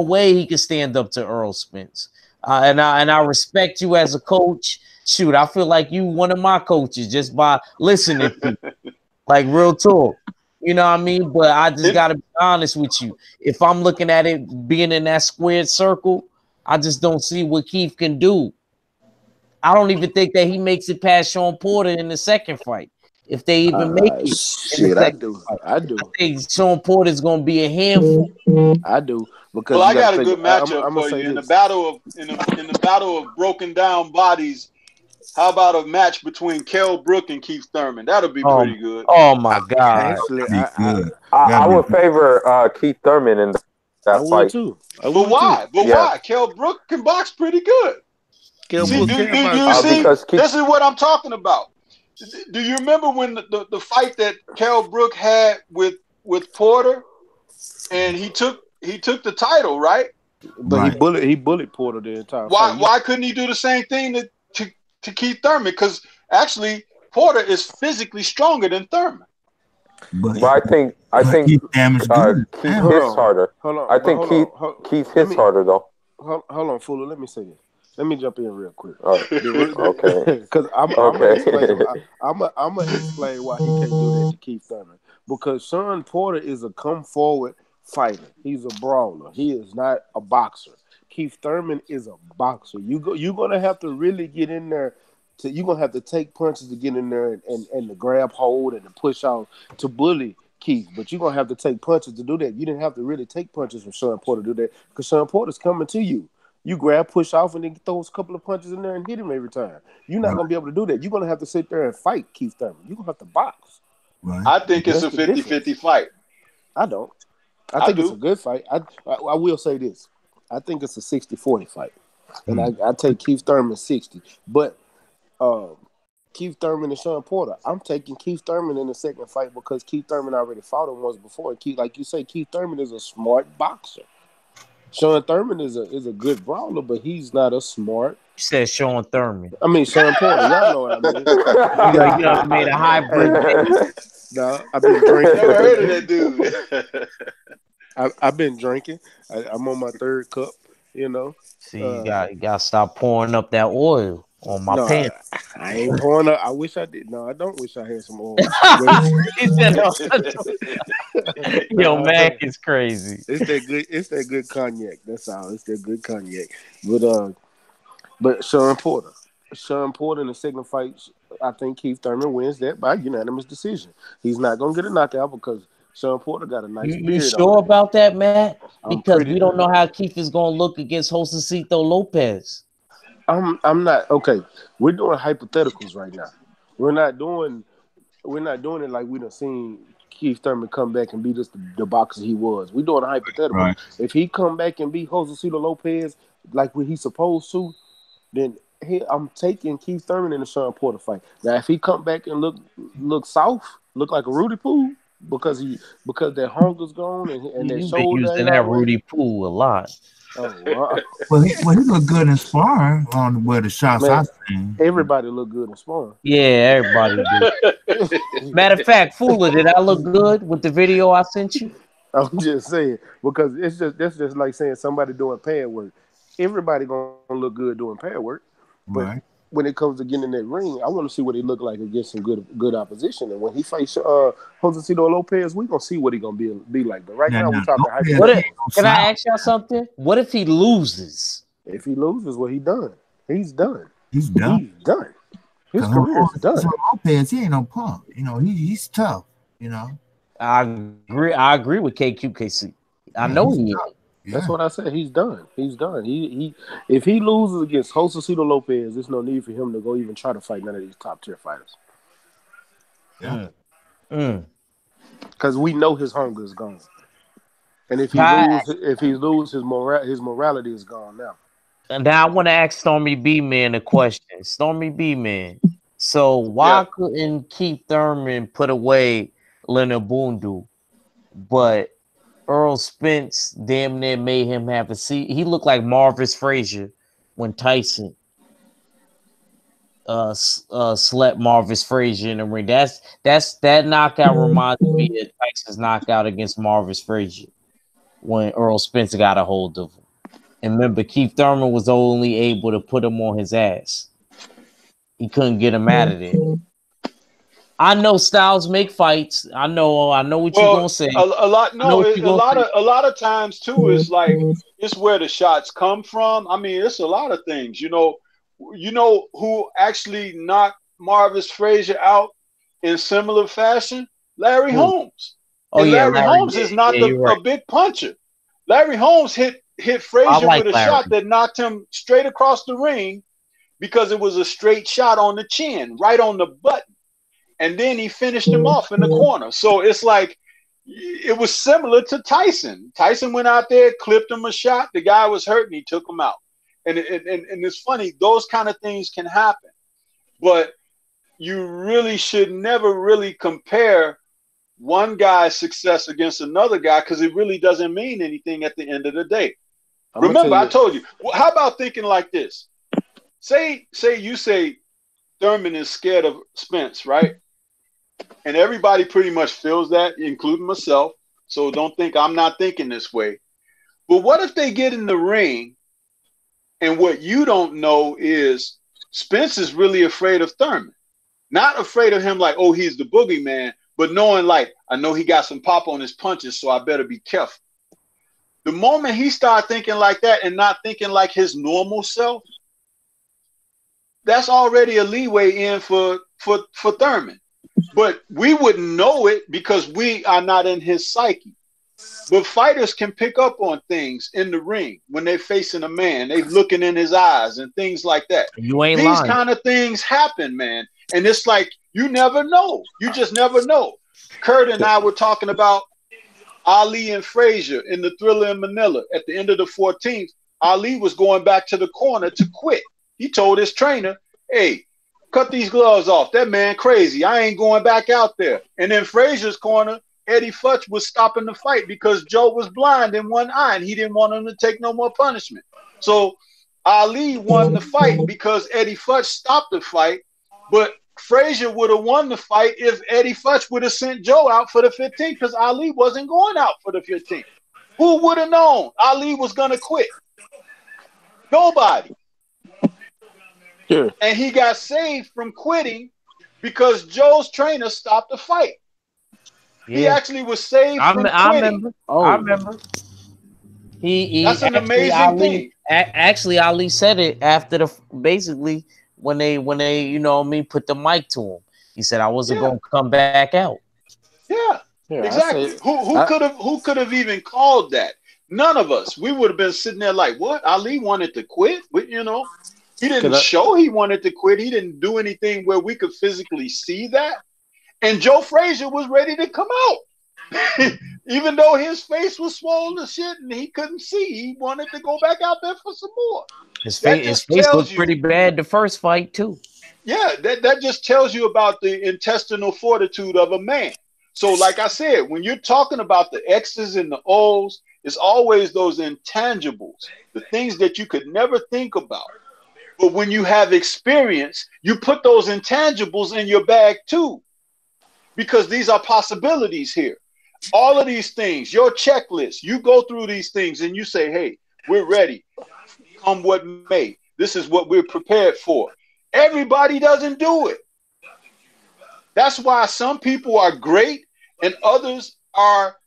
way he can stand up to Earl Spence. And I respect you as a coach. Shoot, I feel like you one of my coaches just by listening to you. Like, real talk. You know what I mean? But I just got to be honest with you. If I'm looking at it being in that squared circle, I just don't see what Keith can do. I don't even think that he makes it past Sean Porter in the second fight. If they even make it. Shit, I do. I think Sean Porter is going to be a handful. I do. Because I got a good matchup for you in the battle of broken down bodies. How about a match between Kell Brook and Keith Thurman? That'll be pretty good. Oh my God! Actually, I would favor Keith Thurman in that fight too. But why? Why? Kell Brook can box pretty good. Do you see? This is what I'm talking about. Do you remember when the fight that Kell Brook had with Porter, and he took the title, right? But he bullied Porter the entire fight. Why couldn't he do the same thing to Keith Thurman? Because actually Porter is physically stronger than Thurman. But I think Keith hits harder. Keith hits harder though. Hold on, Fuller. Let me say this. Let me jump in real quick. Okay. Because I'm gonna explain why he can't do that to Keith Thurman. Because Sean Porter is a come forward fighter. He's a brawler. He is not a boxer. Keith Thurman is a boxer. You're gonna have to really get in there. You're gonna have to take punches to get in there and to grab hold and to push out to bully Keith. But you're gonna have to take punches to do that. You didn't have to really take punches from Sean Porter to do that because Sean Porter's coming to you. You grab, push off, and then throw a couple of punches in there and hit him every time. You're not gonna be able to do that. You're gonna have to sit there and fight Keith Thurman. You're gonna have to box. Right. I think it's a 50-50 fight. I don't. I think it's a good fight. I will say this. I think it's a 60-40 fight. And I take Keith Thurman 60. But Keith Thurman and Sean Porter, I'm taking Keith Thurman in the second fight because Keith Thurman already fought him once before. And like you say, Keith Thurman is a smart boxer. Sean Thurman is a good brawler, but he's not a smart. You said Sean Thurman. I mean Sean Porter. Y'all know what I mean. You done made a hybrid. No, I've been drinking. Never heard of that dude. I've been drinking. I'm on my third cup. You know. See, you got to stop pouring up that oil on my pants. I ain't pouring up. I wish I did. No, I don't wish I had some oil. He said, no. Yo, Mac is crazy. It's that good cognac. That's all. It's that good cognac. But Sean Porter in the second fight, I think Keith Thurman wins that by unanimous decision. He's not gonna get a knockout because Sean Porter got a nice beard. You sure about that, Matt? Because we don't know how Keith is gonna look against Josecito Lopez. I'm not okay. We're doing hypotheticals right now. We're not doing it like we done seen Keith Thurman come back and beat us the boxer he was. We're doing a hypothetical. Right. If he come back and beat Josecito Lopez like what he's supposed to, then I'm taking Keith Thurman in the Sean Porter fight. Now, if he come back and look soft, look like a Rudy Poo because their hunger's gone and their You've been shoulder using ain't that already. Rudy Pool a lot. Oh, wow. Well, he looked good in sparring on where the shots Man, I seen. everybody look good in sparring. Yeah, everybody do. Matter of fact, Fuller, did I look good with the video I sent you? I'm just saying because that's just like saying somebody doing pad work. Everybody gonna look good doing pad work, but Right. when it comes to getting in that ring, I want to see what he look like against some good opposition. And when he fights Josecito Lopez, we gonna see what he gonna be like. But right now we're talking Lopez What ain't if, no can I slouch. ask y'all something? What if he loses? If he loses, well, he done. He's done. He's done. He's done. His 'Cause career is done. Lopez, he ain't no punk. You know, he's tough. You know. I agree with KQKC. I know he is. That's what I said. He's done. He's done. He if he loses against Josecito Lopez, there's no need for him to go even try to fight none of these top tier fighters. Because we know his hunger is gone, and if he loses, his morality is gone now. And now I want to ask Stormy B Man a question. Stormy B Man. So why couldn't Keith Thurman put away Leonard Bundu, but Earl Spence damn near made him have a seat? He looked like Marvis Frazier when Tyson slept Marvis Frazier in the ring. That knockout reminds me of Tyson's knockout against Marvis Frazier when Earl Spence got a hold of him. And remember, Keith Thurman was only able to put him on his ass. He couldn't get him out of there. I know styles make fights. I know what you're gonna say. A lot of times too is like it's where the shots come from. I mean, it's a lot of things. You know who actually knocked Marvis Frazier out in similar fashion? Larry Holmes. Oh, and yeah, Larry Holmes is not a big puncher. Larry Holmes hit Frazier with a shot that knocked him straight across the ring because it was a straight shot on the chin, right on the button. And then he finished him off in the corner. So it's like it was similar to Tyson. Tyson went out there, clipped him a shot. The guy was hurt and he took him out. And it's funny, those kind of things can happen. But you really should never really compare one guy's success against another guy because it really doesn't mean anything at the end of the day. Remember, I told you. Well, how about thinking like this? Say you say Thurman is scared of Spence, right? And everybody pretty much feels that, including myself. So don't think I'm not thinking this way. But what if they get in the ring and what you don't know is Spence is really afraid of Thurman. Not afraid of him like, oh, he's the boogeyman, but knowing like, I know he got some pop on his punches, so I better be careful. The moment he started thinking like that and not thinking like his normal self, that's already a leeway in for Thurman. But we wouldn't know it because we are not in his psyche. But fighters can pick up on things in the ring when they're facing a man. They're looking in his eyes and things like that. You ain't These lying. kind of things happen, man. And it's like, you never know. You just never know. Kurt and I were talking about Ali and Frazier in the Thriller in Manila. At the end of the 14th, Ali was going back to the corner to quit. He told his trainer, hey, cut these gloves off. That man crazy. I ain't going back out there. And in Frazier's corner, Eddie Futch was stopping the fight because Joe was blind in one eye and he didn't want him to take no more punishment. So Ali won the fight because Eddie Futch stopped the fight, but Frazier would have won the fight if Eddie Futch would have sent Joe out for the 15th because Ali wasn't going out for the 15th. Who would have known Ali was going to quit? Nobody. Yeah. And he got saved from quitting because Joe's trainer stopped the fight. Yeah. He actually was saved from quitting. I remember. That's an amazing thing. Actually, Ali said it after basically when they put the mic to him. He said I wasn't going to come back out. Yeah exactly. Who could have even called that? None of us. We would have been sitting there like, what? Ali wanted to quit, but he didn't show he wanted to quit. He didn't do anything where we could physically see that. And Joe Frazier was ready to come out. Even though his face was swollen to shit and he couldn't see, he wanted to go back out there for some more. His That face just tells looked you, pretty bad the first fight too. yeah, that just tells you about the intestinal fortitude of a man. So, like I said, when you're talking about the X's and the O's, it's always those intangibles, the things that you could never think about. But when you have experience, you put those intangibles in your bag too, because these are possibilities here. All of these things, your checklist, you go through these things and you say, hey, we're ready. Come what may. This is what we're prepared for. Everybody doesn't do it. That's why some people are great and others are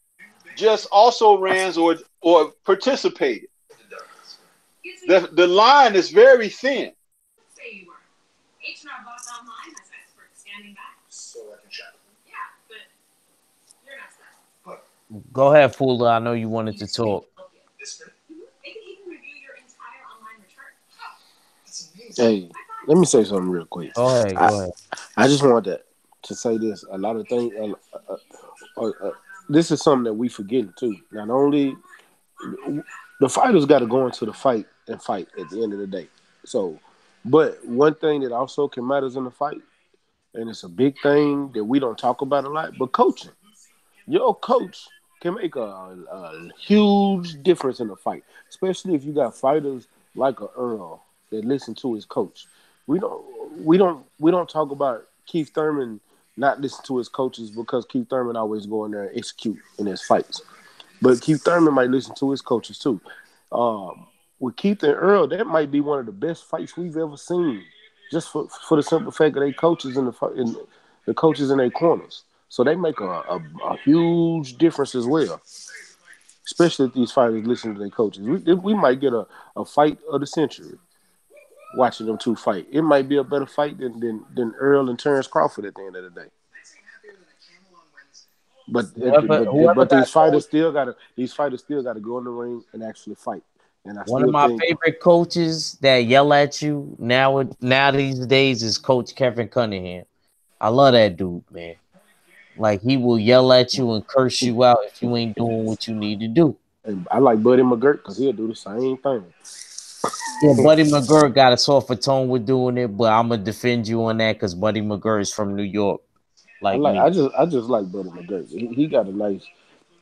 just also rans or participated. The line is very thin. Go ahead, Fuller. I know you wanted to talk. Hey, let me say something real quick. Go ahead. Go ahead. I just wanted to say this. A lot of things. This is something that we forget too. Not only the fighters got to go into the fight and fight at the end of the day. So, but one thing that also can matters in the fight, and it's a big thing that we don't talk about a lot, but coaching. Your coach can make a huge difference in the fight, especially if you got fighters like a Earl that listen to his coach. We don't talk about Keith Thurman not listen to his coaches because Keith Thurman always go in there and execute in his fights. But Keith Thurman might listen to his coaches too. With Keith and Earl, that might be one of the best fights we've ever seen, just for the simple fact that they coaches in the coaches in their corners. So they make a huge difference as well, especially if these fighters listen to their coaches. We might get a fight of the century watching them two fight. It might be a better fight than Earl and Terrence Crawford at the end of the day. But these fighters still gotta go in the ring and actually fight. And one of my favorite coaches that yell at you now these days is Coach Kevin Cunningham. I love that dude, man. Like, he will yell at you and curse you out if you ain't doing what you need to do. And I like Buddy McGirt because he'll do the same thing. Yeah, Buddy McGirt got a softer tone with doing it, but I'm gonna defend you on that because Buddy McGirt is from New York. I just like Buddy McGirt. He got a nice.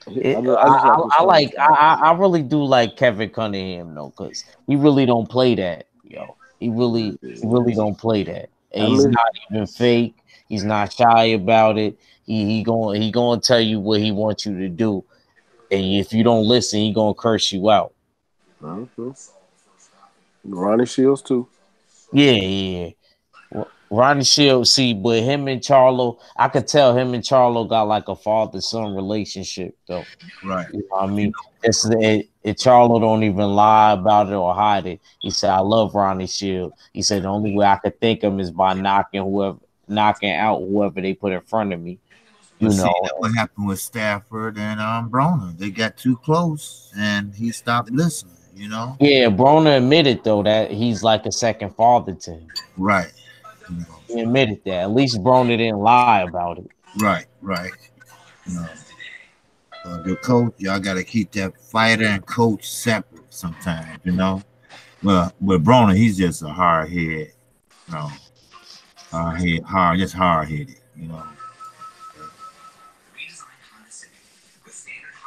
I really do like Kevin Cunningham though, because he really don't play that, yo. He really don't play that. And he's not even fake. He's not shy about it. He gonna tell you what he wants you to do, and if you don't listen, he gonna curse you out. Ronnie Shields too. Yeah. Ronnie Shields, see, but him and Charlo, I could tell him and Charlo got like a father-son relationship, though. Right. You know what I mean? Charlo don't even lie about it or hide it. He said, I love Ronnie Shields. He said, the only way I could think of him is by knocking out whoever they put in front of me. You know what happened with Stafford and Broner. They got too close and he stopped listening, you know? Yeah, Broner admitted, though, that he's like a second father to him. Right. He admitted that. At least Broner didn't lie about it. Right. You know, the coach, y'all got to keep that fighter and coach separate sometimes, you know? Well, with Broner, he's just a hard head, you know? Hard-headed, you know?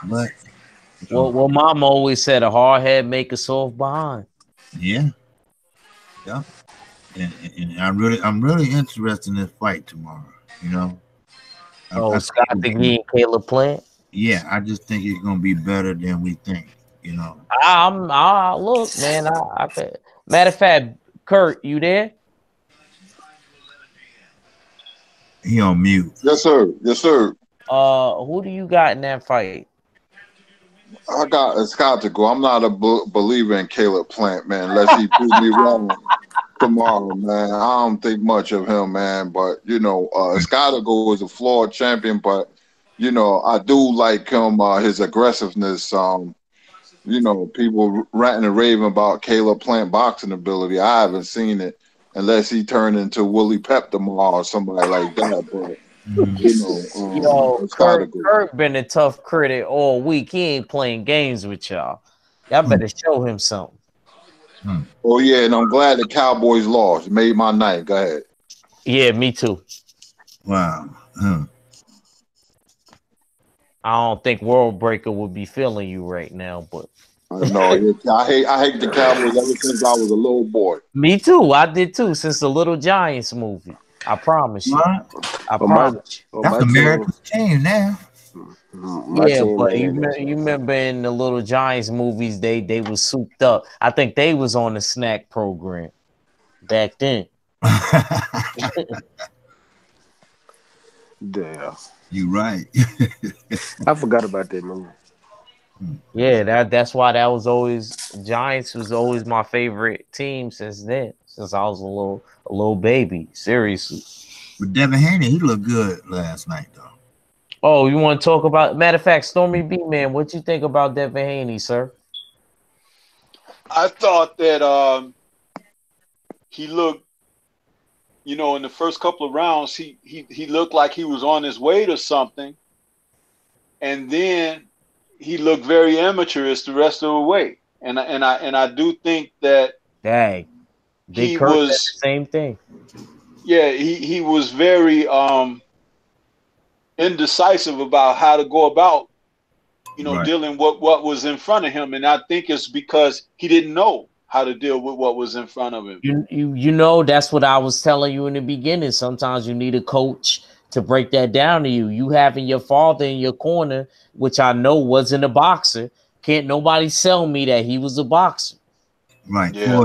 But well, Mom always said a hard head make a soft bond. Yeah. And I'm really interested in this fight tomorrow. You know. Uzcategui and Caleb Plant. Yeah, I just think it's gonna be better than we think. You know. Look, man. I could. Matter of fact, Kurt, you there? He on mute. Yes, sir. Who do you got in that fight? I got Uzcategui. I'm not a believer in Caleb Plant, man, unless he proves me wrong tomorrow, man. I don't think much of him, man. But, you know, Uzcategui is a flawed champion, but, you know, I do like him, his aggressiveness. You know, people ranting and raving about Caleb Plant boxing ability. I haven't seen it unless he turned into Willie Pep tomorrow or somebody like that. But Yo, Kirk, category. Kirk been a tough critic all week. He ain't playing games with y'all. Y'all better show him something. Oh yeah, and I'm glad the Cowboys lost. It made my night. Go ahead. Yeah, me too. Wow. I don't think World Breaker would be feeling you right now, but No, I hate the Cowboys ever since I was a little boy. me too. I did too since the Little Giants movie. I promise you. What? I promise you. That's America's team now. Yeah, but you remember in the Little Giants movies, they was souped up. I think they was on the snack program back then. Damn. You right. I forgot about that movie. Yeah, that's why that was always Giants was always my favorite team since then. Since I was a little baby. Seriously. But Devin Haney, he looked good last night though. Oh, you want to talk about? Matter of fact, Stormy B man, what you think about Devin Haney, sir? I thought that he looked, in the first couple of rounds, he looked like he was on his way to something, and then he looked very amateurish the rest of the way. And I do think that Dang, he was the same thing. Yeah, he was very indecisive about how to go about, dealing with what was in front of him. And I think it's because he didn't know how to deal with what was in front of him. You know, that's what I was telling you in the beginning. Sometimes you need a coach to break that down to you. You having your father in your corner, which I know wasn't a boxer. Can't nobody sell me that he was a boxer. Right. Yeah.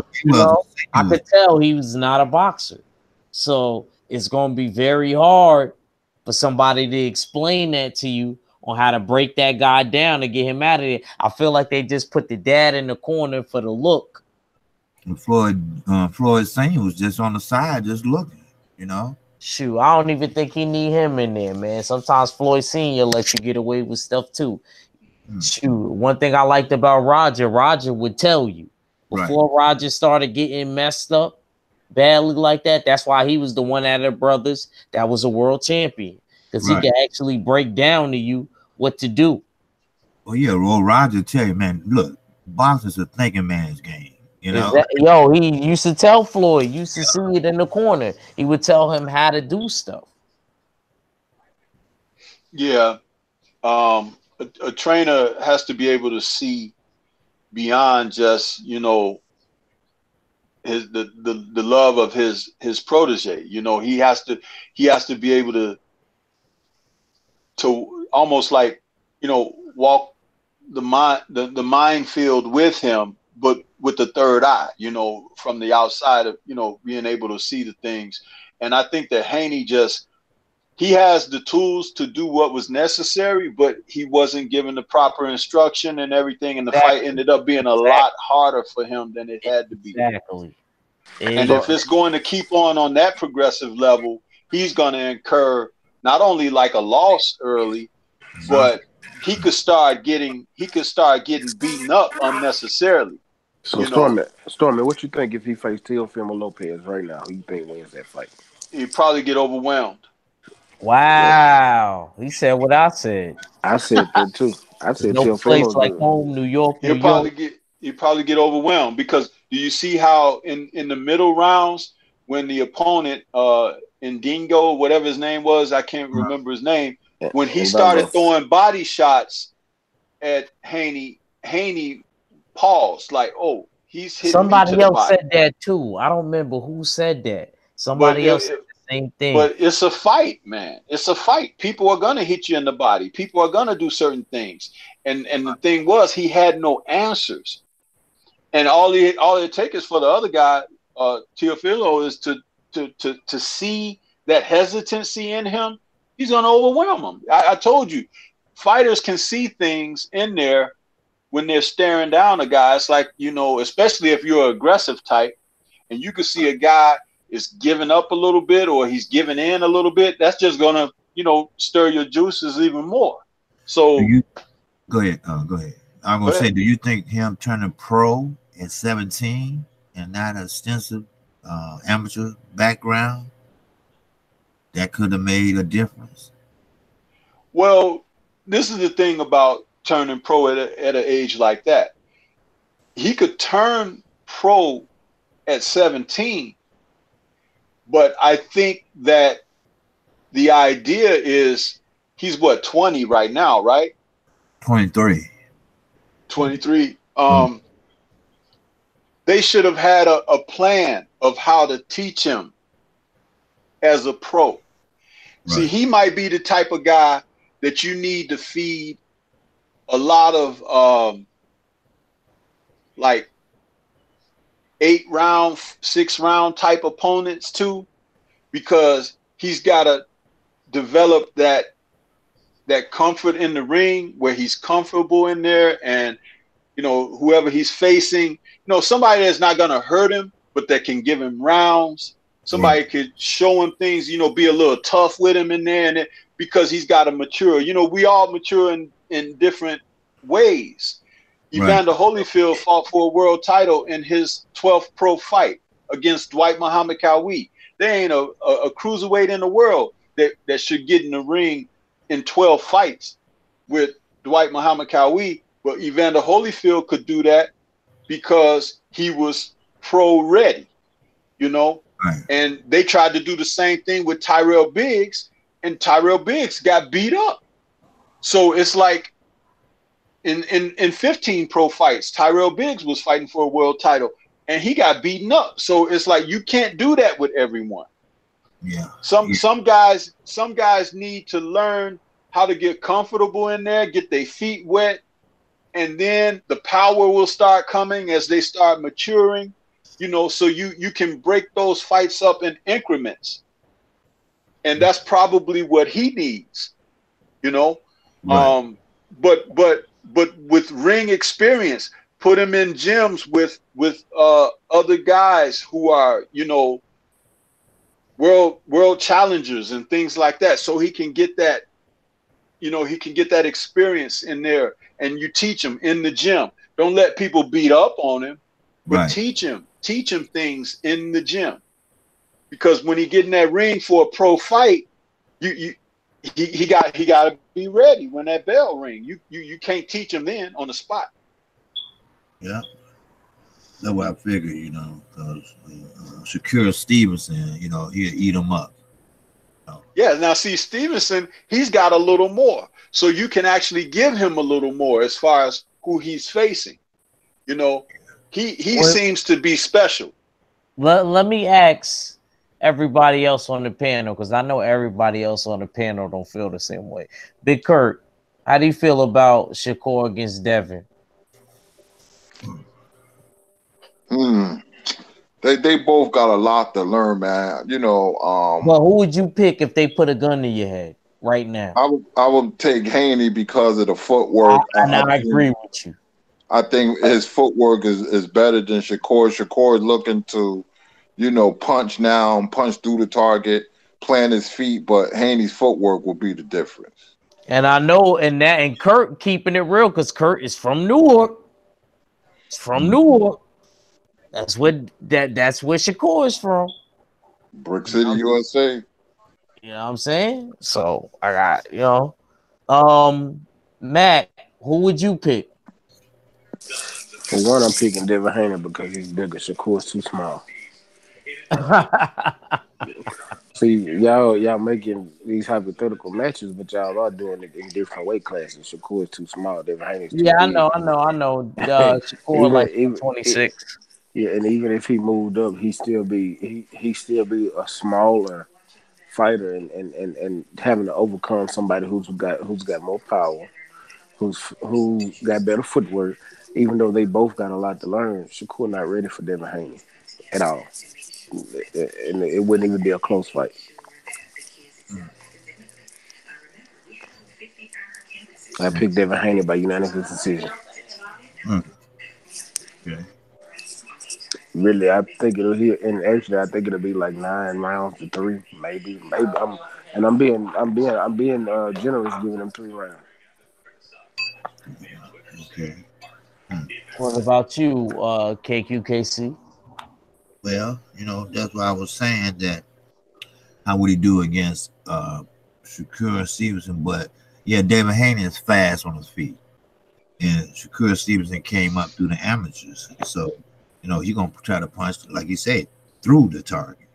I could tell he was not a boxer. So it's going to be very hard for somebody to explain that to you on how to break that guy down to get him out of there. I feel like they just put the dad in the corner for the look. And Floyd Senior was just on the side, just looking, Shoot, I don't even think he need him in there, man. Sometimes Floyd Senior lets you get away with stuff too. Shoot, one thing I liked about Roger would tell you before Roger started getting messed up badly like that. That's why he was the one out of the brothers that was a world champion, because he could actually break down to you what to do. Well, yeah, Roger tell you, man, look, boxing's a thinking man's game. Yo, he used to tell Floyd, used to see it in the corner. He would tell him how to do stuff. Yeah. A trainer has to be able to see beyond just, the love of his protege. He has to be able to almost like, walk the minefield with him, but with the third eye, from the outside of, being able to see the things. And I think that Haney he has the tools to do what was necessary, but he wasn't given the proper instruction and everything. And the fight ended up being a lot harder for him than it had to be. Exactly. And if it's going to keep on that progressive level, he's going to incur not only like a loss early, but he could start getting beaten up unnecessarily. So Stormy, what you think if he faced Teofimo Lopez right now? Who you think wins that fight? He'd probably get overwhelmed. Wow, he said what I said. I said that too. I said no place like home, New York. He'll probably get overwhelmed, because do you see how in the middle rounds when the opponent Ndingo, whatever his name was, I can't remember his name, when he started throwing body shots at Haney paused like, oh, he's hitting somebody me to else the body. said that too. I don't remember who said that. Somebody else said the same thing. But it's a fight, man. It's a fight. People are gonna hit you in the body. People are gonna do certain things. And the thing was, he had no answers. And all it takes is for the other guy, Teofilo, is to see that hesitancy in him. He's gonna overwhelm him. I told you, fighters can see things in there when they're staring down a guy. It's like, especially if you're an aggressive type, and you can see a guy is giving up a little bit or he's giving in a little bit. That's just gonna, stir your juices even more. So go ahead. I'm gonna say, do you think him turning pro at 17 and not an extensive amateur background, that could have made a difference? Well, this is the thing about turning pro at an age like that. He could turn pro at 17, but I think that the idea is he's what, 20 right now, right? 23. 23. They should have had a plan of how to teach him as a pro. Right. See, he might be the type of guy that you need to feed a lot of like 8-round, 6-round type opponents too, because he's got to develop that comfort in the ring where he's comfortable in there, and you know, whoever he's facing, you know, somebody that's not going to hurt him, but that can give him rounds. Somebody could show him things, you know, be a little tough with him in there, and because he's got to mature. You know, we all mature in different ways. Evander Holyfield fought for a world title in his 12th pro fight against Dwight Muhammad Qawi. There ain't a cruiserweight in the world that should get in the ring in 12 fights with Dwight Muhammad Qawi. But Evander Holyfield could do that because he was pro ready, you know. And they tried to do the same thing with Tyrell Biggs, and Tyrell Biggs got beat up. So it's like in 15 pro fights, Tyrell Biggs was fighting for a world title and he got beaten up. So it's like you can't do that with everyone. Some guys need to learn how to get comfortable in there, get their feet wet, and then the power will start coming as they start maturing, you know, so you can break those fights up in increments. And that's probably what he needs, you know. But with ring experience, put him in gyms with other guys who are, you know, world challengers and things like that, so he can get that, you know, he can get that experience in there. And you teach him in the gym. Don't let people beat up on him, but teach him things in the gym. Because when he get in that ring for a pro fight, he got to be ready when that bell ring. You can't teach him then on the spot. Yeah, that's what I figured, you know, because Shakur Stevenson, you know, he'll eat him up. Yeah, now see, Stevenson, he's got a little more. So you can actually give him a little more as far as who he's facing. You know, he seems to be special. Let me ask everybody else on the panel, because I know everybody else on the panel don't feel the same way. Big Kurt, how do you feel about Shakur against Devin? They both got a lot to learn, man. You know. Well, who would you pick if they put a gun to your head right now? I would take Haney because of the footwork. I agree with you. I think his footwork is better than Shakur. Shakur is looking to, you know, punch now, punch through the target, plant his feet, but Haney's footwork will be the difference. And I know, and Kurt keeping it real, because Kurt is from Newark. It's from Newark. That's where Shakur is from. Brick City, USA. You know what I'm saying? So I got, you know, Matt, who would you pick? For one, I'm picking Devin Haney because he's bigger. Shakur's too small. See, y'all making these hypothetical matches, but y'all are doing it in different weight classes. Shakur's too small. Devin Haney's too big. I know. Shakur like 26. Yeah, and even if he moved up, he still be a smaller fighter, and having to overcome somebody who's got more power, who got better footwork. Even though they both got a lot to learn, Shakur not ready for Devin Haney at all, and it wouldn't even be a close fight. I picked Devin Haney by unanimous decision. Okay. Really, I think it'll hit, and actually, I think it'll be like 9 rounds to 3, maybe. I'm being generous, giving them 3 rounds. Okay. What about you, KQKC? Well, you know, that's why I was saying that how would he do against Shakur Stevenson? But yeah, David Haney is fast on his feet, and Shakur Stevenson came up through the amateurs, so he's gonna try to punch, like you said, through the target.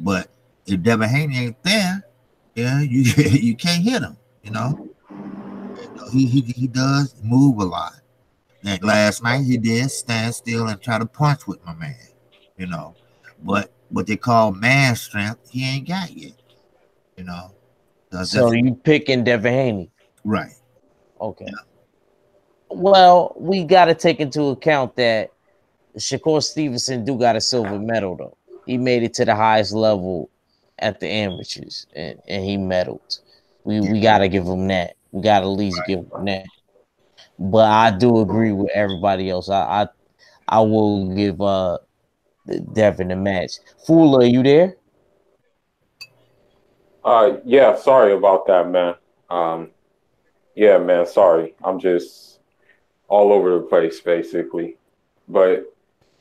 But if Devin Haney ain't there, you can't hit him. He does move a lot. Like last night, he did stand still and try to punch with my man. But what they call man strength, he ain't got yet. So you picking Devin Haney, right? Okay. Yeah. Well, we got to take into account that Shakur Stevenson do got a silver medal though. He made it to the highest level at the amateurs, and he medaled. We got to give him that. We got to at least give him that. But I do agree with everybody else. I will give Devin a match. Fool, are you there? Yeah, sorry about that, man. Yeah, man, sorry. I'm just all over the place, basically. But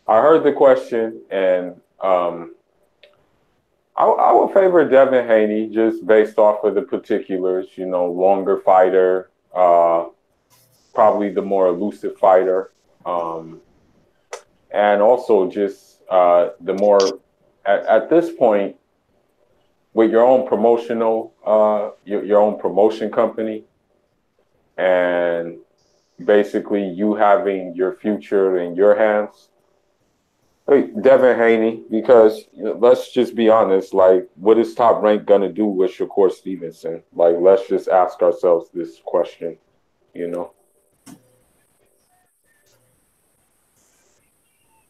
I heard the question, and I would favor Devin Haney just based off of the particulars. Longer fighter, probably the more elusive fighter, and also just the more at this point with your own promotional, your own promotion company, and basically you having your future in your hands. Hey, Devin Haney, because let's just be honest, like, what is Top Rank gonna do with Shakur Stevenson? Like, let's just ask ourselves this question,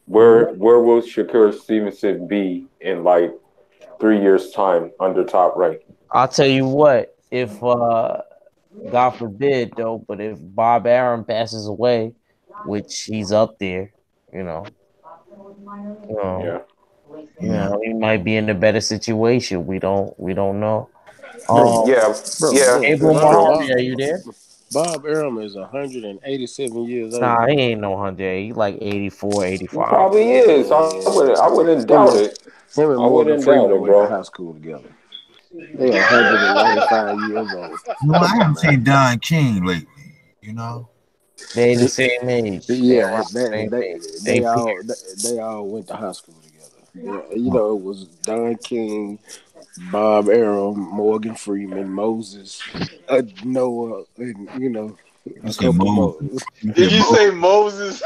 Where will Shakur Stevenson be in like 3 years' time under Top Rank? I'll tell you what, if God forbid though, but if Bob Arum passes away, which he's up there, Yeah. He might be in a better situation. We don't know. Yeah. Abel Muhammad, are you there? Bob Arum is 187 years old. Nah, he ain't no 100. He like 84, 85. He probably is. I wouldn't doubt it. Him and Morgan Freeman went to high school together. They are 195 years old. I haven't seen Don King lately. They the same age. Yeah, they all went to high school together. Yeah, it was Don King, Bob Arum, Morgan Freeman, Moses, Noah, and a couple more. Did you say Moses?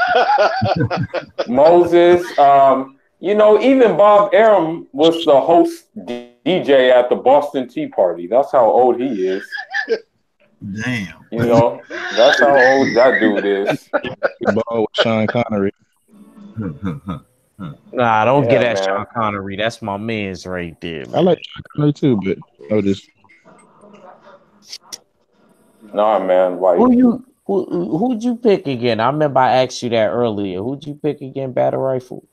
Moses. Even Bob Arum was the host DJ at the Boston Tea Party. That's how old he is. Damn. That's how old that dude is. Ball with Sean Connery. Nah, don't get that Sean Connery. That's my man's right there, man. I like Sean Connery too, but Nah, man. Like, who'd you pick again? I remember I asked you that earlier. Who'd you pick again, Battle Rifle?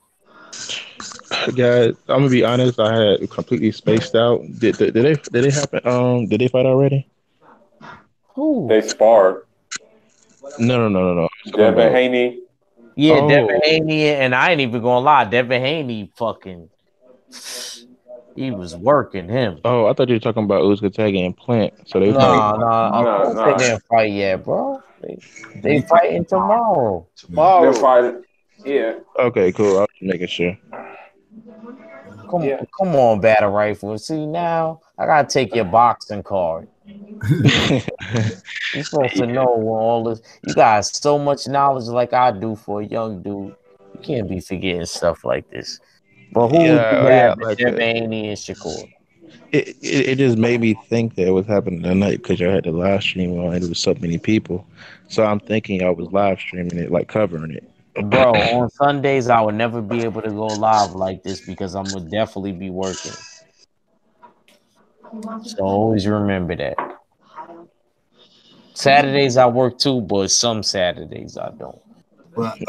Guys, I'm gonna be honest. I had completely spaced out. Did they happen? Did they fight already? Who? They sparred. No. Devin Haney. Yeah, Devin Haney, and I ain't even gonna lie. Devin Haney, he was working him. Oh, I thought you were talking about uzcategui and Plant. So they Of course they didn't fight yet, bro. They fighting tomorrow. They're fighting. Yeah. Okay, cool. I was making sure. Come on, Battle Rifle. See, now I gotta take your boxing card. You're supposed to know all this. You got so much knowledge, like I do, for a young dude. You can't be forgetting stuff like this. But who would you have? Devin Haney and Shakur. It just made me think that it was happening tonight because y'all had the live stream on and there was so many people. So I'm thinking I was live streaming it, like covering it. Bro, on Sundays I would never be able to go live like this because I'm gonna definitely be working. So always remember that. Saturdays I work too, but some Saturdays I don't. But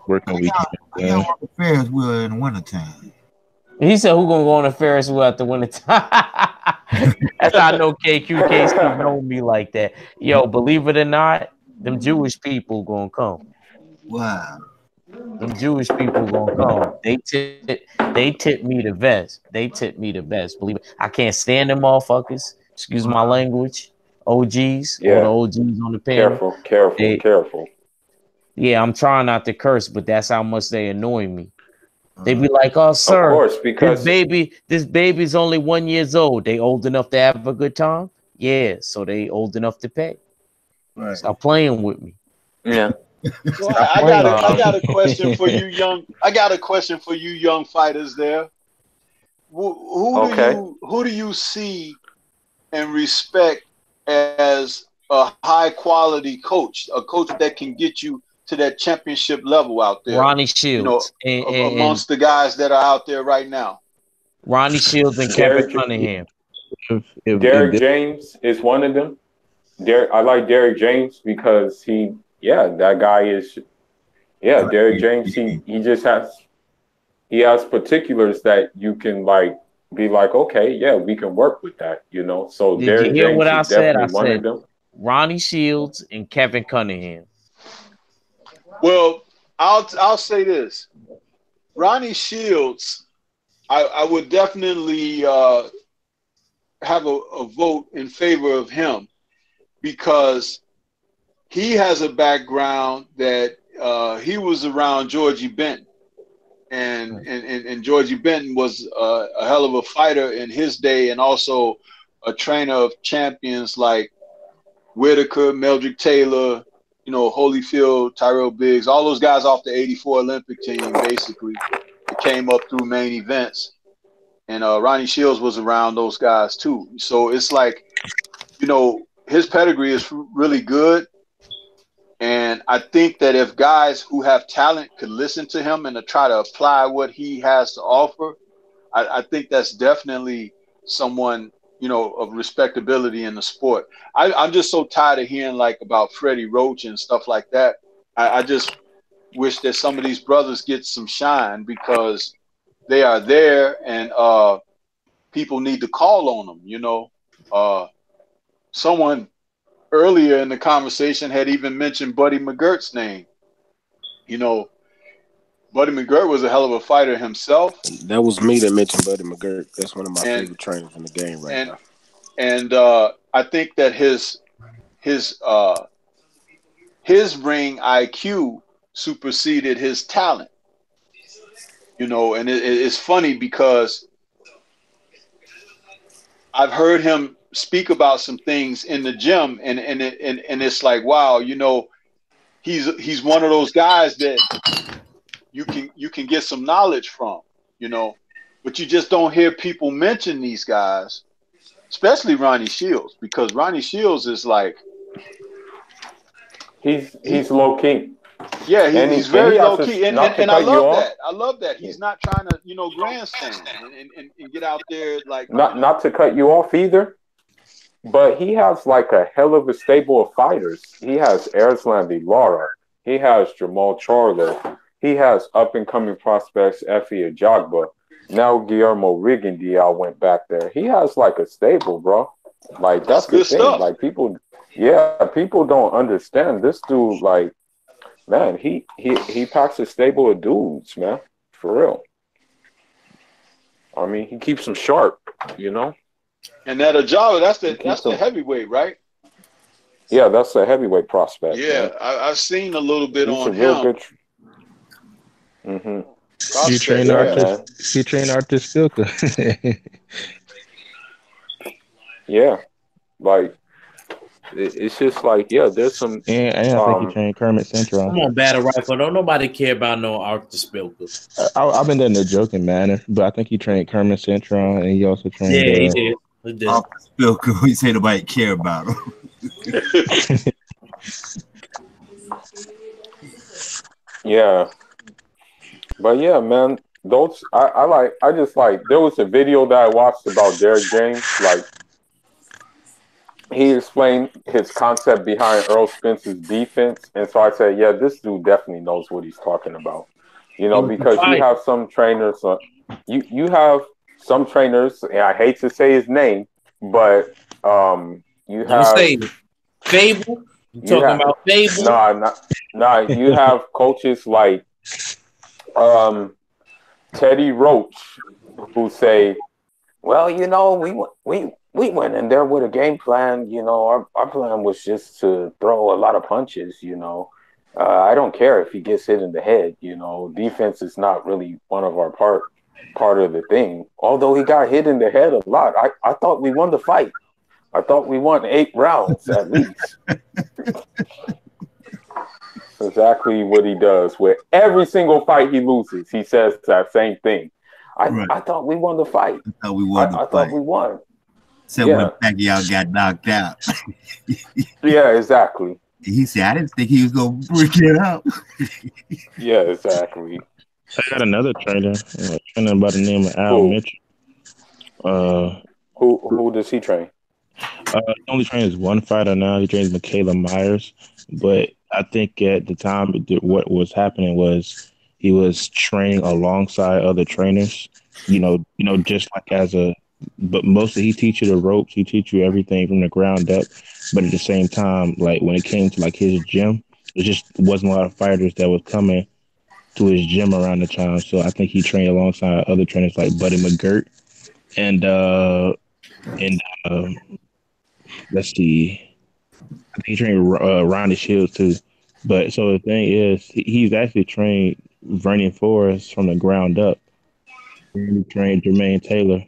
working weekend. I got work Ferris wheel in the wintertime. He said, "Who gonna go on a Ferris wheel at the winter time?" That's how I know KQK know me like that. Yo, believe it or not, them Jewish people gonna come. Wow. Them Jewish people gonna come. They tip me the best. They tip me the best. Believe it. I can't stand them motherfuckers. Excuse my language. OGs, all the Yeah. OGs on the panel. They, Careful. yeah, I'm trying not to curse, but that's how much they annoy me. They be like, "Oh, Of sir, course, because this baby's only 1 year old. They old enough to have a good time. Yeah, so they old enough to pay. Right. Stop playing with me." yeah. Well, Stop I playing got with me. a question for you young fighters there. Okay. Who do you see and respect as a high quality coach, a coach that can get you to that championship level out there? Ronnie You know, Shields and amongst the guys that are out there right now. Ronnie Shields and Kevin Cunningham. Derek James is one of them. I like Derek James because that guy is Derek James. He just has particulars that you can like be like, okay, yeah, we can work with that, So Did you Derek hear James what I is said? I definitely one of said them. Ronnie Shields and Kevin Cunningham. Well, I'll say this. Ronnie Shields, I would definitely have a vote in favor of him because he has a background that he was around Georgie Benton. And Georgie Benton was a hell of a fighter in his day and also a trainer of champions like Whitaker, Meldrick Taylor, Holyfield, Tyrell Biggs, all those guys off the 84 Olympic team, basically, that came up through main events. And Ronnie Shields was around those guys too. So it's like, his pedigree is really good. And I think that if guys who have talent could listen to him and to try to apply what he has to offer, I think that's definitely someone, of respectability in the sport. I'm just so tired of hearing like about Freddie Roach and stuff like that. I just wish that some of these brothers get some shine because they are there and people need to call on them, someone earlier in the conversation had even mentioned Buddy McGirt's name. Buddy McGirt was a hell of a fighter himself. That was me that mentioned Buddy McGirt. That's one of my favorite trainers in the game now. And I think that his ring IQ superseded his talent. And it's funny because I've heard him speak about some things in the gym, and it's like, wow, he's one of those guys that you can get some knowledge from, but you just don't hear people mention these guys, especially Ronnie Shields, because Ronnie Shields is like he's low key. Yeah, he's very low key, and I love that. I love that he's not trying to grandstand and get out there like not to cut you off either. But he has like a hell of a stable of fighters. He has Erslan Lara. He has Jamal Charlo. He has up and coming prospects Effie Ajagba. Now Guillermo Rigondeaux went back there. He has like a stable, bro. Like that's the thing. Stuff. Like people don't understand this dude. Like, man, he packs a stable of dudes, man, for real. I mean, he keeps them sharp, And that Ajagba, that's the heavyweight, right? Yeah, that's a heavyweight prospect. Yeah, I've seen a little bit He's on a real him. good. Mm-hmm. You train Artis Filka. Yeah, like it's just like there's some. And I think he trained Kermit Central. Come on, Battle Rifle. Don't nobody care about no Artis Filka. I've been there in a joking manner, but I think he trained Kermit Central, and he also trained. Yeah, he did. He did. Artis Filka. We say nobody care about him. Yeah, but yeah, man, those I just like. There was a video that I watched about Derek James. Like, he explained his concept behind Earl Spence's defense, and so I said, yeah, this dude definitely knows what he's talking about. Because you have some trainers. You have some trainers, and I hate to say his name, but you have. Don't say it. Fable. You talking about Fable? No, you have coaches like Teddy Roach, who say, well, we went in there with a game plan. Our plan was just to throw a lot of punches. I don't care if he gets hit in the head. Defense is not really one of our part of the thing. Although he got hit in the head a lot, I thought we won the fight. I thought we won 8 rounds at least. Exactly what he does with every single fight he loses. He says that same thing. I thought we won the fight. I thought we won. So when Pacquiao got knocked out. Yeah, exactly. He said, I didn't think he was going to break it up. Yeah, exactly. I got another trainer by the name of Al Mitchell. Who does he train? He only trains one fighter now. He trains Michaela Myers. But I think at the time, what was happening was he was training alongside other trainers. Just like but mostly he teach you the ropes. He teach you everything from the ground up. But at the same time, like when it came to like his gym, it just wasn't a lot of fighters that was coming to his gym around the time. So I think he trained alongside other trainers like Buddy McGirt and let's see, I think he trained Ronnie Shields too. But so the thing is, he's actually trained Vernon Forrest from the ground up. And he trained Jermaine Taylor.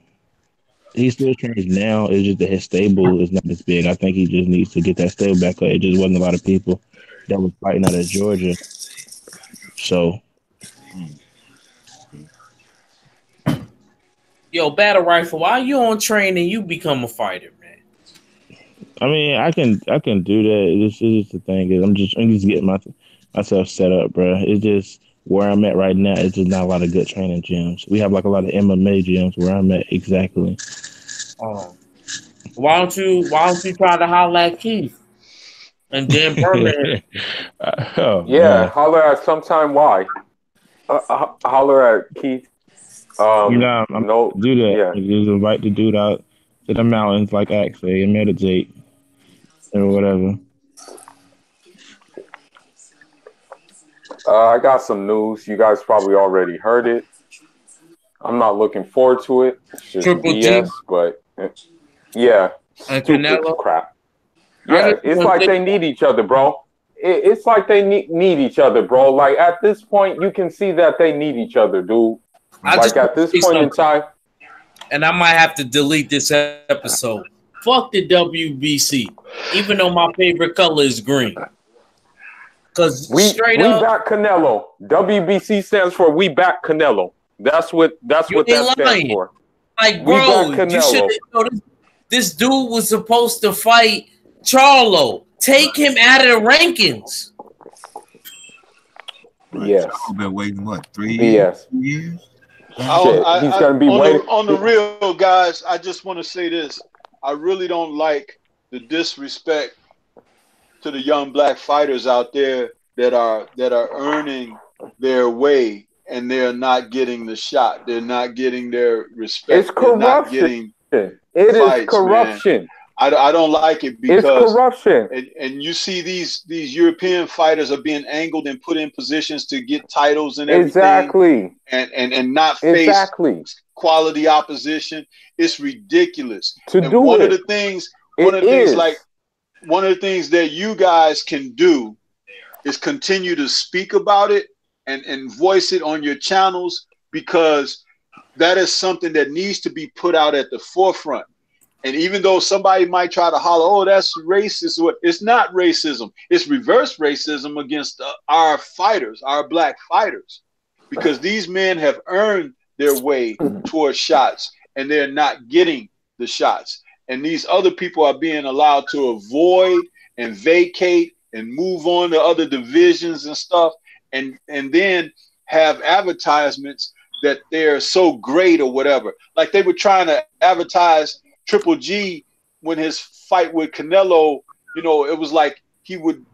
He still trains now. It's just that his stable is not as big. I think he just needs to get that stable back up. It just wasn't a lot of people that was fighting out of Georgia. So, yo, Battle Rifle, while you on training, you become a fighter, man. I mean, I can do that. This is the thing is I'm just getting myself set up, bro. It's just where I'm at right now. It's just not a lot of good training gyms. We have like a lot of MMA gyms where I'm at exactly. Why don't you try to holler at Keith and then Berman? Holler at sometime. Why? Holler at Keith. I'm do that. Yeah. Just invite the dude out to the mountains like Axel and meditate or whatever. I got some news. You guys probably already heard it. I'm not looking forward to it. It's just Triple BS, G? But yeah, And stupid Canelo? crap. Yeah, it's like they need each other, bro. It's like they need each other, bro. Like at this point, you can see that they need each other, dude. Like at this point in time. And I might have to delete this episode. Fuck the WBC, even though my favorite color is green. Because we back Canelo. WBC stands for We Back Canelo. That's what that stands for. Like, bro, you should know this dude was supposed to fight Charlo. Take him out of the rankings. Yes. Been waiting what, 3 years? Years? He's gonna be waiting on the real, guys. I just want to say this. I really don't like the disrespect to the young black fighters out there that are earning their way and they're not getting the shot. They're not getting their respect. It's corruption. It is corruption. Man. I don't like it because it's corruption. And you see these European fighters are being angled and put in positions to get titles and everything. Exactly. And not face quality opposition. It's ridiculous. One of the things that you guys can do is continue to speak about it and voice it on your channels, because that is something that needs to be put out at the forefront. And even though somebody might try to holler, oh, that's racist, it's not racism. It's reverse racism against our fighters, our black fighters, because these men have earned their way towards shots and they're not getting the shots. And these other people are being allowed to avoid and vacate and move on to other divisions and stuff, and then have advertisements that they're so great or whatever. Like they were trying to advertise Triple G when his fight with Canelo, it was like he would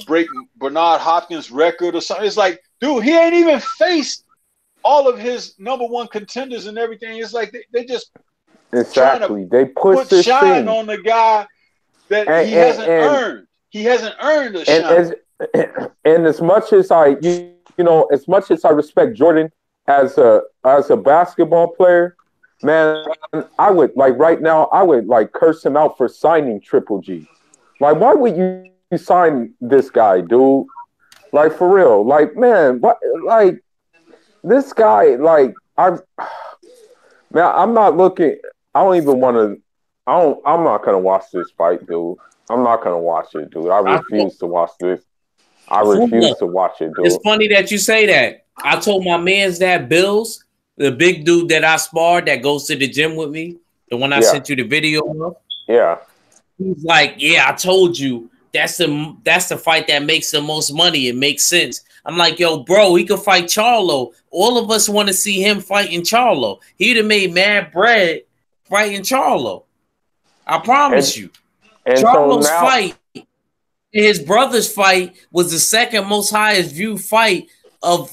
break Bernard Hopkins' record or something. It's like, dude, he ain't even faced all of his #1 contenders and everything. It's like they just they put this shine on the guy that he hasn't earned. He hasn't earned a shine. And as much as know, as much as I respect Jordan as a basketball player, man, I would like right now. I would like curse him out for signing Triple G. Like, why would you sign this guy, dude? Like for real. Like, man, what? Like this guy. Like man, I'm not looking. I don't even want to. I don't. I'm not gonna watch this fight, dude. I'm not gonna watch it, dude. I refuse to watch this. I refuse to watch it, dude. It's funny that you say that. I told my man's that Bills, the big dude that I sparred that goes to the gym with me, the one I sent you the video of. Yeah. He's like, yeah, I told you that's the fight that makes the most money. It makes sense. I'm like, yo, bro, he could fight Charlo. All of us want to see him fighting Charlo. He'd have made mad bread fighting Charlo. I promise you. And Charlo's fight, his brother's fight, was the second most highest viewed fight of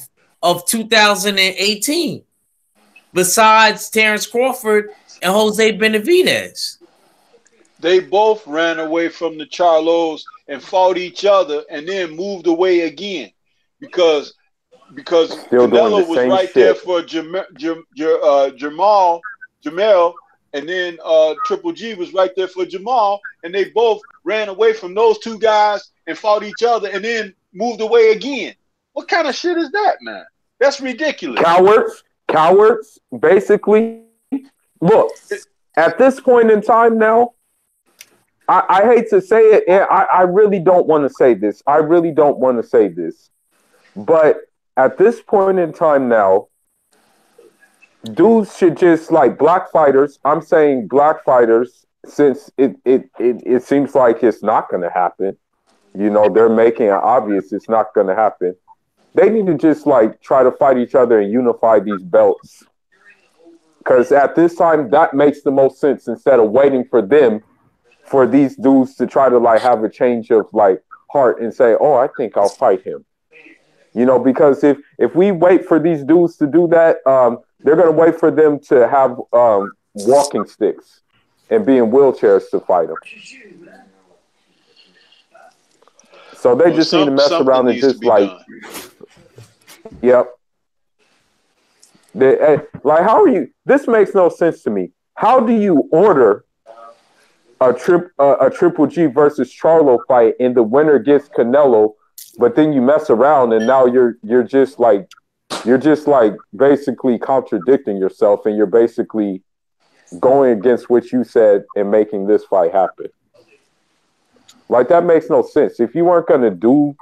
2018, besides Terrence Crawford and Jose Benavidez. They both ran away from the Charlos and fought each other, and then moved away again because Canelo was right there for Jamel, and then Triple G was right there for Jamal, and they both ran away from those two guys and fought each other, and then moved away again. What kind of shit is that, man? That's ridiculous. Cowards. Basically, look. At this point in time now, I hate to say it, and I really don't want to say this. But at this point in time now, dudes should just like black fighters. I'm saying black fighters, since it seems like it's not going to happen. You know, they're making it obvious it's not going to happen. They need to just like try to fight each other and unify these belts. Because at this time, that makes the most sense instead of waiting for these dudes to try to like have a change of like heart and say, oh, I think I'll fight him. You know, because if we wait for these dudes to do that, they're going to wait for them to have walking sticks and be in wheelchairs to fight them. So they just need to mess around and just like, yep. Like, how are you? This makes no sense to me. How do you order a Triple G versus Charlo fight and the winner gets Canelo, but then you mess around and now you're just like basically contradicting yourself, and you're basically going against what you said and making this fight happen. Like, that makes no sense. If you weren't gonna go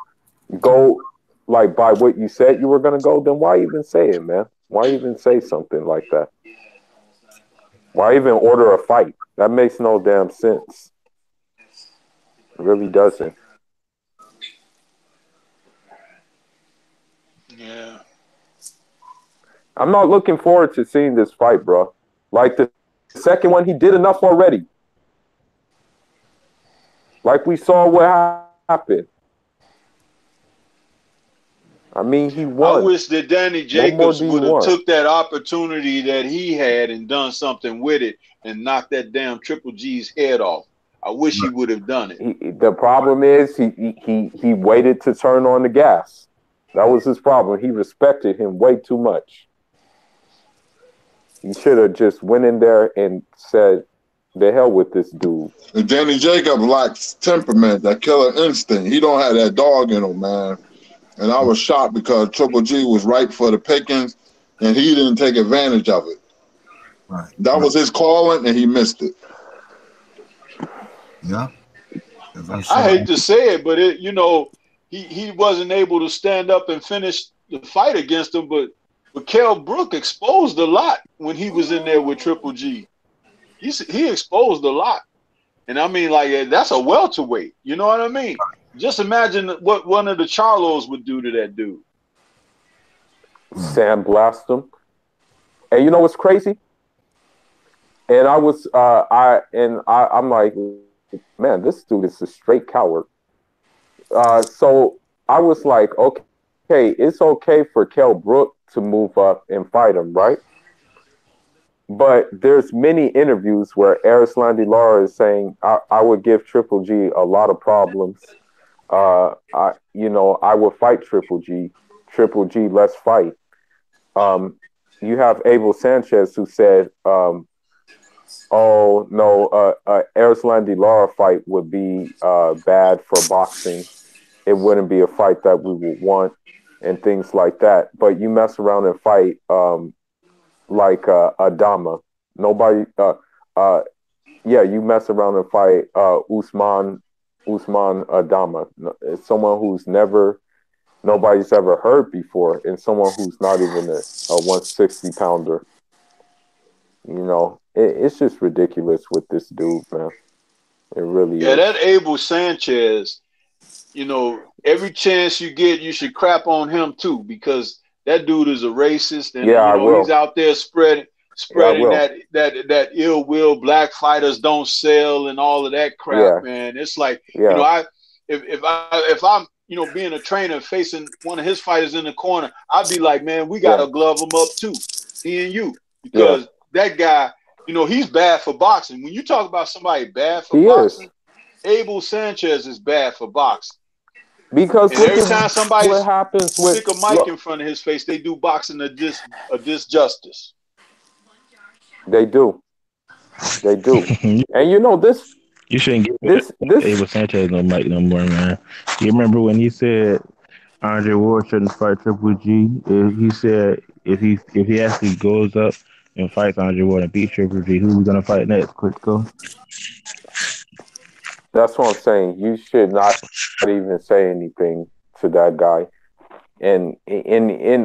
like by what you said you were gonna go, then why even say it, man? Why even say something like that? Why even order a fight? That makes no damn sense. It really doesn't. Yeah. I'm not looking forward to seeing this fight, bro. Like the second one, he did enough already. Like we saw what happened. I mean, he won. I wish that Danny Jacobs would have took that opportunity that he had and done something with it and knocked that damn Triple G's head off. I wish he would have done it. The problem is he waited to turn on the gas. That was his problem. He respected him way too much. He should have just went in there and said, "The hell with this dude." And Danny Jacobs lacks temperament, that killer instinct. He don't have that dog in him, man. And I was shocked because Triple G was ripe for the pickings, and he didn't take advantage of it. Right. That was his calling, and he missed it. Yeah. I hate to say it, but he wasn't able to stand up and finish the fight against him. But Kell Brook exposed a lot when he was in there with Triple G. He exposed a lot, and I mean, like, that's a welterweight. You know what I mean? Just imagine what one of the Charlos would do to that dude. Sandblast him. And you know what's crazy? And I was I'm like, man, this dude is a straight coward. So I was like, okay, it's okay for Kell Brook to move up and fight him, right? But there's many interviews where Erislandy Lara is saying, I would give Triple G a lot of problems. I would fight Triple G. Triple G, let's fight. You have Abel Sanchez who said, "Oh no, Erislandy Lara fight would be bad for boxing. It wouldn't be a fight that we would want, and things like that." But you mess around and fight like Adama. Nobody. You mess around and fight Usman Adama. It's someone who's nobody's ever heard before, and someone who's not even a 160 pounder. You know, it's just ridiculous with this dude, man. It really is. Yeah, that Abel Sanchez, you know, every chance you get, you should crap on him too, because that dude is a racist, and he's out there spreading that ill will, black fighters don't sell, and all of that crap, man. It's like, if I'm being a trainer facing one of his fighters in the corner, I'd be like, man, we gotta glove him up too, he and you, because that guy, he's bad for boxing. When you talk about somebody bad for boxing, Abel Sanchez is bad for boxing. Because every time somebody stick a mic in front of his face, they do boxing a disjustice. They do. And this. You shouldn't give this Abel Sanchez no mic no more, man. You remember when he said Andre Ward shouldn't fight Triple G? He said if he actually goes up and fights Andre Ward and beats Triple G, who's gonna fight next? Klitschko. That's what I'm saying. You should not even say anything to that guy. And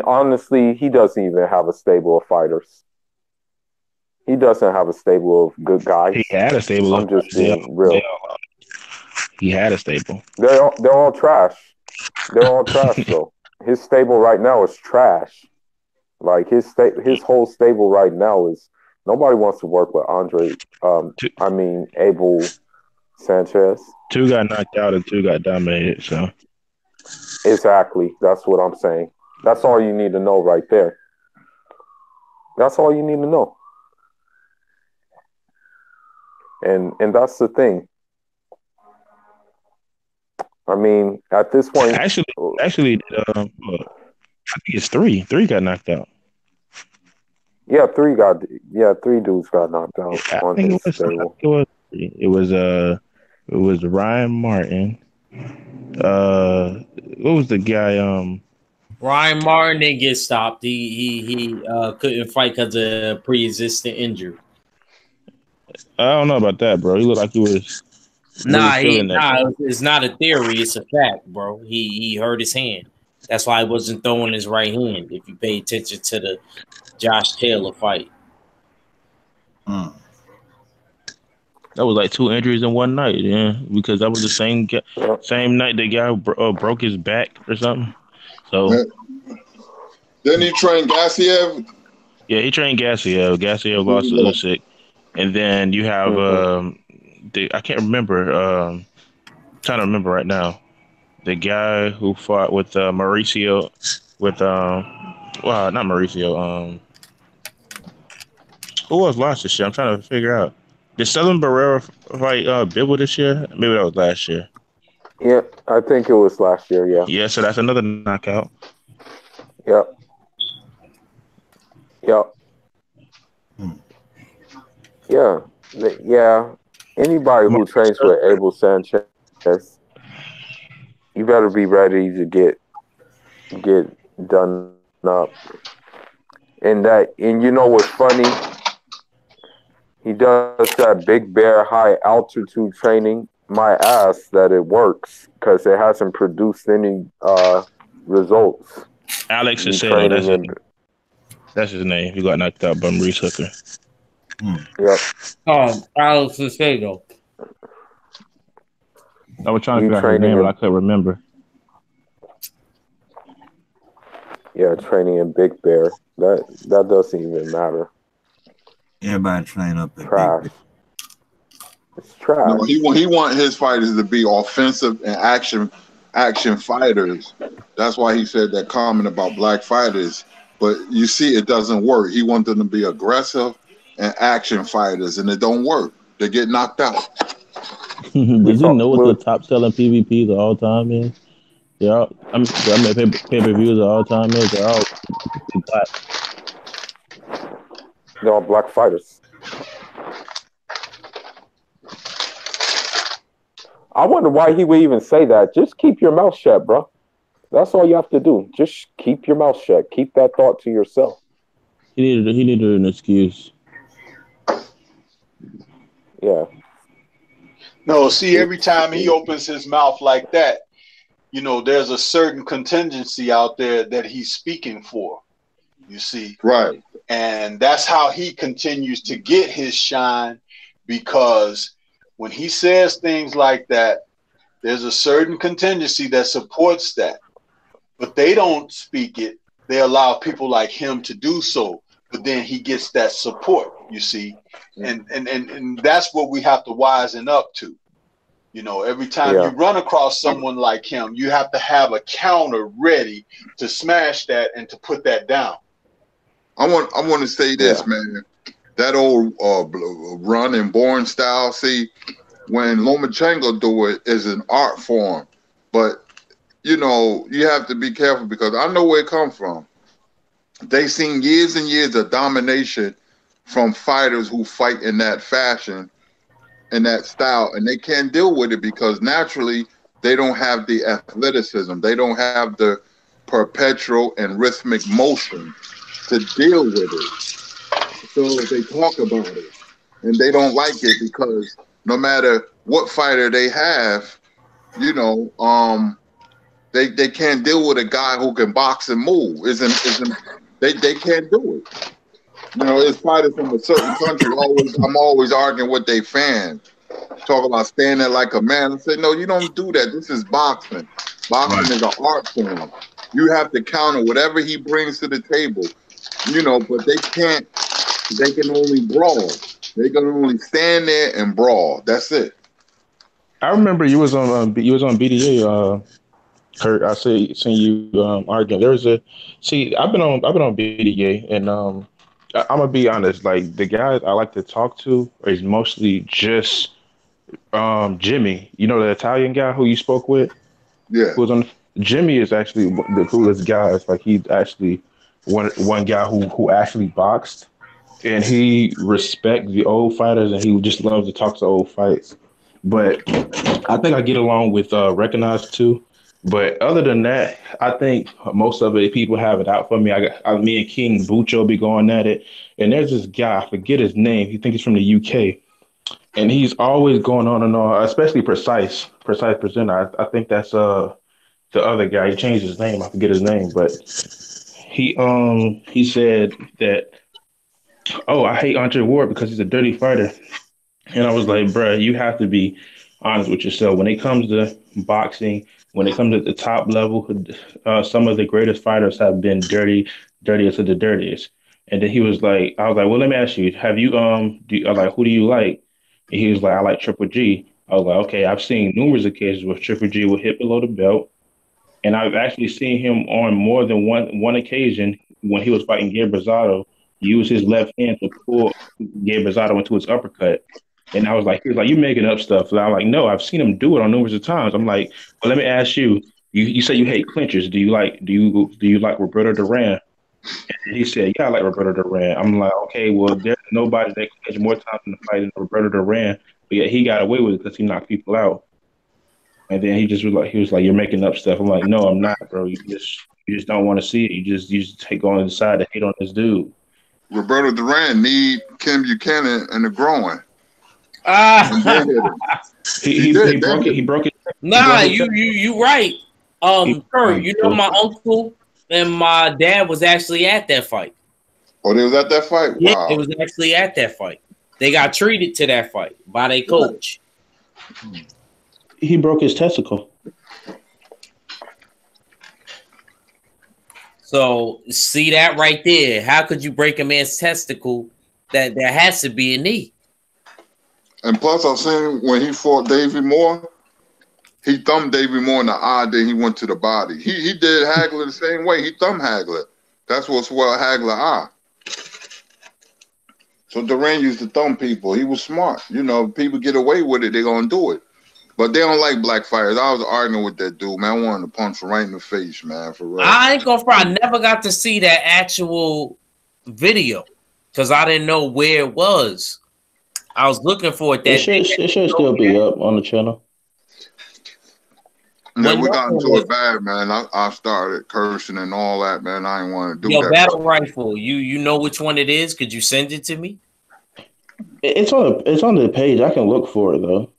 honestly, he doesn't even have a stable of fighters. He doesn't have a stable of good guys. He had a stable. I'm just being real. He had a stable. They're all trash. They're all trash though. His stable right now is trash. Like his whole stable right now is nobody wants to work with Abel Sanchez. 2 got knocked out and 2 got dominated. So exactly, that's what I'm saying. That's all you need to know right there. That's all you need to know. And that's the thing. I mean, at this point, actually, I think it's 3. 3 got knocked out. Yeah, 3 dudes got knocked out on his stable. It was Ryan Martin. What was the guy? Ryan Martin didn't get stopped. He couldn't fight because of pre-existing injury. I don't know about that, bro. He looked like he was. It's not a theory. It's a fact, bro. He hurt his hand. That's why he wasn't throwing his right hand. If you pay attention to the Josh Taylor fight, that was like 2 injuries in one night. Yeah, because that was the same night the guy broke his back or something. So then he trained Gassiev. Yeah, he trained Gassiev. Gassiev lost to Usyk. And then you have I can't remember. Trying to remember right now. The guy who fought with Mauricio, not Mauricio. Who was lost this year? I'm trying to figure out. Did Southern Barrera fight Bibble this year? Maybe that was last year. Yeah, I think it was last year. Yeah. Yeah, so that's another knockout. Yep. Yeah. Anybody who trains with Abel Sanchez, you better be ready to get done up. And you know what's funny? He does that Big Bear high altitude training. My ass that it works because it hasn't produced any results. Alex Cicero, that's his name. He got knocked out by Maurice Hooker. Yep. Alex Cicero. I was trying to figure out his name, but I couldn't remember. Yeah, training in Big Bear. That doesn't even matter. Everybody train up at trash. Big Bear. It's trash. No, he want his fighters to be offensive and action fighters. That's why he said that comment about black fighters. But you see, it doesn't work. He wants them to be aggressive and action fighters, and it don't work. They get knocked out. Did you know what the top selling PvP of all time is? Yeah, I make pay-per-views all the time. They're all black. They're all black fighters. I wonder why he would even say that. Just keep your mouth shut, bro. That's all you have to do. Just keep your mouth shut. Keep that thought to yourself. He needed an excuse. Yeah. No, see, every time he opens his mouth like that, you know, there's a certain contingency out there that he's speaking for, you see. Right. And that's how he continues to get his shine, because when he says things like that, there's a certain contingency that supports that. But they don't speak it. They allow people like him to do so. But then he gets that support, you see. And that's what we have to wisen up to. You know, every time you run across someone like him, you have to have a counter ready to smash that and to put that down. I want to say this, man. That old run and born style. See, when Lomachenko do it, is an art form, but you know you have to be careful because I know where it comes from. They seen years and years of domination from fighters who fight in that fashion, in that style, and they can't deal with it because naturally they don't have the athleticism, they don't have the perpetual and rhythmic motion to deal with it. So they talk about it, and they don't like it because no matter what fighter they have, you know, they can't deal with a guy who can box and move. They can't do it. You know, it's fighters from a certain country. I'm always arguing with their fans. Talk about standing like a man. I say, no, you don't do that. This is boxing. Boxing is an art form. You have to counter whatever he brings to the table. You know, but they can't. They can only brawl. They can only stand there and brawl. That's it. I remember you was on BDA. Kurt, seen you arguing. I've been on BDA, and I'm gonna be honest. Like the guys I like to talk to is mostly just Jimmy. You know the Italian guy who you spoke with. Yeah. Who was on? Jimmy is actually the coolest guy. Like he's actually one guy who actually boxed, and he respects the old fighters, and he just loves to talk to old fights. But I think I get along with Recognized too. But other than that, I think most of it people have it out for me. Me and King Bucho be going at it, and there's this guy, I forget his name. He thinks he's from the UK, and he's always going on and on. Especially Precise Presenter. I think that's the other guy. He changed his name. I forget his name, but he said that, oh, I hate Andre Ward because he's a dirty fighter. And I was like, bruh, you have to be honest with yourself. When it comes to boxing, when it comes to the top level, some of the greatest fighters have been dirtiest of the dirtiest. And then I was like, well, let me ask you, have you, who do you like? And he was like, I like Triple G. I was like, okay, I've seen numerous occasions where Triple G will hit below the belt. And I've actually seen him on more than one occasion when he was fighting Gabe Rosado, use his left hand to pull Gabe Rosado into his uppercut. And he was like, you're making up stuff. And I'm like, no, I've seen him do it on numerous times. I'm like, well, let me ask you. You say you hate clinchers. Do you like Roberto Duran? And he said, yeah, I like Roberto Duran. I'm like, okay, well, there's nobody that clinches more times in the fight than Roberto Duran, but yet he got away with it because he knocked people out. And then he was like, you're making up stuff. I'm like, no, I'm not, bro. You just don't want to see it. You just take on the side to hate on this dude. Roberto Duran need Kim Buchanan and the growing. He broke it. Nah, you right. Kurt, you know my uncle and my dad was actually at that fight. Oh, they was at that fight? Wow. Yeah, they was actually at that fight. They got treated to that fight by their coach. He broke his testicle. So see that right there. How could you break a man's testicle? That has to be a knee. And plus, I've seen when he fought Davey Moore, he thumbed Davey Moore in the eye, then he went to the body. He did Hagler the same way. He thumbed Hagler. That's what swelled Hagler eye. So Duran used to thumb people. He was smart. You know, people get away with it, they're going to do it. But they don't like black fighters. I was arguing with that dude, man. I wanted to punch him right in the face, man, for real. I ain't gonna front. I never got to see that actual video because I didn't know where it was. I was looking for it. It should still be up on the channel. Yeah, we got into it bad, man. I started cursing and all that, man. I didn't want to do that. Battle rifle. You know which one it is? Could you send it to me? It's on the page. I can look for it though.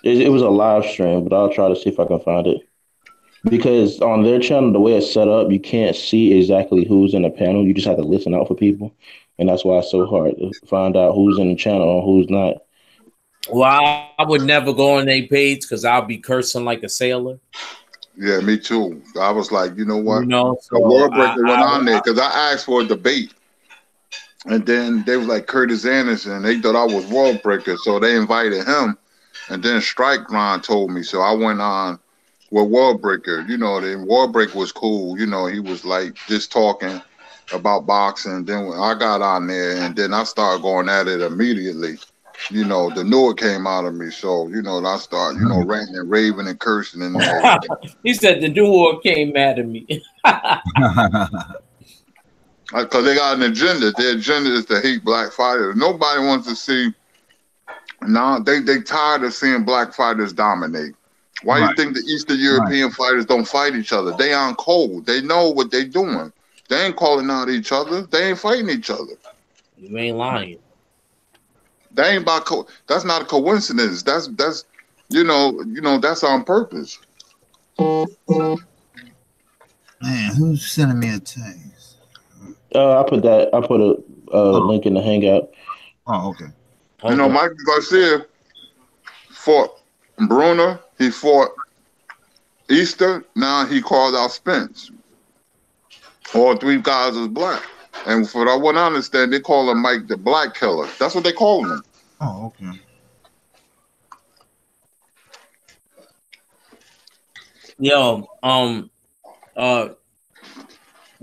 It was a live stream, but I'll try to see if I can find it. Because on their channel, the way it's set up, you can't see exactly who's in the panel. You just have to listen out for people, and that's why it's so hard to find out who's in the channel and who's not. Well, I would never go on their page because I'll be cursing like a sailor. Yeah, me too. I was like, you know what? You know, so the World Breaker went on there because I asked for a debate. And then they was like Curtis Anderson. They thought I was World Breaker, so they invited him. And then Strike Ron told me. So I went on with World Breaker. You know, the World Breaker was cool. You know, he was like just talking about boxing. Then when I got on there, and then I started going at it immediately. You know, the Newark came out of me. So, you know, I started, you know, ranting and raving and cursing and everything. He said the Newark came out of me. Because they got an agenda. Their agenda is to hate black fighters. Nobody wants to see. Now they tired of seeing black fighters dominate. Why do you think the Eastern European fighters don't fight each other? They on cold. They know what they doing. They ain't calling out each other. They ain't fighting each other. You ain't lying. They ain't about that's not a coincidence. That's you know that's on purpose. Man, who's sending me a text? I put a link in the Hangout. Oh, okay. You know, Mike Garcia fought Bruner. He fought Easter. Now he called out Spence. All three guys is black. And for what I understand, they call him Mike the Black Killer. That's what they call him. Oh, okay. Yo,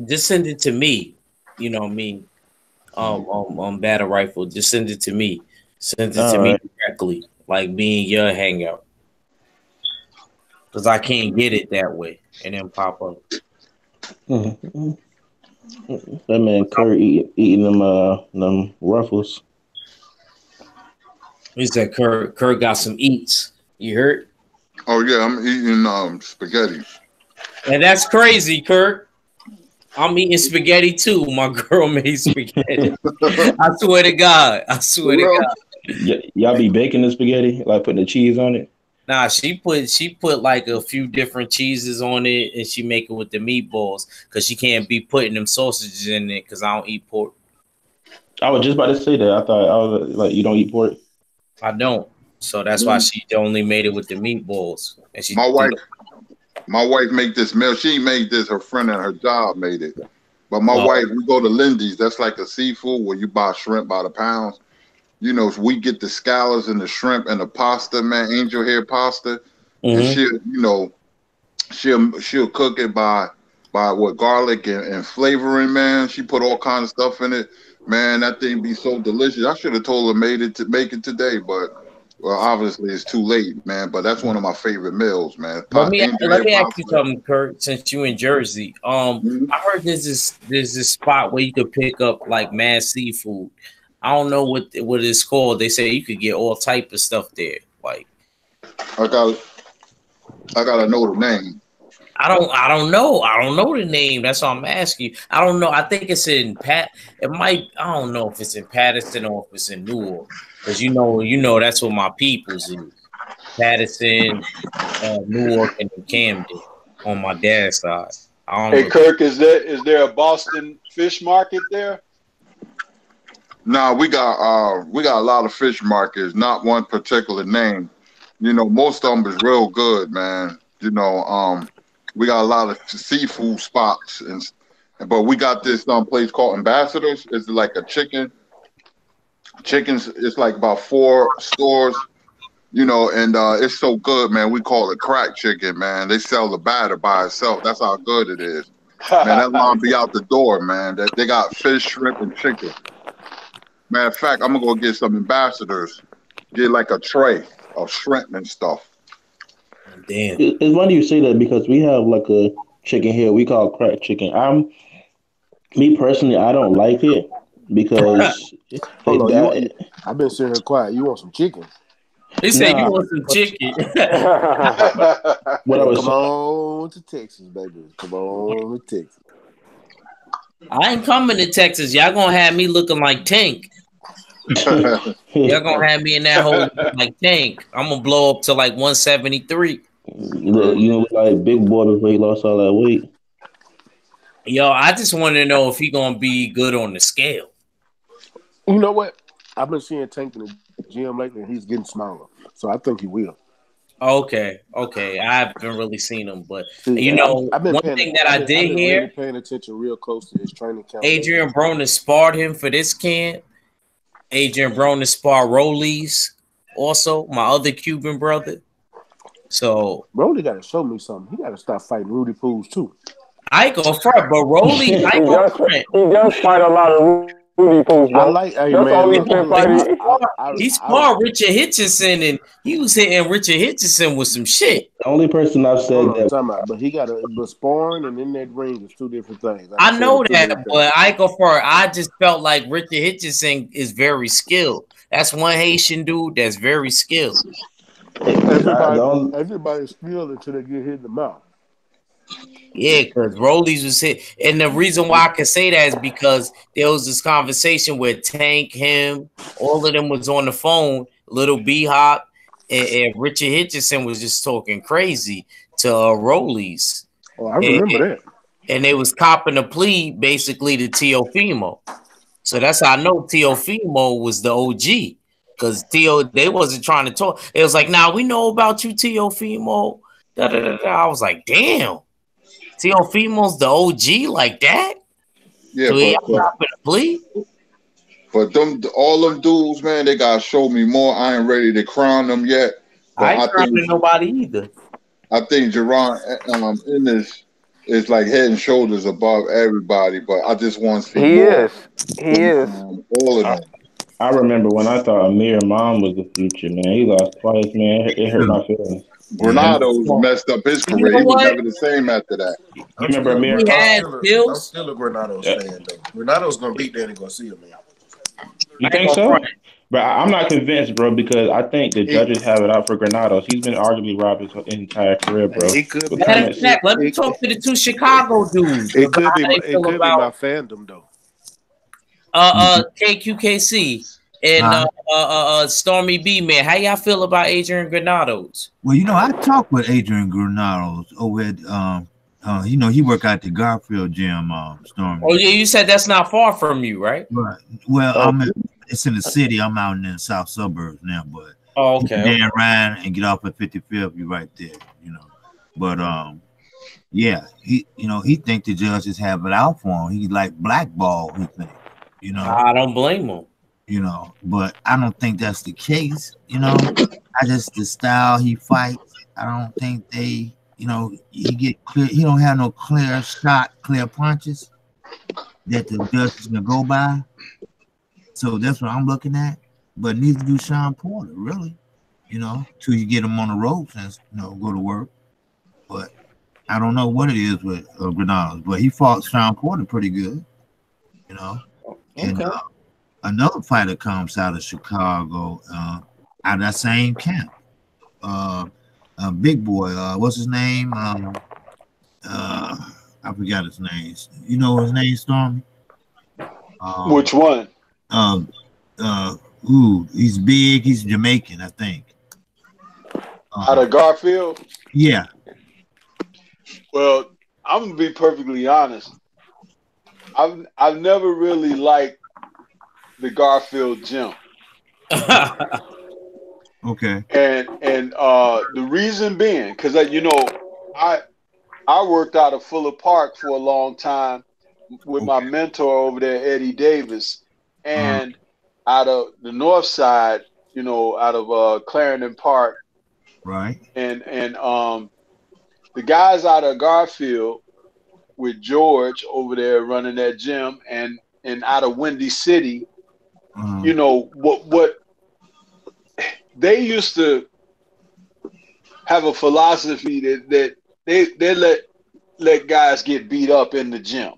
just send it to me. You know me. Battle rifle. Just send it to me. Send it to me directly, like being your Hangout. Because I can't get it that way and then pop up. Mm-hmm. That man Kurt eating them Ruffles. He said Kurt got some eats. You heard? Oh yeah, I'm eating spaghetti. And that's crazy, Kurt. I'm eating spaghetti too. My girl made spaghetti. I swear to God. I swear to God. Y'all be baking the spaghetti, like putting the cheese on it? Nah, she put like a few different cheeses on it, and she make it with the meatballs because she can't be putting them sausages in it because I don't eat pork. I was just about to say that. I thought I was like, you don't eat pork? I don't. So that's why she only made it with the meatballs. And she my wife made this meal. She made this. Her friend at her job made it. But my wife, we go to Lindy's. That's like a seafood where you buy shrimp by the pounds. You know, so we get the scallops and the shrimp and the pasta, man, angel hair pasta. And she'll cook it by what, garlic and flavoring, man. She put all kinds of stuff in it. Man, that thing be so delicious. I should have told her make it today, but well, obviously it's too late, man. But that's one of my favorite meals, man. Let me ask you something, Kurt. Since you in Jersey, I heard there's this spot where you could pick up like mad seafood. I don't know what it's called. They say you could get all type of stuff there. Like, I gotta know the name. I don't know. I don't know the name. That's what I'm asking you. I don't know. I think it's in It might. I don't know if it's in Patterson or if it's in Newark. Because you know that's what my peoples is. Patterson, Newark, and Camden on my dad's side. Hey, Kirk, is there a Boston fish market there? No, we got a lot of fish markets, not one particular name. You know, most of them is real good, man. You know, we got a lot of seafood spots, but we got this place called Ambassadors. It's like a chickens. It's like about 4 stores, you know, and it's so good, man. We call it crack chicken, man. They sell the batter by itself. That's how good it is, man. That line be out the door, man. They got fish, shrimp, and chicken. Matter of fact, I'm gonna go get some Ambassadors get like a tray of shrimp and stuff. Damn. It's funny you say that because we have like a chicken here we call crack chicken. Me personally, I don't like it because Hold on, that. I've been sitting here quiet. You want some chicken? He said you Nah, want some chicken. what I was Come on to Texas, baby. Come on to Texas. I ain't coming to Texas. Y'all gonna have me looking like Tank. Y'all gonna have me in that hole like Tank. I'm gonna blow up to like 173. look, look like big boy before he lost all that weight. Yo, I just want to know if he gonna be good on the scale. You know what? I've been seeing Tank in the gym lately, and he's getting smaller. So I think he will. Okay. I haven't really seen him, but See, I've been one paying, thing that I did really hear, paying attention real close to his training count. Adrian Broner sparred him for this camp. Adrian Broner sparred Rollies, also my other Cuban brother. So Rolly got to show me something. He got to stop fighting Rudy Pools too. I ain't go front, but Rolly, I ain't go front. He does fight a lot of Rudy Pools, I though. like, hey That's all man, he's been fighting. He sparred Richard Hitchison, and he was hitting Richard Hitchison with some shit. The only person I've said hold on, that. time out. But he got but sparring and in that ring is two different things. I know that, but I go for it. I just felt like Richard Hitchison is very skilled. That's one Haitian dude that's very skilled. Everybody's skilled until they get hit in the mouth. Yeah, because Rollies was hit. And the reason why I can say that is because there was this conversation where Tank, him, all of them was on the phone, Little B-Hop, and Richard Hitchison was just talking crazy to Rollies. Oh, I remember that. And they was copping a plea basically to Teofimo. So that's how I know Teofimo was the OG. Because they wasn't trying to talk. It was like, nah, we know about you, Teofimo. I was like, damn. Teofimo's the OG like that? Yeah, so he copping a plea? But all them dudes, man, they gotta show me more. I ain't ready to crown them yet. I ain't crowning nobody either. I think Jerron Ennis is like head and shoulders above everybody, but I just want to see more. He is. All of them. I remember when I thought Amir Mom was the future, man. He lost twice, man. It hurt my feelings. Granado's messed up his career. He was never the same after that. You remember Amir? I'm still a Granado's fan, though. Granado's going to beat Danny Garcia, man. You think so? But I'm not convinced, bro, because I think the judges have it out for Granados. He's been arguably robbed his entire career, bro. It could be. Let me talk to the two Chicago dudes. It could be my fandom, though. KQKC and Stormy B, man. How y'all feel about Adrian Granados? Well, I talked with Adrian Granados over at he worked at the Garfield gym, Stormy. Oh yeah, you said that's not far from you, right? Right. Well, it's in the city. I'm out in the south suburbs now, but okay. Dan Ryan and get off at 55th, you right there, But yeah, he think the judges have it out for him. He like blackball, he think. I don't blame him. But I don't think that's the case. I just the style he fights. I don't think they, he get clear. He don't have no clear punches that the judges can go by. So that's what I'm looking at. But neither do Sean Porter, really. Till you get him on the ropes and go to work. But I don't know what it is with Granados, but he fought Sean Porter pretty good. And another fighter comes out of Chicago, out of that same camp. Big boy, what's his name? I forgot his name. You know his name, Stormy? Which one? He's big. He's Jamaican, I think. Out of Garfield? Yeah. Well, I'm gonna be perfectly honest. I've never really liked the Garfield gym. Okay. And the reason being, because I worked out of Fuller Park for a long time with my mentor over there, Eddie Davis, and out of the north side, out of Clarendon Park. Right. And the guys out of Garfield with George over there running that gym, and out of Windy City, what they used to have a philosophy that they let guys get beat up in the gym.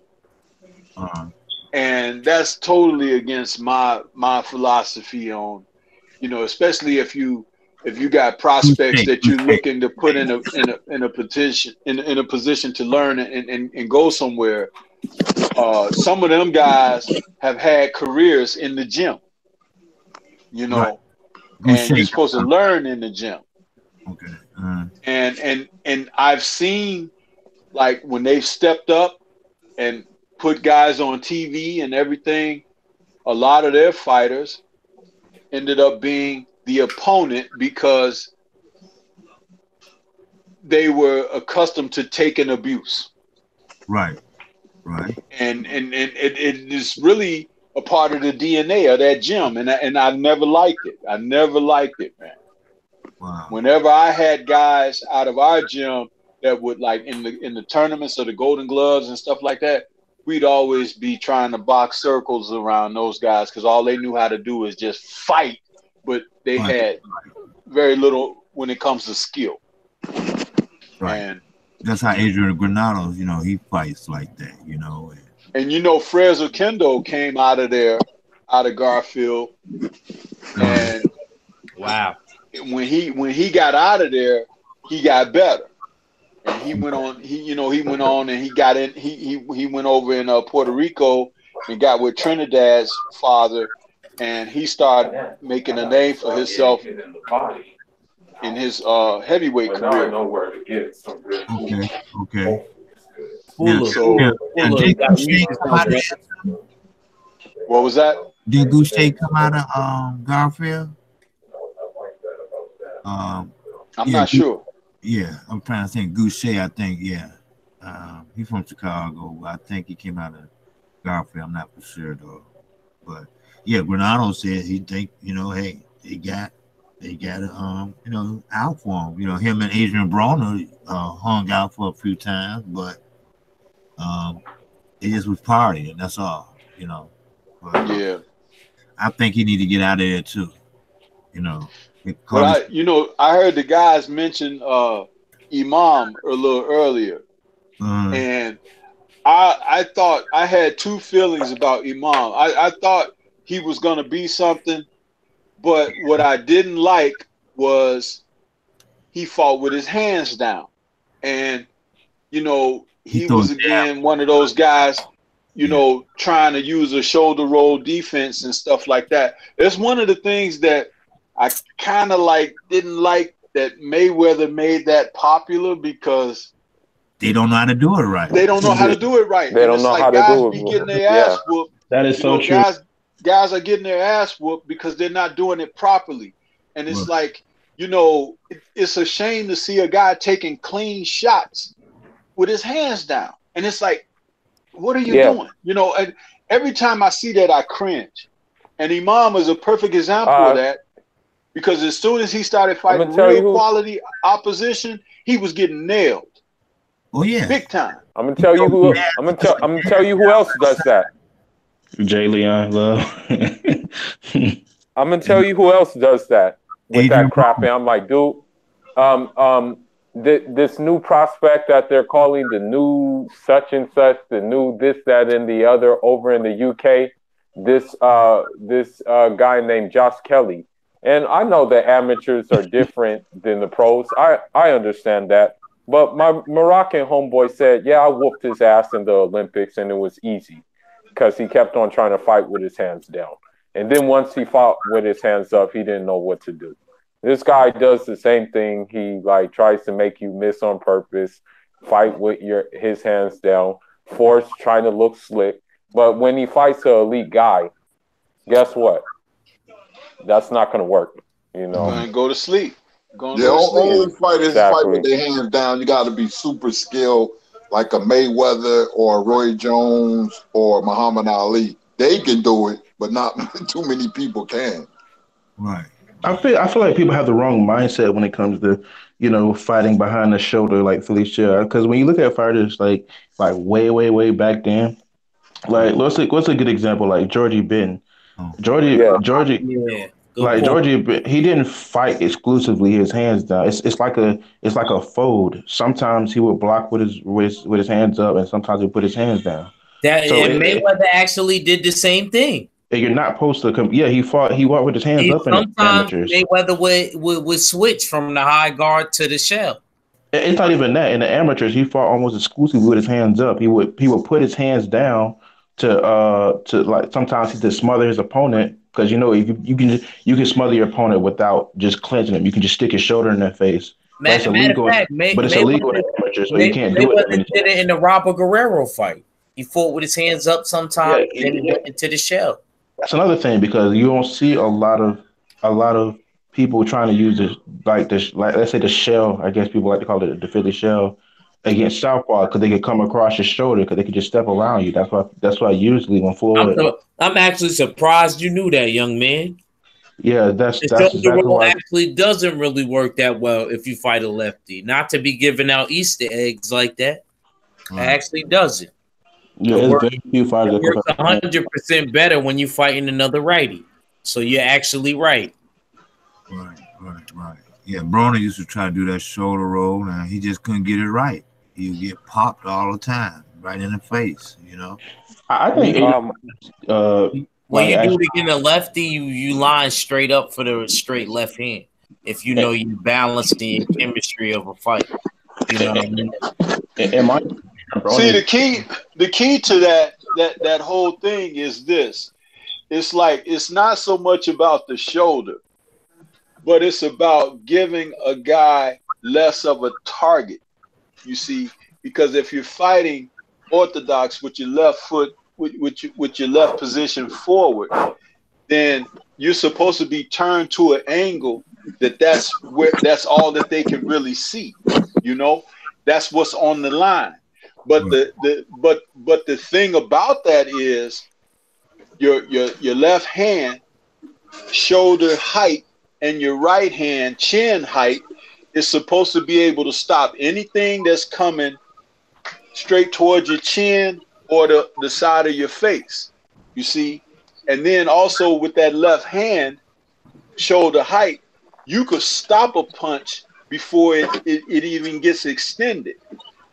And that's totally against my philosophy on, especially if you got prospects that you're looking to put in a position to learn and go somewhere. Some of them guys have had careers in the gym, Right. and you're supposed to learn in the gym. Okay. And I've seen, like, when they've stepped up and put guys on TV and everything, a lot of their fighters ended up being the opponent because they were accustomed to taking abuse. Right. And it is really a part of the DNA of that gym, and I never liked it. I never liked it, man. Wow. Whenever I had guys out of our gym that would, like, in the tournaments of the Golden Gloves and stuff like that, we'd always be trying to box circles around those guys because all they knew how to do is just fight, but they had very little when it comes to skill. Right. And that's how Adrian Granados, he fights like that, And Frez Oquendo came out of Garfield, and wow, when he got out of there, he got better, and he went on. He went on and he got in. He went over in Puerto Rico and got with Trinidad's father, and he started making a name for himself in his heavyweight career. Okay. What was that? Did Goucher come out of Garfield? I'm not sure. Yeah, I'm trying to think. Goucher, I think, yeah. He's from Chicago. I think he came out of Garfield. I'm not for sure though. But yeah, Granado said he think, hey, they got out for him. Him and Adrian Broner hung out for a few times, but it just was partying. That's all. But yeah, I think he need to get out of there too. But I heard the guys mention Imam a little earlier, and I thought I had two feelings about Imam. I thought he was going to be something, but what I didn't like was he fought with his hands down, and he was again one of those guys, trying to use a shoulder roll defense and stuff like that. It's one of the things that I kind of didn't like that Mayweather made that popular because they don't know how to do it right. They don't know how to do it right. They don't know how to do it. Guys be getting their ass whooped. That is so true. Guys are getting their ass whooped because they're not doing it properly. And it's it's a shame to see a guy taking clean shots with his hands down. And it's like, what are you doing? And every time I see that, I cringe. And Imam is a perfect example of that. Because as soon as he started fighting real quality opposition, he was getting nailed. Oh yeah, big time. I'm gonna tell you who. I'm gonna tell you who else does that. Jay Leon Love. I'm gonna tell you who else does that with that crap. And I'm like, dude, this new prospect that they're calling the new such and such, the new this, that, and the other over in the UK. This guy named Josh Kelly. And I know that amateurs are different than the pros. I understand that. But my Moroccan homeboy said, yeah, I whooped his ass in the Olympics and it was easy because he kept on trying to fight with his hands down. And then once he fought with his hands up, he didn't know what to do. This guy does the same thing. He tries to make you miss on purpose, fight with his hands down, force trying to look slick. But when he fights an elite guy, guess what? That's not going to work, Going to go to sleep. Only fighters fight with their hands down. You got to be super skilled, like a Mayweather or a Roy Jones or Muhammad Ali. They can do it, but not too many people can. Right. I feel like people have the wrong mindset when it comes to fighting behind the shoulder like Felicia. Because when you look at fighters like way back then, what's a good example like Georgie Benton. Georgie Good Like point. Georgie, he didn't fight exclusively his hands down. It's like a fold. Sometimes he would block with his hands up, and sometimes he put his hands down. That So and Mayweather actually did the same thing. you're not supposed to come. Yeah, he fought with his hands up in the Sometimes amateurs. Mayweather would switch from the high guard to the shell. It's not even that. In the amateurs, he fought almost exclusively with his hands up. He would put his hands down to like sometimes to smother his opponent because if you can smother your opponent without just clenching him. You can just stick his shoulder in their face. But it's Matter of illegal. fact, But it's illegal in the amateurs, so you can't do it that Mayweather many did it times. in the Robert Guerrero fight. He fought with his hands up sometimes, Yeah, then he went into the shell. that's another thing because you don't see a lot of people trying to use this like let's say the shell. I guess people like to call it the Philly shell against southpaw because they could come across your shoulder because they could just step around you. That's why usually when Floyd, I'm actually surprised you knew that, young man. yeah, that's The that's shoulder exactly roll why. actually doesn't really work that well if you fight a lefty. Not to be giving out Easter eggs like that. It actually doesn't. Yeah, It it's works. very few fighters It that works can. 100% better when you're fighting another righty. So you're actually right. Right. Yeah, Broner used to try to do that shoulder roll, and he just couldn't get it right. He would get popped all the time, right in the face. I think When like you do actually, it against a lefty, you line straight up for the straight left hand. If you know you balance the chemistry of a fight, you know what I mean. in my See, only the key to that whole thing is this. It's like it's not so much about the shoulder, but it's about giving a guy less of a target. You see, because if you're fighting orthodox with your left foot, with your left position forward, then you're supposed to be turned to an angle that's all that they can really see. You know, that's what's on the line. But the thing about that is your left hand shoulder height and your right hand chin height is supposed to be able to stop anything that's coming straight towards your chin or the side of your face. You see? And then also with that left hand shoulder height, you could stop a punch before it even gets extended.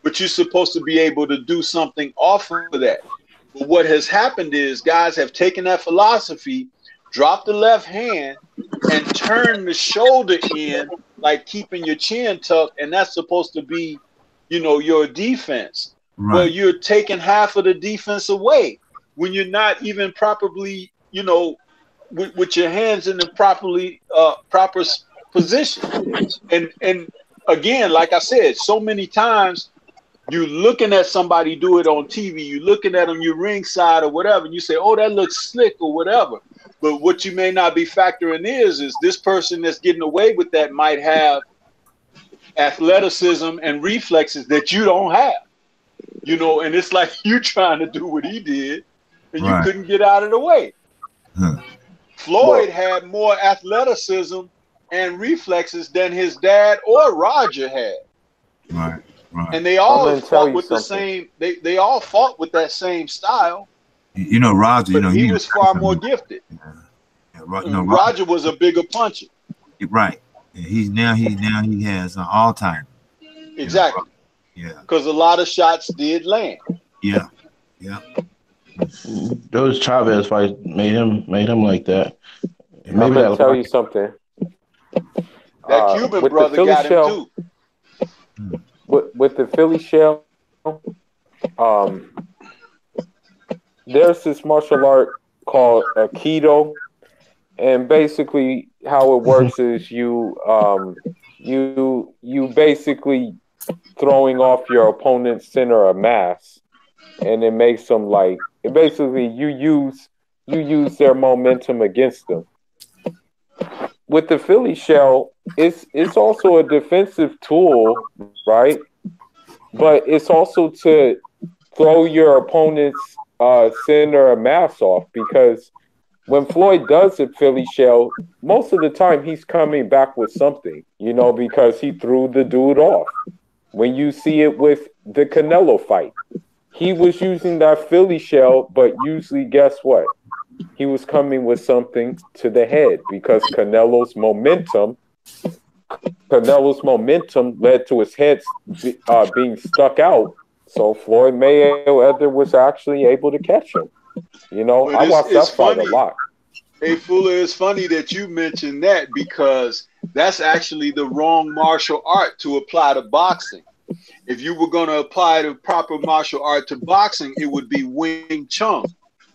But you're supposed to be able to do something off of that. But what has happened is guys have taken that philosophy, dropped the left hand, and turned the shoulder in, like keeping your chin tucked, and that's supposed to be, your defense. Well, Right. you're taking half of the defense away when you're not even properly, with your hands in the proper position. And again, like I said, so many times you're looking at somebody do it on TV, you're looking at them, you're ringside or whatever, and you say, oh, that looks slick or whatever. But what you may not be factoring is this person that's getting away with that might have athleticism and reflexes that you don't have. And it's like you trying to do what he did and you Right. couldn't get out of the way. Huh. Floyd had more athleticism and reflexes than his dad or Roger had. Right. And they I'm all gonna tell fought you with the something. same, they all fought with that same style, Roger. but he was far more gifted. Roger was a bigger puncher. Right. Yeah, he has an all time. Exactly. Yeah. Because a lot of shots did land. Yeah. those Chavez fights made him like that. I'm Maybe gonna that tell you something. That Cuban With the brother Philly got him shell, too. with the Philly shell, there's this martial art called Aikido, and basically how it works is you basically throwing off your opponent's center of mass, and it makes them like basically you use their momentum against them. With the Philly shell, it's also a defensive tool, right? But it's also to throw your opponent's center of mass off, because when Floyd does the Philly shell, most of the time he's coming back with something, because he threw the dude off. When you see it with the Canelo fight, he was using that Philly shell, but usually, guess what? he was coming with something to the head because Canelo's momentum led to his head being stuck out. So Floyd Mayweather was actually able to catch him. You know, But I watched that fight funny. a lot. Hey, Fuller, it's funny that you mentioned that because that's actually the wrong martial art to apply to boxing. If you were going to apply the proper martial art to boxing, it would be Wing Chun,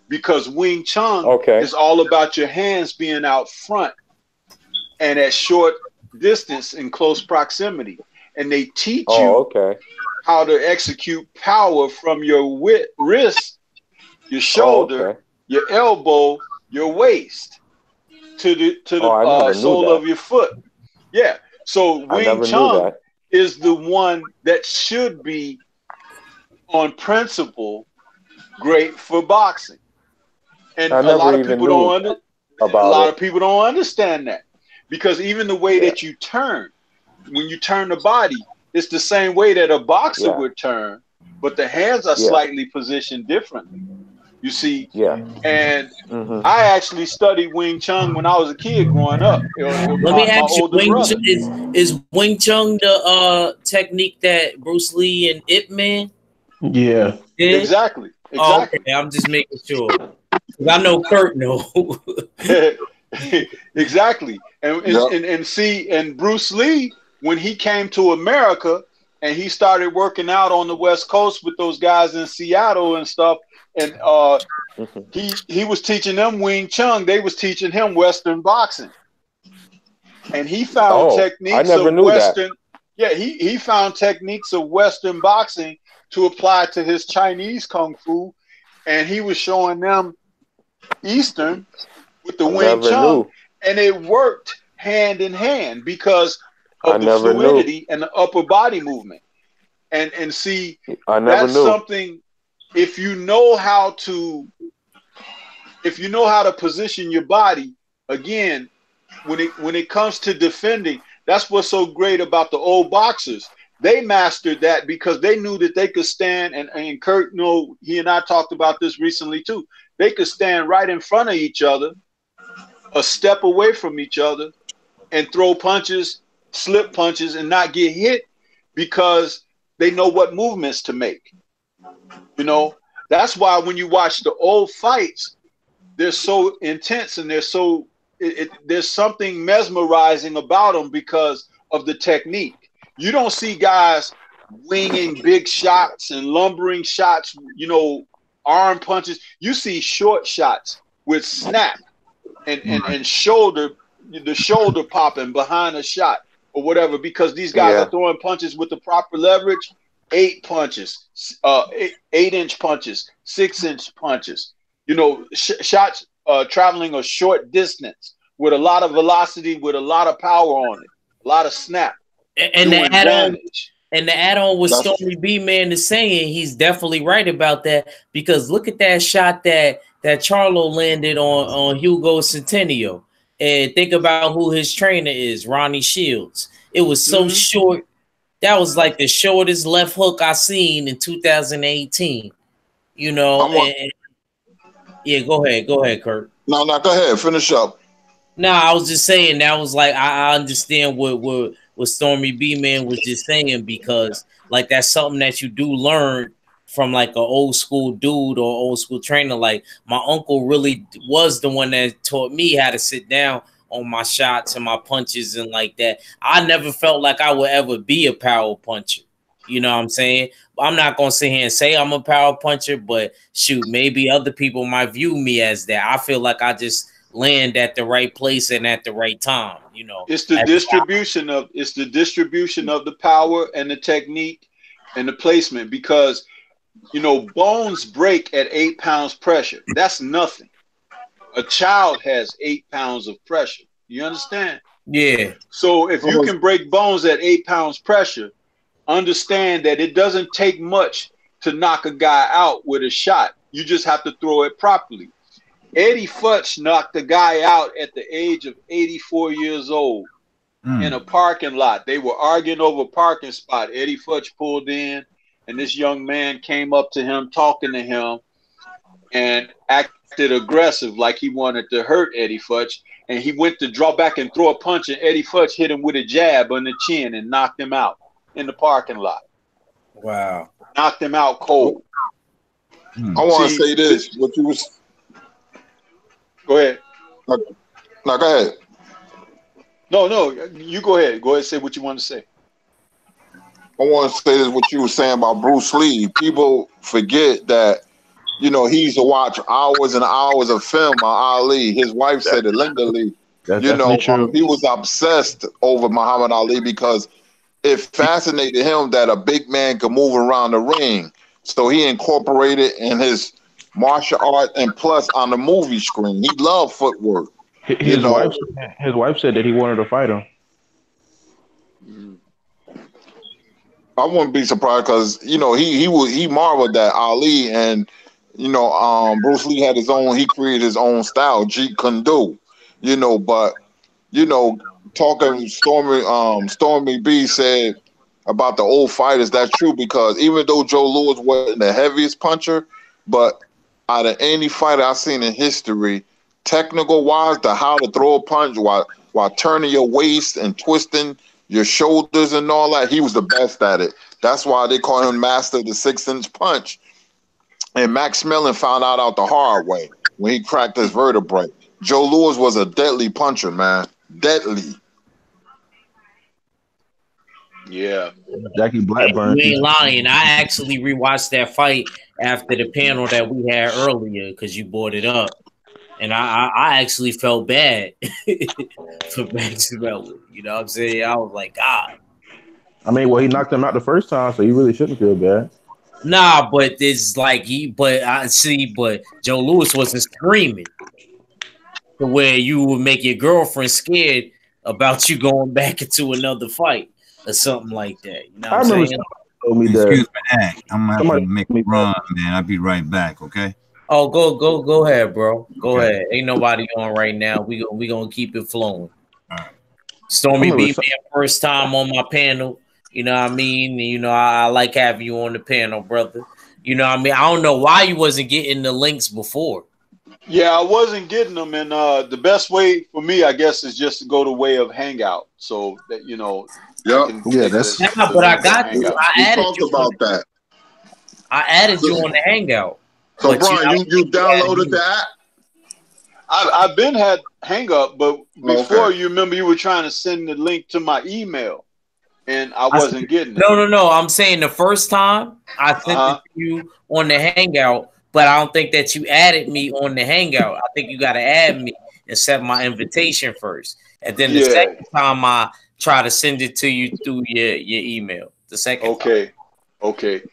because Wing Chun is all about your hands being out front and at short distance in close proximity. And they teach you how to execute power from your wrist, your shoulder, your elbow, your waist to the sole of your foot. Yeah. So Wing Chun is the one that should be on principle great for boxing. And a lot of people don't understand that, because even the way that you turn, when you turn the body, it's the same way that a boxer would turn, but the hands are slightly positioned differently. You see, and I actually studied Wing Chun when I was a kid growing up. Let me ask you, is Wing Chun the technique that Bruce Lee and Ip Man? Yeah. Exactly. Oh, okay, I'm just making sure. I know Kurt knows. Exactly. And Bruce Lee, when he came to America and he started working out on the West Coast with those guys in Seattle and stuff, and he was teaching them Wing Chun. They was teaching him Western boxing, and he found techniques of Western. Yeah, he found techniques of Western boxing to apply to his Chinese kung fu, and he was showing them Eastern with the Wing Chun, and it worked hand in hand because of the fluidity and the upper body movement. And see, that's something. If you know how to position your body, again, when it comes to defending, that's what's so great about the old boxers. They mastered that because they knew that they could stand, and Kurt, he and I talked about this recently too. They could stand right in front of each other, a step away from each other, and throw punches, slip punches, and not get hit because they know what movements to make. You know, that's why when you watch the old fights, they're so intense and they're so there's something mesmerizing about them because of the technique. You don't see guys winging big shots and lumbering shots, arm punches. You see short shots with snap and shoulder popping behind a shot or whatever, because these guys are throwing punches with the proper leverage. 8 punches, 8-inch punches, 6-inch punches, shots traveling a short distance with a lot of velocity, with a lot of power on it, a lot of snap. And the add-on with Stormy B Man is saying, he's definitely right about that, because look at that shot that Charlo landed on Hugo Centennial, and think about who his trainer is, Ronnie Shields. It was so short. That was like the shortest left hook I seen in 2018. Go ahead, Kurt. No, go ahead. Finish up. No, I was just saying that was like I understand what Stormy B Man was just saying, because like that's something that you do learn from like an old school dude or old school trainer. Like my uncle really was the one that taught me how to sit down on my shots and my punches and like that. I never felt like I would ever be a power puncher. You know what I'm saying? I'm not going to sit here and say I'm a power puncher, but shoot, maybe other people might view me as that. I feel like I just land at the right place and at the right time. It's the distribution of the power and the technique and the placement, because bones break at 8 pounds pressure. That's nothing. A child has 8 pounds of pressure. You understand? Yeah. So if you can break bones at 8 pounds pressure, understand that it doesn't take much to knock a guy out with a shot. You just have to throw it properly. Eddie Futch knocked a guy out at the age of 84 years old in a parking lot. They were arguing over a parking spot. Eddie Futch pulled in, and this young man came up to him, talking to him, and aggressive, like he wanted to hurt Eddie Futch, and he went to draw back and throw a punch, and Eddie Futch hit him with a jab on the chin and knocked him out in the parking lot. Wow. Knocked him out cold. I want to say this. What you was... Go ahead. No, go ahead. No, you go ahead. Go ahead and say what you want to say. I want to say this, what you were saying about Bruce Lee. People forget that, you know, he used to watch hours and hours of film on Ali. His wife said it, Linda Lee. You know, he was obsessed over Muhammad Ali because it fascinated him that a big man could move around the ring. So he incorporated in his martial art, and plus on the movie screen. He loved footwork. His wife said that he wanted to fight him. I wouldn't be surprised because, you know, he marveled at Ali, and, you know, Bruce Lee had his own, he created his own style, Jeet Kune Do, you know, but, you know, talking Stormy B said about the old fighters, that's true, because even though Joe Louis wasn't the heaviest puncher, but out of any fighter I've seen in history, technical wise, how to throw a punch while turning your waist and twisting your shoulders and all that, he was the best at it. That's why they call him master of the 6-inch punch. And Max Mellon found out the hard way when he cracked his vertebrae. Joe Louis was a deadly puncher, man. Deadly. Yeah. Jackie Blackburn. You ain't lying. I actually rewatched that fight after the panel that we had earlier because you brought it up. And I actually felt bad for Max Mellon. You know what I'm saying? I was like, God. I mean, well, he knocked him out the first time, so he really shouldn't feel bad. Nah, but it's like but Joe Louis wasn't screaming to where you would make your girlfriend scared about you going back into another fight or something like that. You know what I'm saying? Excuse me, I'm gonna have to make a run, man. I'll be right back, okay? Oh, go ahead, bro. Go ahead. Ain't nobody on right now. We gonna keep it flowing. All right. Stormy B, man, first time on my panel. You know what I mean? You know, I like having you on the panel, brother. You know what I mean? I don't know why you wasn't getting the links before. Yeah, I wasn't getting them, and the best way for me, I guess, is just to go the way of Hangout, so that, you know. Yeah, that's. But I got you. I added you about that. I added you on the Hangout. So, Brian, you downloaded the app? I've been had Hangout, but before, you remember you were trying to send the link to my email, and I wasn't getting it. No. I'm saying the first time I sent it to you on the Hangout, but I don't think that you added me on the Hangout. I think you got to add me and set my invitation first, and then the second time I try to send it to you through your email. The second time. Okay.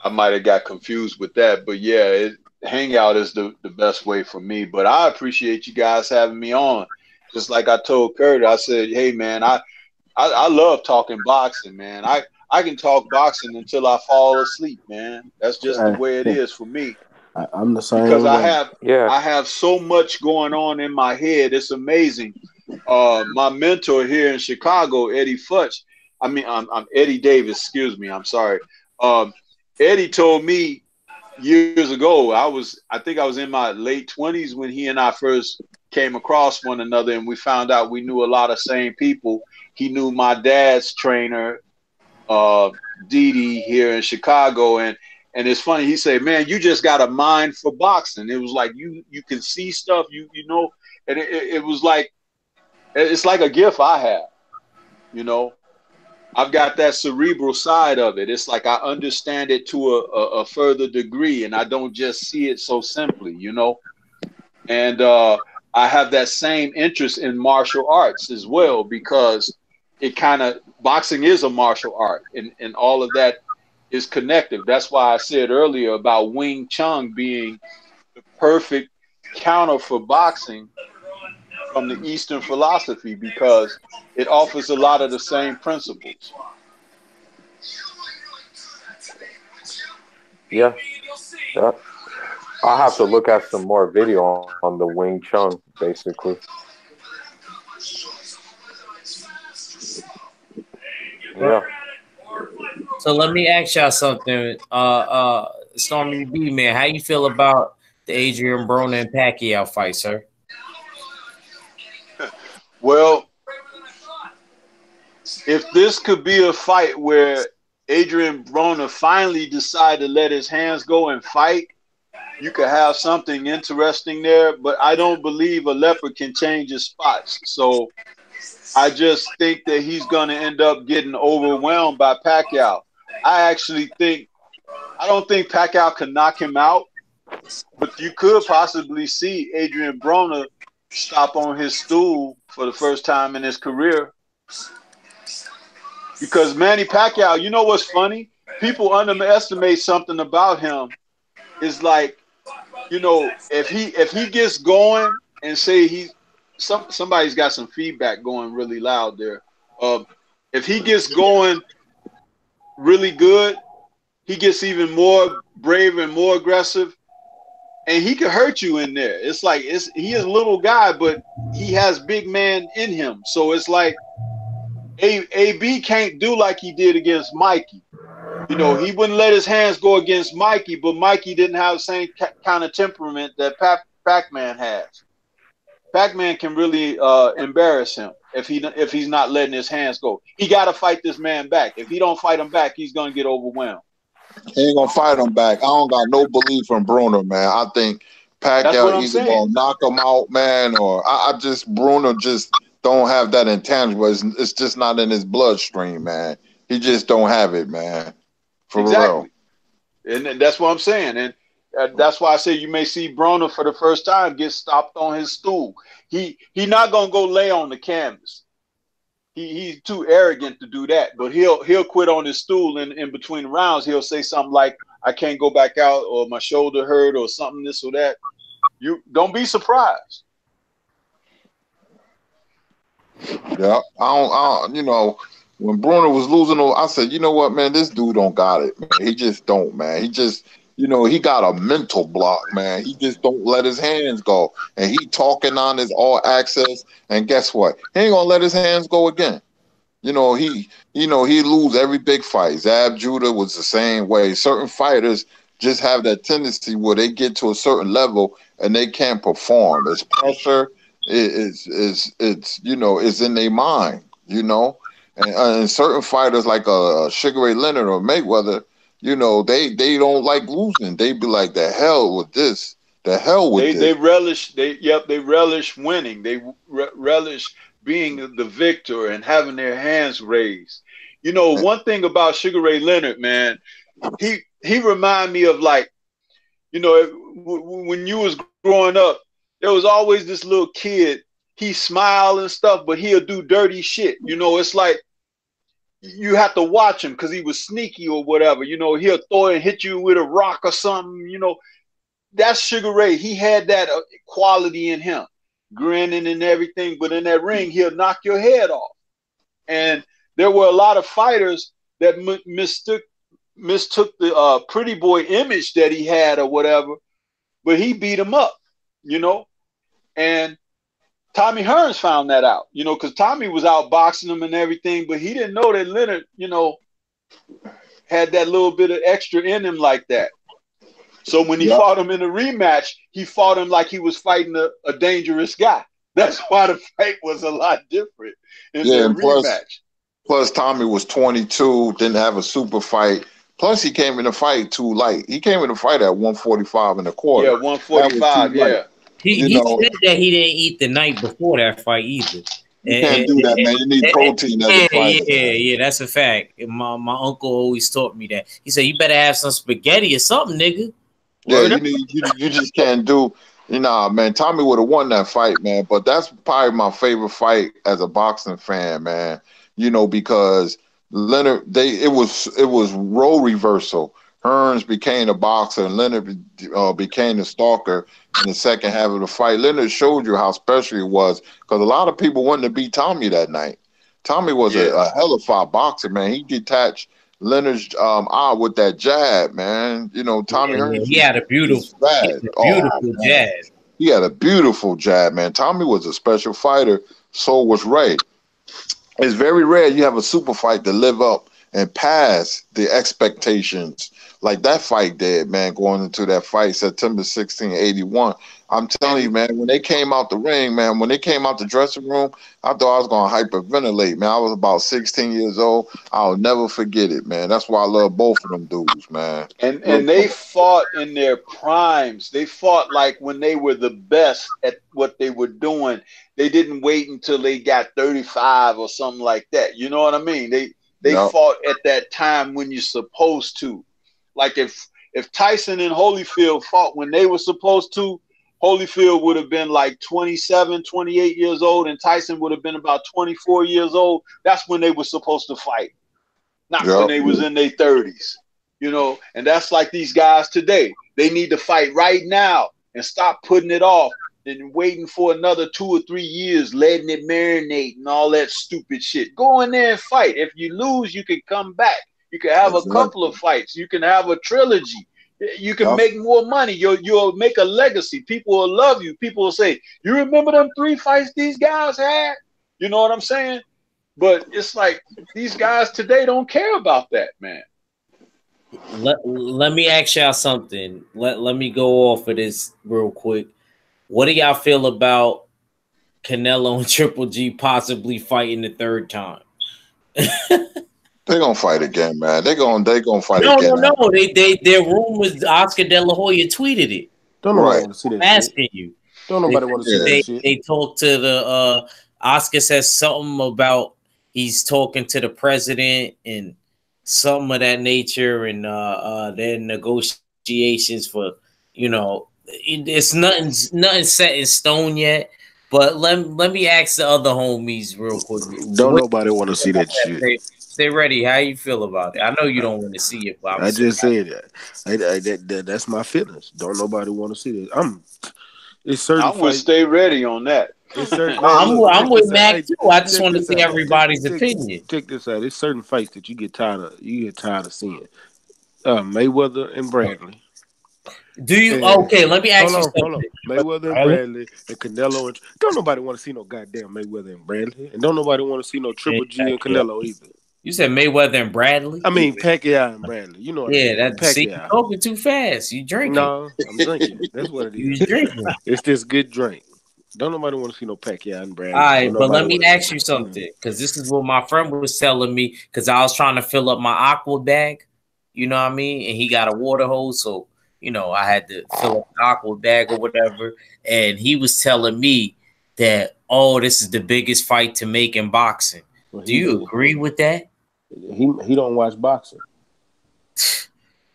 I might have got confused with that, but yeah, Hangout is the best way for me. But I appreciate you guys having me on. Just like I told Kurt, I said, hey man, I love talking boxing, man. I can talk boxing until I fall asleep, man. That's just the way it is for me. I'm the same. Because I have so much going on in my head. It's amazing. My mentor here in Chicago, Eddie Futch. I'm Eddie Davis. Excuse me. I'm sorry. Eddie told me years ago. I think I was in my late 20s when he and I first came across one another, and we found out we knew a lot of same people. He knew my dad's trainer, Didi, here in Chicago, and it's funny. He said, "Man, you just got a mind for boxing." It was like you can see stuff, you know, and it was like it's like a gift I have, you know. I've got that cerebral side of it. It's like I understand it to a further degree, and I don't just see it so simply, you know. And I have that same interest in martial arts as well, because boxing is a martial art, and all of that is connective. That's why I said earlier about Wing Chun being the perfect counter for boxing from the Eastern philosophy, because it offers a lot of the same principles. Yeah. I'll have to look at some more video on the Wing Chun, basically. Yeah. So let me ask y'all something. Stormy B, man, how you feel about the Adrian Broner and Pacquiao fight, sir? Well, if this could be a fight where Adrian Broner finally decided to let his hands go and fight, you could have something interesting there. But I don't believe a leopard can change his spots. So I just think that he's going to end up getting overwhelmed by Pacquiao. I don't think Pacquiao can knock him out, but you could possibly see Adrian Broner stop on his stool for the first time in his career. Because Manny Pacquiao, you know what's funny? People underestimate something about him. Is like, you know, if he gets going and say somebody's got some feedback going really loud there. If he gets going really good, he gets even more brave and more aggressive, and he can hurt you in there. It's like he is a little guy, but he has big man in him. So it's like AB can't do like he did against Mikey. You know, he wouldn't let his hands go against Mikey, but Mikey didn't have the same kind of temperament that Pac-Man has. Pac-Man can really embarrass him if he's not letting his hands go. He got to fight this man back. If he don't fight him back, he's going to get overwhelmed. He ain't gonna fight him back. I don't got no belief in Bruno, man. I think Pacquiao either gonna knock him out, man, or Bruno just don't have that intangible. It's just not in his bloodstream, man. He just don't have it, man. For real. And that's what I'm saying. And that's why I say you may see Bruno for the first time get stopped on his stool. He not gonna go lay on the canvas. He's too arrogant to do that, but he'll quit on his stool in between rounds. He'll say something like, "I can't go back out," or "My shoulder hurt," or something this or that. You don't be surprised. Yeah, I don't. You know, when Bruno was losing, I said, you know what, man, this dude don't got it, man. He just don't, man. He just, you know, he got a mental block, man. He just don't let his hands go. And he talking on his all access. And guess what? He ain't gonna let his hands go again. You know, he lose every big fight. Zab Judah was the same way. Certain fighters just have that tendency where they get to a certain level and they can't perform. It's pressure. It's you know, it's in their mind, you know. And certain fighters like Sugar Ray Leonard or Mayweather, you know, they don't like losing. They be like, the hell with this. The hell with this. They relish winning. They relish being the victor and having their hands raised. You know, one thing about Sugar Ray Leonard, man, he remind me of, like, you know, when you was growing up, there was always this little kid. He smile and stuff, but he'll do dirty shit. You know, it's like you have to watch him because he was sneaky or whatever. You know, he'll throw and hit you with a rock or something. You know, that's Sugar Ray. He had that quality in him, grinning and everything. But in that ring, he'll knock your head off. And there were a lot of fighters that mistook the pretty boy image that he had or whatever, but he beat him up, you know. And Tommy Hearns found that out, you know, because Tommy was out boxing him and everything, but he didn't know that Leonard, you know, had that little bit of extra in him like that. So when he fought him in a rematch, he fought him like he was fighting a dangerous guy. That's why the fight was a lot different in the rematch. Plus, Tommy was 22, didn't have a super fight. Plus, he came in the fight too light. He came in the fight at 145 and a quarter. Yeah, 145, yeah. He said that he didn't eat the night before that fight either. You can't do that, man. You need protein as a fighter. Yeah, that's a fact. My uncle always taught me that. He said, you better have some spaghetti or something, nigga. Yeah, you just can't do, you know, man. Tommy would have won that fight, man. But that's probably my favorite fight as a boxing fan, man. You know, because Leonard, it was role reversal. Hearns became a boxer and Leonard became the stalker in the second half of the fight. Leonard showed you how special he was because a lot of people wanted to beat Tommy that night. Tommy was a hell of a boxer, man. He detached Leonard's eye with that jab, man. You know, Tommy Hearns. He had a beautiful jab. He had a beautiful jab, man. Tommy was a special fighter. So was Ray. It's very rare you have a super fight to live up and pass the expectations like that fight did, man, going into that fight, September 16, 81. I'm telling you, man, when they came out the ring, man, when they came out the dressing room, I thought I was going to hyperventilate, man. I was about 16 years old. I'll never forget it, man. That's why I love both of them dudes, man. And they fought in their primes. They fought like when they were the best at what they were doing. They didn't wait until they got 35 or something like that. You know what I mean? They fought at that time when you're supposed to. Like if Tyson and Holyfield fought when they were supposed to, Holyfield would have been like 27, 28 years old, and Tyson would have been about 24 years old. That's when they were supposed to fight, not when they was in their 30s, you know. And that's like these guys today. They need to fight right now and stop putting it off and waiting for another 2 or 3 years, letting it marinate and all that stupid shit. Go in there and fight. If you lose, you can come back. You can have a couple of fights. You can have a trilogy. You can make more money. You'll make a legacy. People will love you. People will say, you remember them 3 fights these guys had? You know what I'm saying? But it's like these guys today don't care about that, man. Let me ask y'all something. Let me go off of this real quick. What do y'all feel about Canelo and Triple G possibly fighting the 3rd time? They're gonna fight again, man. They gonna fight again. No. Their rumors. Oscar De La Hoya tweeted it. Don't nobody want to see that. I'm asking you. Don't nobody want to see that shit. They talked to the Oscar says something about he's talking to the president and something of that nature, and their negotiations for, you know, it's nothing set in stone yet. But let me ask the other homies real quick. Don't nobody want to see that shit. Stay ready. How you feel about it? I know you don't want to see it, but I just said that. That's my feelings. Don't nobody want to see that. It's certain. I would stay ready on that. I'm with Mac too. I just want to see everybody's opinion. Check this out. It's certain fights that you get tired of seeing. Mayweather and Bradley. Do you? Okay, let me ask you something. Hold on. Mayweather and Bradley and Canelo. And don't nobody want to see no goddamn Mayweather and Bradley, and don't nobody want to see no Triple G and Canelo either. You said Mayweather and Bradley? I mean Pacquiao and Bradley. You know what I mean? That's see, you're talking too fast. You drinking? No, I'm drinking. That's what it is. You drinking? It's this good drink. Don't nobody want to see no Pacquiao and Bradley. All right, but let me ask you something, because this is what my friend was telling me, because I was trying to fill up my aqua bag, you know what I mean? And he got a water hose, so, you know, I had to fill up the aqua bag or whatever. And he was telling me that, oh, this is the biggest fight to make in boxing. Well, do you agree with that? He don't watch boxing.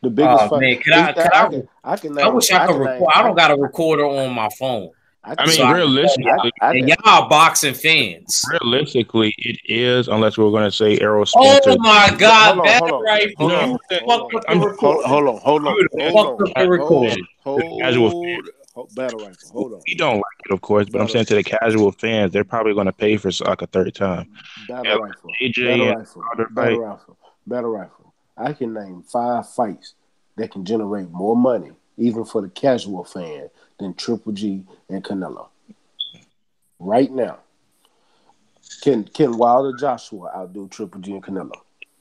The biggest fight. Man, I wish I could record. I don't got a recorder on my phone. I mean, realistically, and y'all are boxing fans. Realistically, it is, unless we're going to say Errol Spence. Oh my God, that's right. Hold on. Battle rifle. Hold on. We don't like it, of course, but I'm saying to the casual fans, they're probably going to pay for like a 3rd time. Battle rifle. I can name 5 fights that can generate more money, even for the casual fan, than Triple G and Canelo. Right now. Can Wilder Joshua outdo Triple G and Canelo?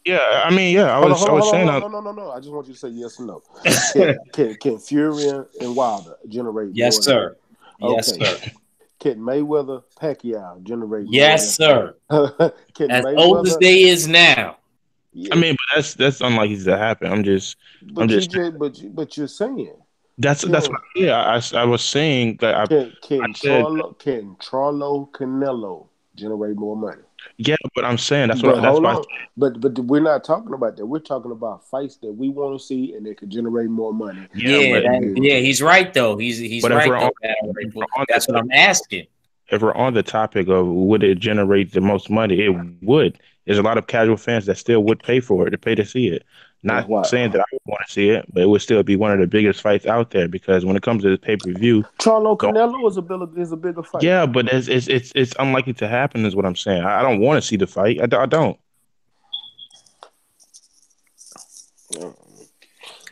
Yeah, I mean, yeah, I was saying. No. I just want you to say yes or no. Can Fury and Wilder generate? Yes, sir. Okay. Yes, sir. Can Mayweather Pacquiao generate? Yes, sir. As old as they is now. Yeah. I mean, but that's unlikely to happen. But you're saying that's what. Yeah, I was saying that. Can Charlo Canelo generate more money? Yeah, but I'm saying that's but what. That's why. But we're not talking about that. We're talking about fights that we want to see and that could generate more money. Yeah, he's right though. He's right. That's what I'm asking. If we're on the topic of would it generate the most money, it would. There's a lot of casual fans that still would pay for it, to pay to see it. Not saying that I would want to see it, but it would still be one of the biggest fights out there because when it comes to the pay-per-view, Charlo Canelo is a bigger fight. Yeah, but it's unlikely to happen, is what I'm saying. I don't want to see the fight. I don't.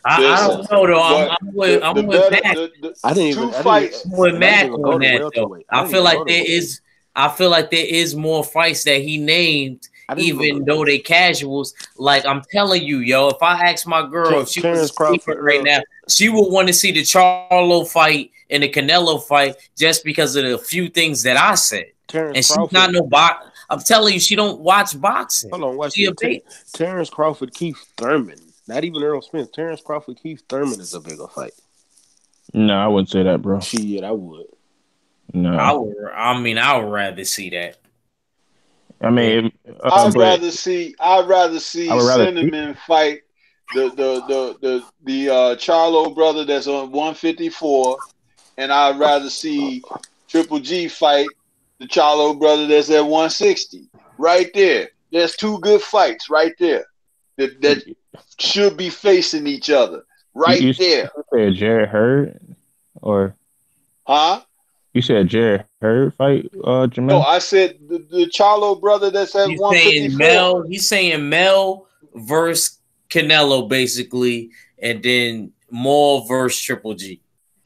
I don't know though. I'm with Matt. I with Matt on that though. I feel like there is more fights that he named even though they casuals. Like I'm telling you, yo, if I ask my girl if she was sleeping right now, she would want to see the Charlo fight and the Canelo fight just because of the few things that I said. And she's not no box. I'm telling you, she don't watch boxing. Hold on, watch this. Terrence Crawford, Keith Thurman. Not even Earl Spence. Terrence Crawford, Keith Thurman is a bigger fight. No, I wouldn't say that, bro. Shit, I would. No, I would rather see that. I mean, I'd rather see Cinnamon fight the Charlo brother that's on 154, and I'd rather see Triple G fight the Charlo brother that's at 160. Right there, there's two good fights right there that should be facing each other. Right there. You said Jared Hurd, or You said Jared Hurd fight, Jamel? No, I said the Charlo brother that's at 154. He's saying Mel versus Canelo, basically, and then Maul versus Triple G.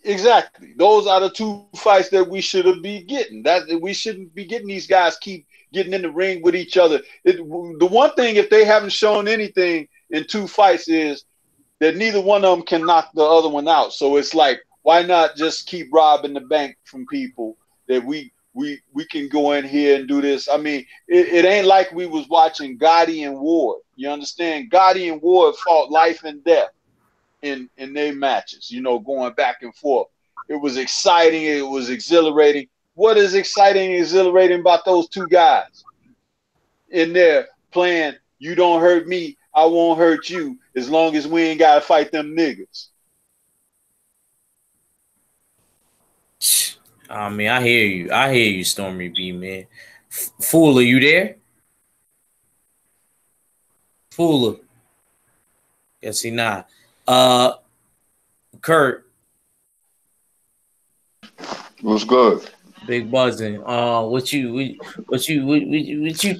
Exactly. Those are the two fights that we should be getting. That we shouldn't be getting these guys keep getting in the ring with each other. The one thing, if they haven't shown anything in two fights, is that neither one of them can knock the other one out. So it's like, why not just keep robbing the bank from people that we can go in here and do this? I mean, it ain't like we was watching Gotti and Ward. You understand? Gotti and Ward fought life and death in their matches, you know, going back and forth. It was exciting. It was exhilarating. What is exciting and exhilarating about those two guys in there playing, you don't hurt me, I won't hurt you, as long as we ain't got to fight them niggas? I mean, I hear you, Stormy B, man. Fool, are you there? Fool. Yes, he not. Kurt. What's good? Big buzzing. What you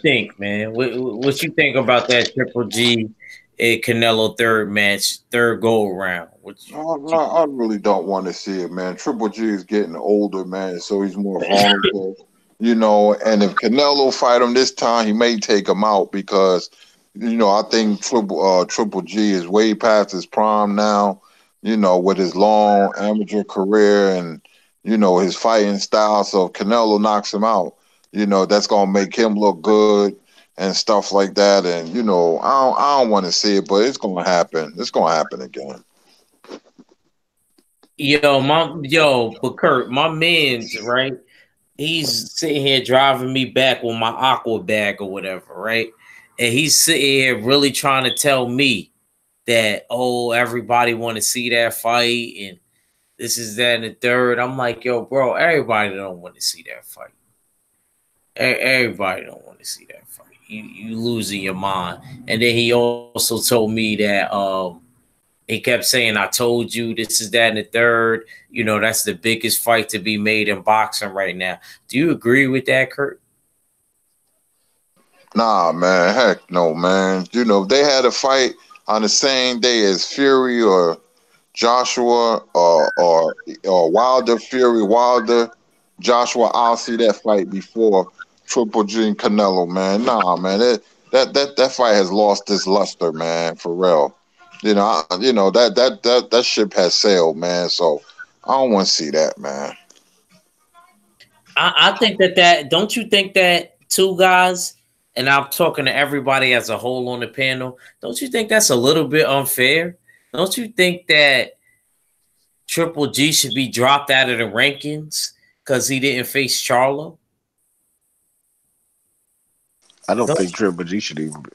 think, man? What you think about that Triple G and Canelo third go around? I really don't want to see it, man. Triple G is getting older, man, so he's more vulnerable, you know. And if Canelo fight him this time, he may take him out because, you know, I think Triple G is way past his prime now, you know, with his long amateur career and, you know, his fighting style. So if Canelo knocks him out, you know, that's gonna make him look good and stuff like that. And, you know, I don't want to see it, but it's gonna happen. It's gonna happen again. But Kurt, my man's right. He's sitting here driving me back with my aqua bag or whatever, right? And he's sitting here really trying to tell me that, oh, everybody want to see that fight and this is that and the third. I'm like, yo, bro, everybody don't want to see that fight. Everybody don't want to see that fight. You losing your mind. And then he also told me that he kept saying, I told you this is that and the third. You know, that's the biggest fight to be made in boxing right now. Do you agree with that, Kurt? Nah, man. Heck no, man. You know, if they had a fight on the same day as Fury or Joshua or Wilder, Fury, Wilder, Joshua, I'll see that fight before Triple G and Canelo, man. Nah, man. That fight has lost its luster, man, for real. You know, that ship has sailed, man. So I don't want to see that, man. I think that don't you think that two guys, and I'm talking to everybody as a whole on the panel, don't you think that's a little bit unfair? Don't you think that Triple G should be dropped out of the rankings because he didn't face Charlo? I don't think Triple G should even be.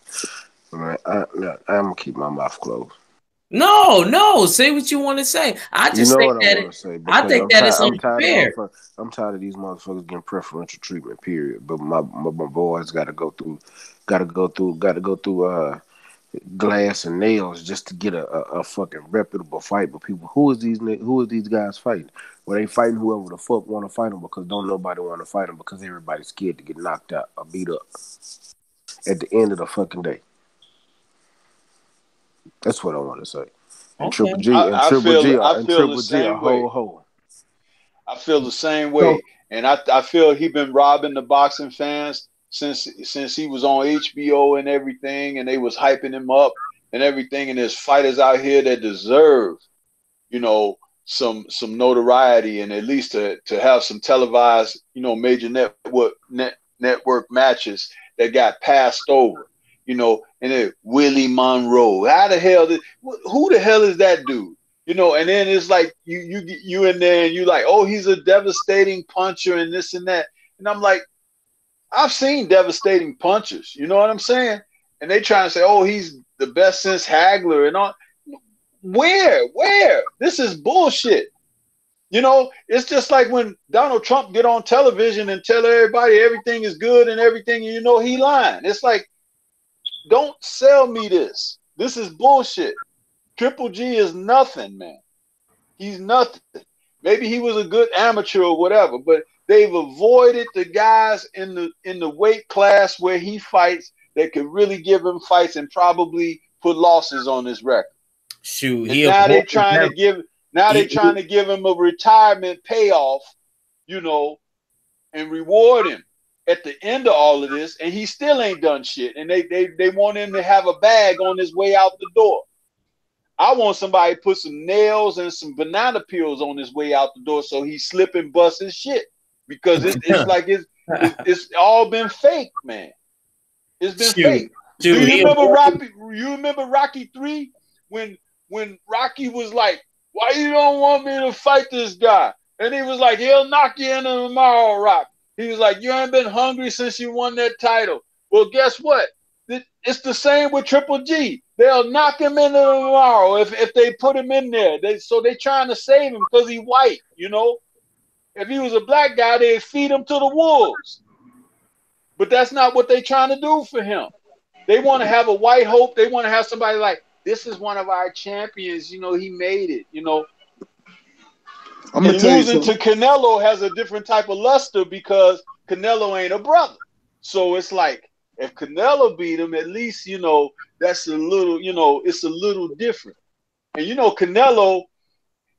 I'm going to keep my mouth closed. No. Say what you want to say. I just think that it's unfair. I'm tired of these motherfuckers getting preferential treatment. Period. But my boys got to go through glass and nails just to get a fucking reputable fight. But people, who is these guys fighting? Well, they fighting whoever the fuck want to fight them because don't nobody want to fight them because everybody's scared to get knocked out or beat up at the end of the fucking day. That's what I want to say. And Okay. Triple G a whole. I feel the same way, and I feel he been robbing the boxing fans since he was on HBO and everything, and they was hyping him up and everything, and there's fighters out here that deserve, you know, some notoriety and at least to have some televised, you know, major network matches that got passed over, you know, and then Willie Monroe. How the hell who the hell is that dude? You know, and then it's like you in there and you like, oh, he's a devastating puncher and this and that. And I'm like, I've seen devastating punchers, you know what I'm saying? And they trying to say, oh, he's the best since Hagler and all. Where? This is bullshit. You know, it's just like when Donald Trump get on television and tell everybody everything is good and everything, and you know he lying. It's like, don't sell me this. This is bullshit. Triple G is nothing, man. He's nothing. Maybe he was a good amateur or whatever, but they've avoided the guys in the weight class where he fights that could really give him fights and probably put losses on his record. Shoot, now they're trying to give him a retirement payoff, you know, and reward him at the end of all of this, and he still ain't done shit. And they want him to have a bag on his way out the door. I want somebody to put some nails and some banana peels on his way out the door so he slip and bust his shit. Because it's like it's all been fake, man. It's been fake. Do you remember Rocky 3 when Rocky was like, why you don't want me to fight this guy? And he was like, he'll knock you into tomorrow, Rock. He was like, you ain't been hungry since you won that title. Well, guess what? It's the same with Triple G. They'll knock him into tomorrow if they put him in there. So they trying to save him because he's white, you know? If he was a black guy, they'd feed him to the wolves. But that's not what they're trying to do for him. They want to have a white hope. They want to have somebody like, this is one of our champions. You know, he made it, you know. And losing to Canelo has a different type of luster because Canelo ain't a brother. So it's like, if Canelo beat him, at least, you know, that's a little, you know, it's a little different. And, you know, Canelo,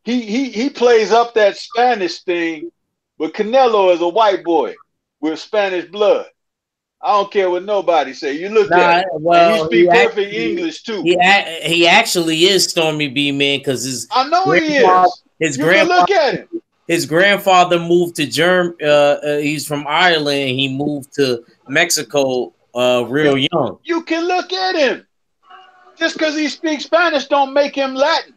he plays up that Spanish thing, but Canelo is a white boy with Spanish blood. I don't care what nobody say. You look at him, and he speaks perfect English too. He actually is Stormy B, man, because I know he is. Look at him. His grandfather moved to Germany. He's from Ireland, and he moved to Mexico real young. You can look at him. Just because he speaks Spanish don't make him Latin.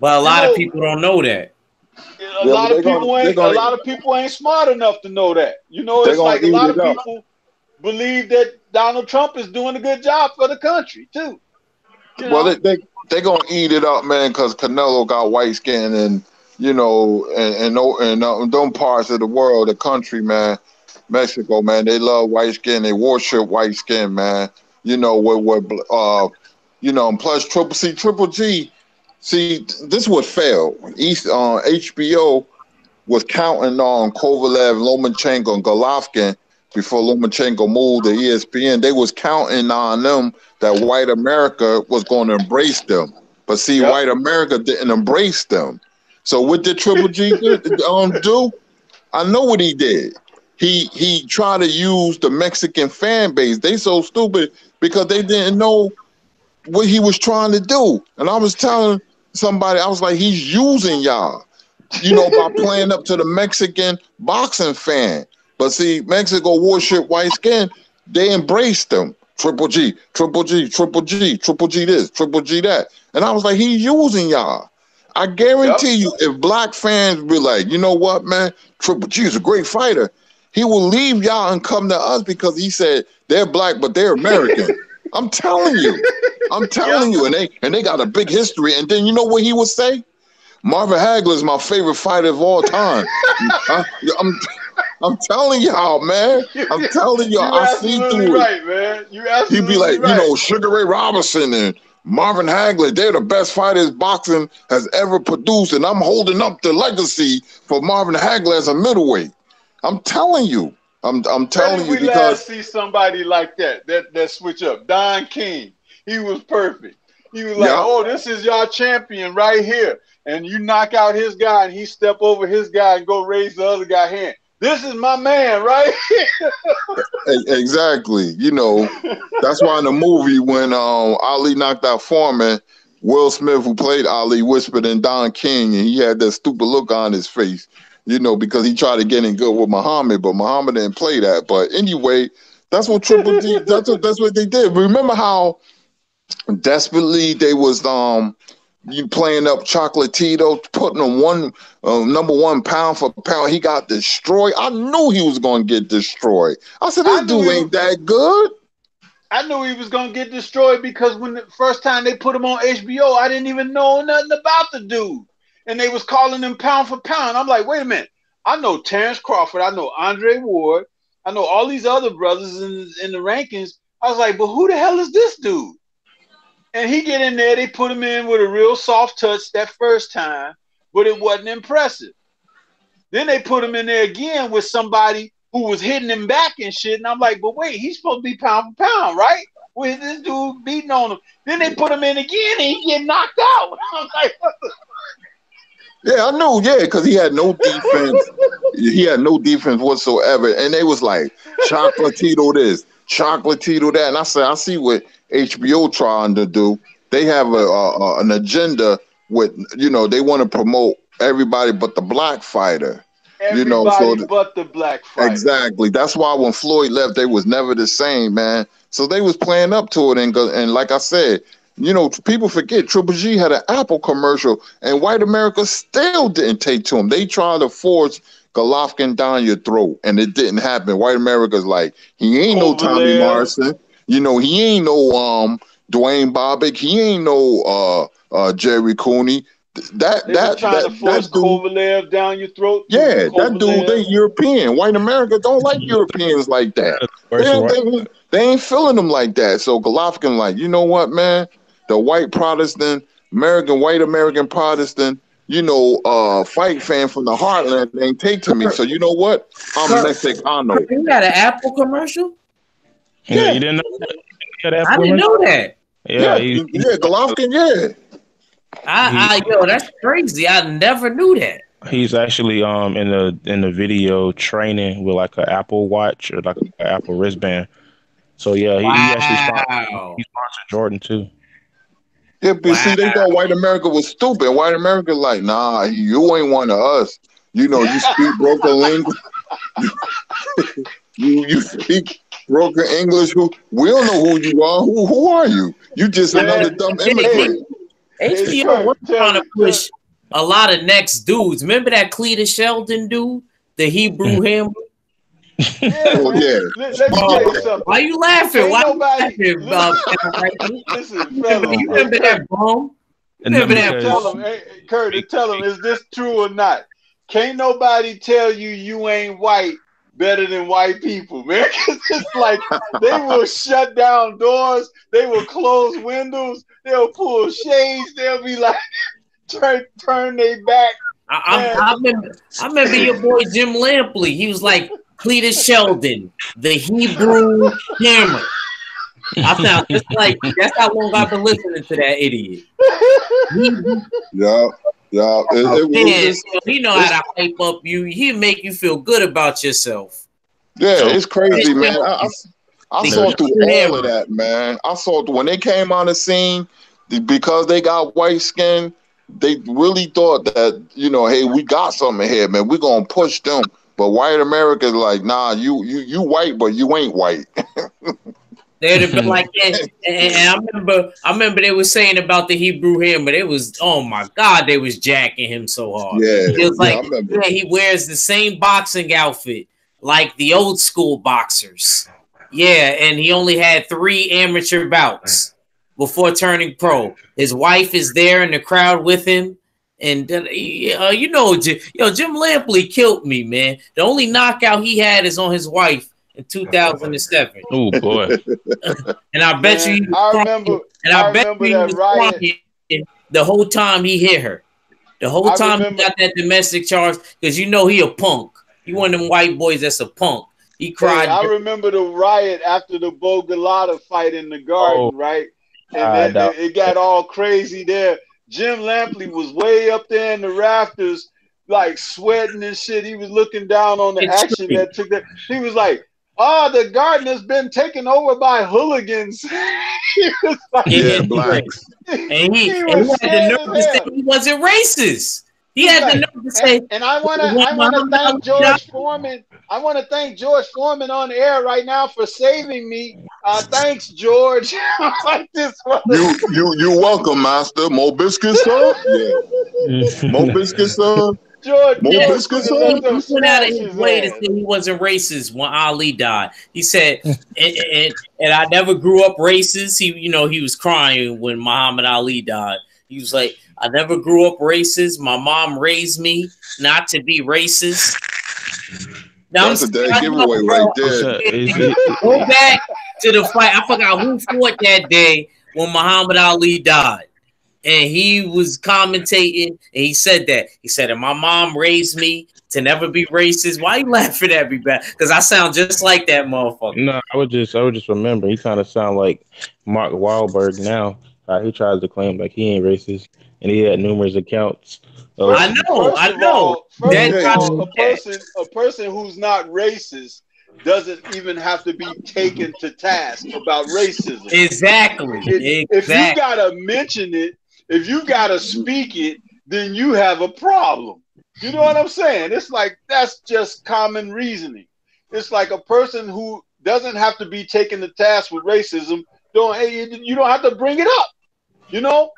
But a lot of people don't know that. A lot of people ain't smart enough to know that. You know, it's like a lot of people believe that Donald Trump is doing a good job for the country too. Well, they're gonna eat it up, man, because Canelo got white skin, and you know, and them parts of the world, the country, man, Mexico, man, they love white skin. They worship white skin, man. You know, you know, and plus Triple G. See, this would fail. HBO was counting on Kovalev, Lomachenko, and Golovkin before Lomachenko moved to ESPN. They was counting on them that white America was going to embrace them. But see, white America didn't embrace them. So what did Triple G do? I know what he did. He tried to use the Mexican fan base. They so stupid because they didn't know what he was trying to do. And I was telling somebody, I was like, he's using y'all, you know, by playing up to the Mexican boxing fan. But see, Mexico worship white skin. They embraced them. Triple G, Triple G, Triple G, Triple G this, Triple G that. And I was like, he's using y'all. I guarantee you, if black fans be like, you know what, man, Triple G is a great fighter, he will leave y'all and come to us because he said they're black, but they're American. I'm telling you. I'm telling you. And they got a big history. And then you know what he would say? Marvin Hagler is my favorite fighter of all time. I'm telling y'all, man. I'm telling y'all. I see through it. Man. You absolutely He'd be like, right. you know, Sugar Ray Robinson and Marvin Hagler, they're the best fighters boxing has ever produced. And I'm holding up the legacy for Marvin Hagler as a middleweight. I'm telling you. I'm telling you, because last see somebody like that switch up. Don King, he was perfect. He was like, oh, this is y'all champion right here. And you knock out his guy and he step over his guy and go raise the other guy's hand. this is my man, right? Exactly. You know, that's why in the movie when Ali knocked out Foreman, Will Smith, who played Ali, whispered in Don King, and he had that stupid look on his face, you know, because he tried to get in good with Muhammad, but Muhammad didn't play that. But anyway, that's what Triple D. That's what they did. Remember how desperately they was you playing up Chocolatito, putting him number one pound for pound. He got destroyed. I knew he was going to get destroyed. I said, this dude ain't that good. I knew he was going to get destroyed because when the first time they put him on HBO, I didn't even know nothing about the dude. And they was calling him pound for pound. I'm like, wait a minute. I know Terrence Crawford. I know Andre Ward. I know all these other brothers in the rankings. I was like, but who the hell is this dude? And he get in there, they put him in with a real soft touch that first time, but it wasn't impressive. Then they put him in there again with somebody who was hitting him back and shit. And I'm like, but wait, he's supposed to be pound for pound, right? With this dude beating on him. Then they put him in again and he get knocked out. I'm like, what the? Yeah, I knew, because he had no defense. He had no defense whatsoever. And they was like, Chocolatito this, Chocolatito that. And I said, I see what HBO trying to do. They have an agenda with, you know, they want to promote everybody but the black fighter. Everybody but the black fighter. Exactly. That's why when Floyd left, they was never the same, man. So they was playing up to it. And like I said, you know, people forget Triple G had an Apple commercial, and white America still didn't take to him. They tried to force Golovkin down your throat, and it didn't happen. White America's like, he ain't no Tommy Morrison. You know, he ain't no Dwayne Bobbitt. He ain't no Jerry Cooney. Trying to force Kovalev down your throat. Yeah, that dude, they European. White America don't like Europeans like that. They ain't feeling them like that. So Golovkin like, you know what, man? The white Protestant, white American Protestant, you know, fight fan from the heartland, they ain't take to me. So you know what? I'm Mexicano. You got an Apple commercial? Yeah, you didn't know that? I didn't know that. Yeah, Golovkin, Yo, that's crazy. I never knew that. He's actually in the video training with like an Apple Watch or like an Apple wristband. So yeah, he actually sponsored Jordan too. Yeah, but see, they thought white America was stupid. White America like, nah, you ain't one of us. You know, you speak broken language. you speak broken English. We don't know who you are. Who are you? You just another dumb immigrant. HBO was trying to push a lot of next dudes. Remember that Cletus Sheldon dude, the Hebrew Hammer? Oh yeah. Let me tell you something. Why you laughing? Why you laughing? Listen, fella. You remember that bum? Curtis, tell him, is this true or not? Can't nobody tell you ain't white better than white people, man. It's like they will shut down doors, they will close windows, they'll pull shades, they'll be like turn their back. I remember your boy Jim Lampley. He was like Cletus Sheldon, the Hebrew Hammer. I sound just like that's how long I've been listening to that idiot. Yeah. He know how to hype up you. He make you feel good about yourself. Yeah, it's crazy, man. I saw through all of that, man. I saw when they came on the scene because they got white skin. They really thought that, you know, hey, we got something here, man. We're gonna push them. But white America's like, nah, you white, but you ain't white. They'd have been like that. And I remember they were saying about the Hebrew Hammer. It was, oh my God, they was jacking him so hard. Yeah, it was like, he wears the same boxing outfit like the old school boxers. Yeah, and he only had 3 amateur bouts before turning pro. His wife is there in the crowd with him. And, you know, Jim Lampley killed me, man. The only knockout he had is on his wife in 2007. Oh, boy. And I bet you he was crying the whole time he hit her. The whole time he got that domestic charge, because you know he a punk. He one of them white boys that's a punk. He cried. I remember the riot after the Bo Galata fight in the Garden, right? And it got all crazy there. Jim Lampley was way up there in the rafters. like sweating and shit. He was looking down on the It's action true. that took that. He was like, "Oh, the garden has been taken over by hooligans." He was like, Yeah, blacks. And he he had was the scared nerve as to say hell. he wasn't racist. He He's had the like, nerve to say and I when wanna Muhammad thank Ali died. George Foreman. I want to thank George Foreman on the air right now for saving me. Thanks, George. I'm like this one. You welcome, master. More biscuits, sir? Yeah. More biscuits, sir? George More should biscuits, have sir? let them He went out of smash his his way to ass. say he wasn't racist when Ali died. He said, and I never grew up racist. He was crying when Muhammad Ali died. He was like, I never grew up racist. My mom raised me not to be racist. Now, That's a dead giveaway right there. Go back to the fight. I forgot who fought that day when Muhammad Ali died. And he was commentating, and he said that. He said, and my mom raised me to never be racist. Why you laughing at me, back? Because I sound just like that motherfucker. No, I would just remember. He kind of sound like Mark Wahlberg now. He tries to claim like he ain't racist, and he had numerous accounts. I know. A person who's not racist doesn't even have to be taken to task about racism. Exactly. If you gotta mention it, if you gotta speak it, then you have a problem. You know what I'm saying? It's like that's just common reasoning. It's like a person who doesn't have to be taken to task with racism. You don't have to bring it up. You know?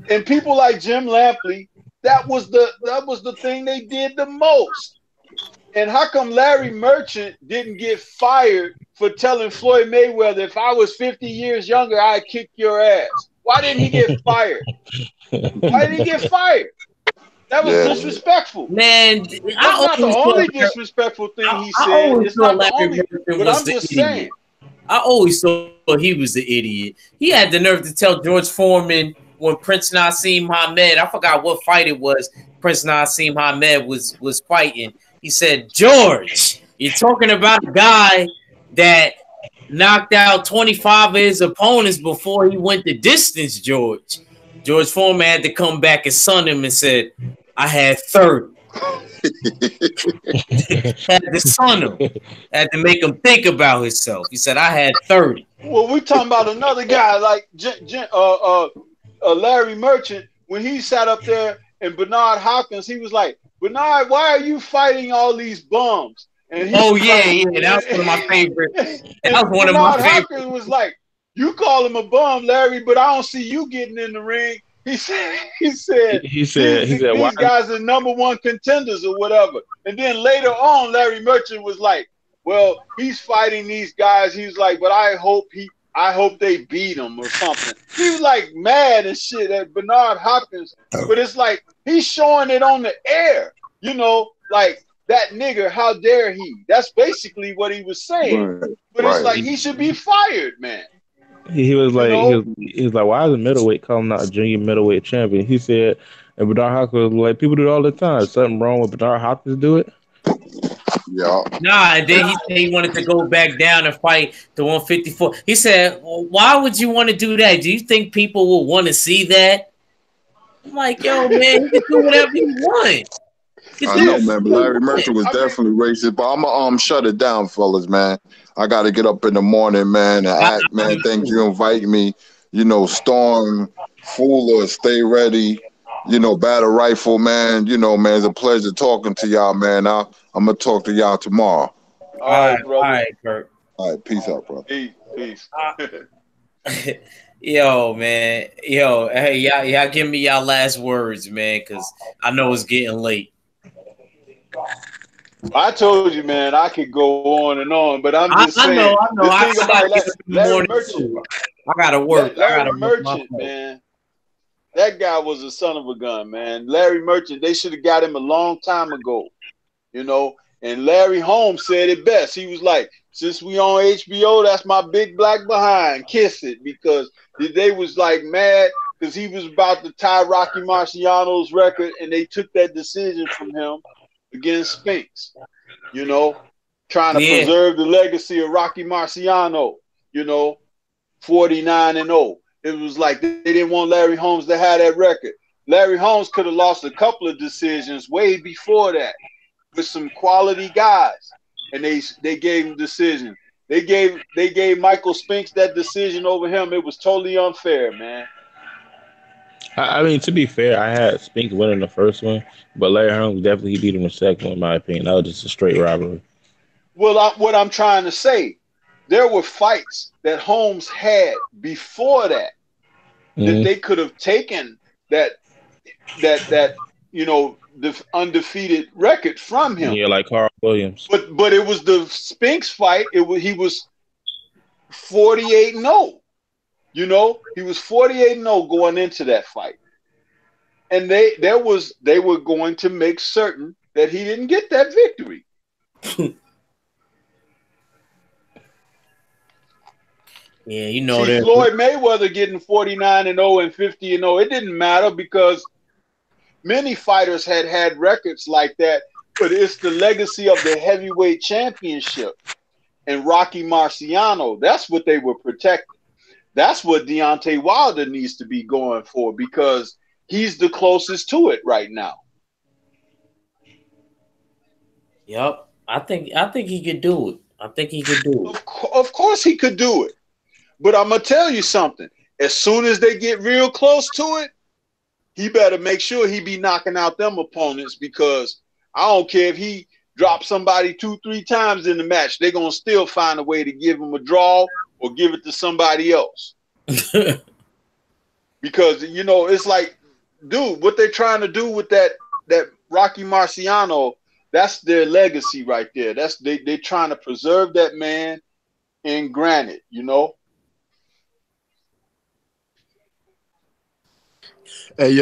And people like Jim Lampley, that was the thing they did the most. And how come Larry Merchant didn't get fired for telling Floyd Mayweather, if I was 50 years younger, I'd kick your ass? Why didn't he get fired? Why didn't he get fired? That was disrespectful. Man, that's not the only disrespectful thing he said. It's not the only, but I'm just saying. I always thought he was the idiot. He had the nerve to tell George Foreman when Prince Nassim Hamed, I forgot what fight it was, Prince Nassim Hamed was fighting. He said, George, you're talking about a guy that knocked out 25 of his opponents before he went the distance, George. George Foreman had to come back and sun him and said, I had 30. Had to sun him. Had to make him think about himself. He said, I had 30. Well, we're talking about another guy like Larry Merchant. When he sat up there and Bernard Hopkins, he was like, Bernard, why are you fighting all these bums? And that was one of my favorites. That was one of my favorites. Hopkins was like, you call him a bum, Larry, but I don't see you getting in the ring. He said these guys are number one contenders or whatever. And then later on, Larry Merchant was like, well, he's fighting these guys. He was like, but I hope they beat him or something. He was like mad and shit at Bernard Hopkins. But it's like he's showing it on the air, you know, like that nigger, how dare he? That's basically what he was saying. But it's like he should be fired, man. He was like, he was like, why is a middleweight calling out a junior middleweight champion? He said, and Bernard Hopkins was like, people do it all the time. Something wrong with Bernard Hopkins do it? Yeah. Nah, and then he said he wanted to go back down and fight the 154. He said, well, why would you want to do that? Do you think people will want to see that? I'm like, yo, man, he can do whatever he wants. I know, man, but Larry Merchant was definitely racist. But I'm gonna shut it down, fellas, man. I got to get up in the morning, man, and act, man. Thank you inviting me. You know, Storm, Fuller, Stay Ready. You know, Battle Rifle, man. You know, man, it's a pleasure talking to y'all, man. I'm gonna talk to y'all tomorrow. All right, brother. All right, Kurt. All right, peace out, bro. Peace. Yo, man. Yo, hey, y'all give me y'all last words, man, because I know it's getting late. I told you, man, I could go on and on, but I'm just saying. I know. The thing about Larry Merchant, I gotta work. Larry Merchant, man, that guy was a son of a gun, man. Larry Merchant, they should have got him a long time ago, you know. And Larry Holmes said it best. He was like, since we on HBO, that's my big black behind. Kiss it, because they was like mad because he was about to tie Rocky Marciano's record, and they took that decision from him against Spinks, you know, trying to preserve the legacy of Rocky Marciano, you know, 49-0. It was like they didn't want Larry Holmes to have that record. Larry Holmes could have lost a couple of decisions way before that with some quality guys, and they gave him decision. They gave Michael Spinks that decision over him. It was totally unfair, man. I mean, to be fair, I had Spink winning the first one, but Larry Holmes definitely beat him the second one, in my opinion. That was just a straight robbery. Well, what I'm trying to say, there were fights that Holmes had before that that they could have taken that the undefeated record from him. Yeah, like Carl Williams. But it was the Spinks fight. He was 48-0. You know, he was 48-0 going into that fight. And they were going to make certain that he didn't get that victory. Yeah, you know that. Floyd Mayweather getting 49-0 and 50-0, it didn't matter because many fighters had records like that, but it's the legacy of the heavyweight championship and Rocky Marciano. That's what they were protecting. That's what Deontay Wilder needs to be going for because he's the closest to it right now. Yep. I think he could do it. I think he could do it. Of course he could do it. But I'm going to tell you something. As soon as they get real close to it, he better make sure he be knocking out them opponents because I don't care if he drops somebody 2-3 times in the match. They're going to still find a way to give him a draw or give it to somebody else. Because, you know, it's like, dude, what they're trying to do with that Rocky Marciano, that's their legacy right there. They're trying to preserve that man in granite, you know? Hey.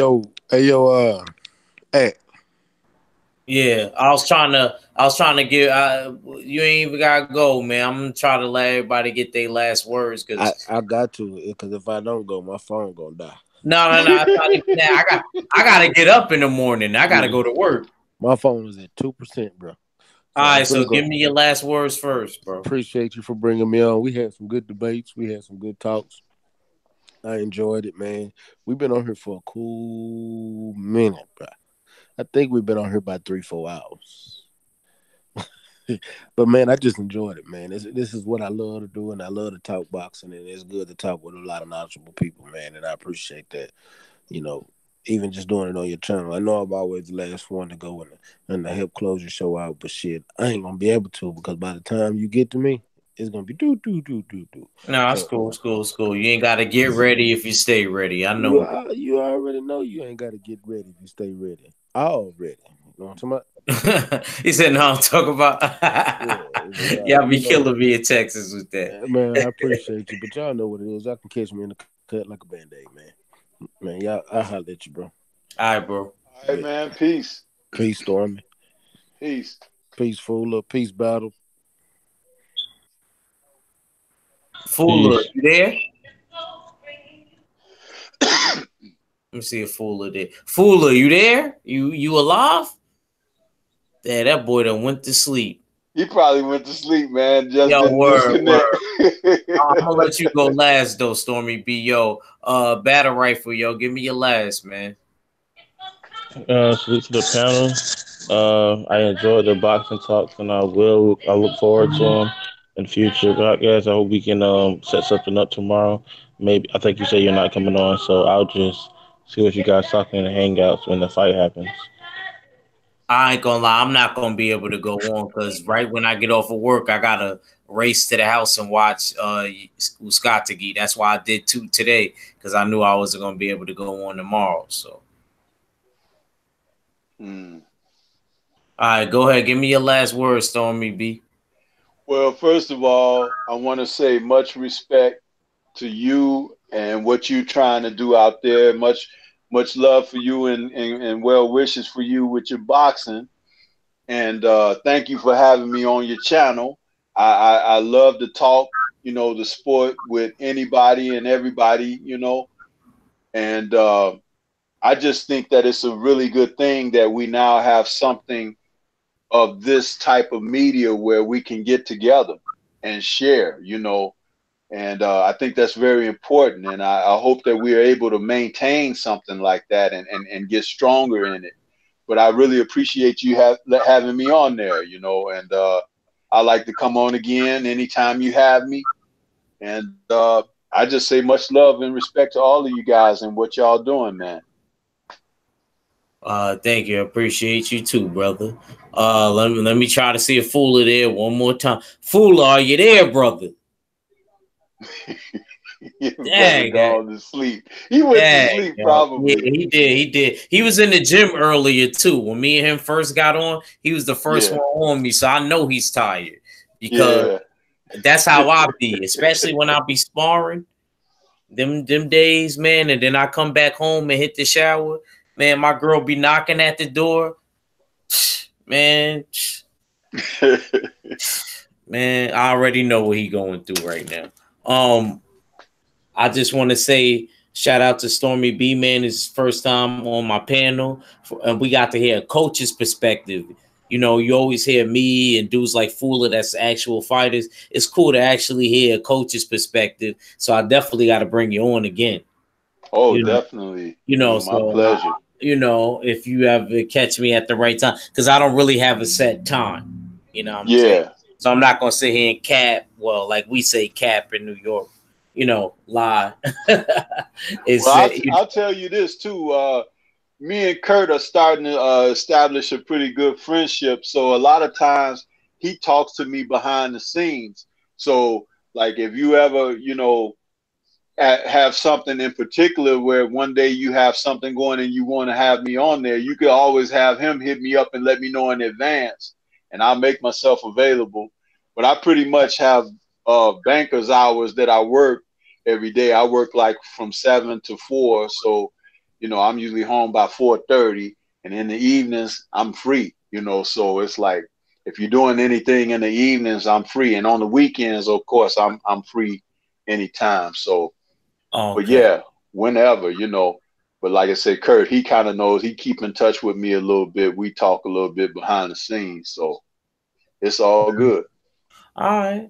Yeah, I was trying to get. You ain't even gotta go, man. I'm gonna try to let everybody get their last words because I got to, because if I don't go, my phone gonna die. No. I gotta get up in the morning. I gotta go to work. My phone is at 2%, bro. So all right, so give me your last words first, bro. Appreciate you for bringing me on. We had some good debates. We had some good talks. I enjoyed it, man. We've been on here for a cool minute, bro. I think we've been on here about 3-4 hours. But, man, I just enjoyed it, man. This is what I love to do, and I love to talk boxing, and it's good to talk with a lot of knowledgeable people, man, and I appreciate that, you know, even just doing it on your channel. I know I'm always the last one to go and to help close your show out, but, shit, I ain't going to be able to because by the time you get to me, it's gonna be do. No, it's cool. It's cool. You ain't gotta get ready if you stay ready. I know. You already know you ain't gotta get ready if you stay ready. Already. You know what I'm talking about? He said, "No, I'm talking about." Y'all be killing me in Texas with that. Man, I appreciate you, but y'all know what it is. Y'all can catch me in the cut like a Band-Aid, man. Man, y'all, I'll holler at you, bro. All right, bro. All right, man. Peace. Peace, Stormy. Peace. Peace, Fuller. Peace, Battle. Fuller, you there? Let me see if Fuller there. Fuller, you there? You alive? Yeah, that boy done went to sleep. He probably went to sleep, man. Just word. I'm gonna let you go last though, Stormy B. Yo, battle rifle, yo. Give me your last, man. Salute to the panel. I enjoyed the boxing talks, and I look forward to them in future. But guys, I hope we can set something up tomorrow. Maybe I think you say you're not coming on, so I'll just see what you guys talking in the hangouts when the fight happens. I ain't gonna lie, I'm not gonna be able to go on because right when I get off of work, I gotta race to the house and watch uzcategui. That's why I did 2 today because I knew I wasn't gonna be able to go on tomorrow. So, all right, go ahead, give me your last words, Stormy B. Well, first of all, I want to say much respect to you and what you're trying to do out there. Much love for you and well wishes for you with your boxing. And thank you for having me on your channel. I love to talk, you know, the sport with anybody and everybody, you know. And I just think that it's a really good thing that we now have something of this type of media where we can get together and share, you know, And I think that's very important. And I hope that we are able to maintain something like that and get stronger in it. But I really appreciate you having me on there, you know, and I like to come on again anytime you have me. And I just say much love and respect to all of you guys and what y'all doing, man. Thank you. I appreciate you too, brother. Let me try to see if Fuller there one more time. Fuller, are you there, brother? Brother gone to sleep. He went to sleep probably. Yeah, he did. He did. He was in the gym earlier too. When me and him first got on, he was the first one on me, so I know he's tired because that's how I be, especially when I be sparring. Them days, man, and then I come back home and hit the shower. Man, my girl be knocking at the door. Man, man, I already know what he going through right now. I just want to say shout out to Stormy B, man. It's his first time on my panel, and we got to hear a coach's perspective. You know, you always hear me and dudes like Fuller that's actual fighters. It's cool to actually hear a coach's perspective. So I definitely got to bring you on again. Oh, definitely. You know, my pleasure. You know, if you ever catch me at the right time, because I don't really have a set time. You know what I'm saying? So I'm not going to sit here and cap, well, like we say cap in New York. You know, lie. I'll tell you this too. Me and Kurt are starting to establish a pretty good friendship. So a lot of times he talks to me behind the scenes. So like if you ever, you know, have something in particular where one day you have something going and you want to have me on there, you could always have him hit me up and let me know in advance, and I'll make myself available. But I pretty much have banker's hours that I work every day. I work like from 7 to 4. So, you know, I'm usually home by 4:30, and in the evenings I'm free, you know, so it's like, if you're doing anything in the evenings, I'm free. And on the weekends, of course, I'm free anytime. So, but yeah, whenever, you know, but like I said, Kurt, he kind of knows, he keep in touch with me a little bit. We talk a little bit behind the scenes. So it's all good. All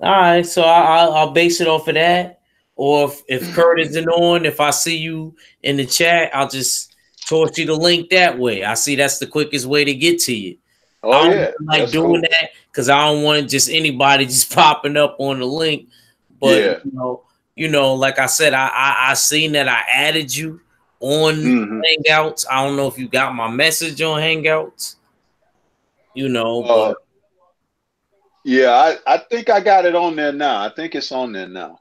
right. So I'll base it off of that. Or if Kurt isn't on, if I see you in the chat, I'll just torch you the link that way. I see that's the quickest way to get to you. Oh, I don't like doing that because I don't want just anybody just popping up on the link. But you know, like I said, I seen that I added you on Hangouts. I don't know if you got my message on Hangouts. You know, but yeah, I think I got it on there now. I think it's on there now.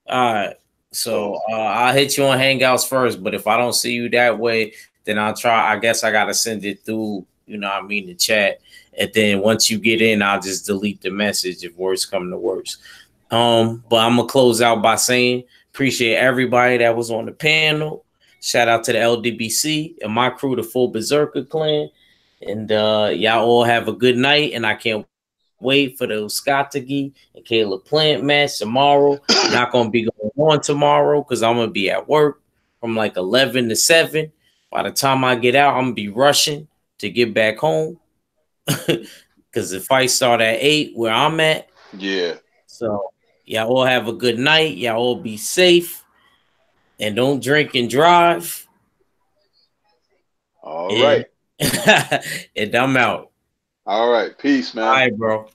All right. So I'll hit you on Hangouts first, but if I don't see you that way, then I'll try. I guess I gotta send it through, you know what I mean, the chat. And then once you get in, I'll just delete the message if worse come to worse. But I'm gonna close out by saying appreciate everybody that was on the panel. Shout out to the LDBC and my crew, the Full Berserker Clan. And y'all all have a good night, and I can't wait for the uzcategui and Caleb Plant match tomorrow. Not gonna be going on tomorrow because I'm gonna be at work from like 11 to 7. By the time I get out, I'm gonna be rushing to get back home because the fight start at 8 where I'm at. Yeah. So y'all all have a good night. Y'all all be safe and don't drink and drive. All right. And I'm out. All right. Peace, man. All right, bro.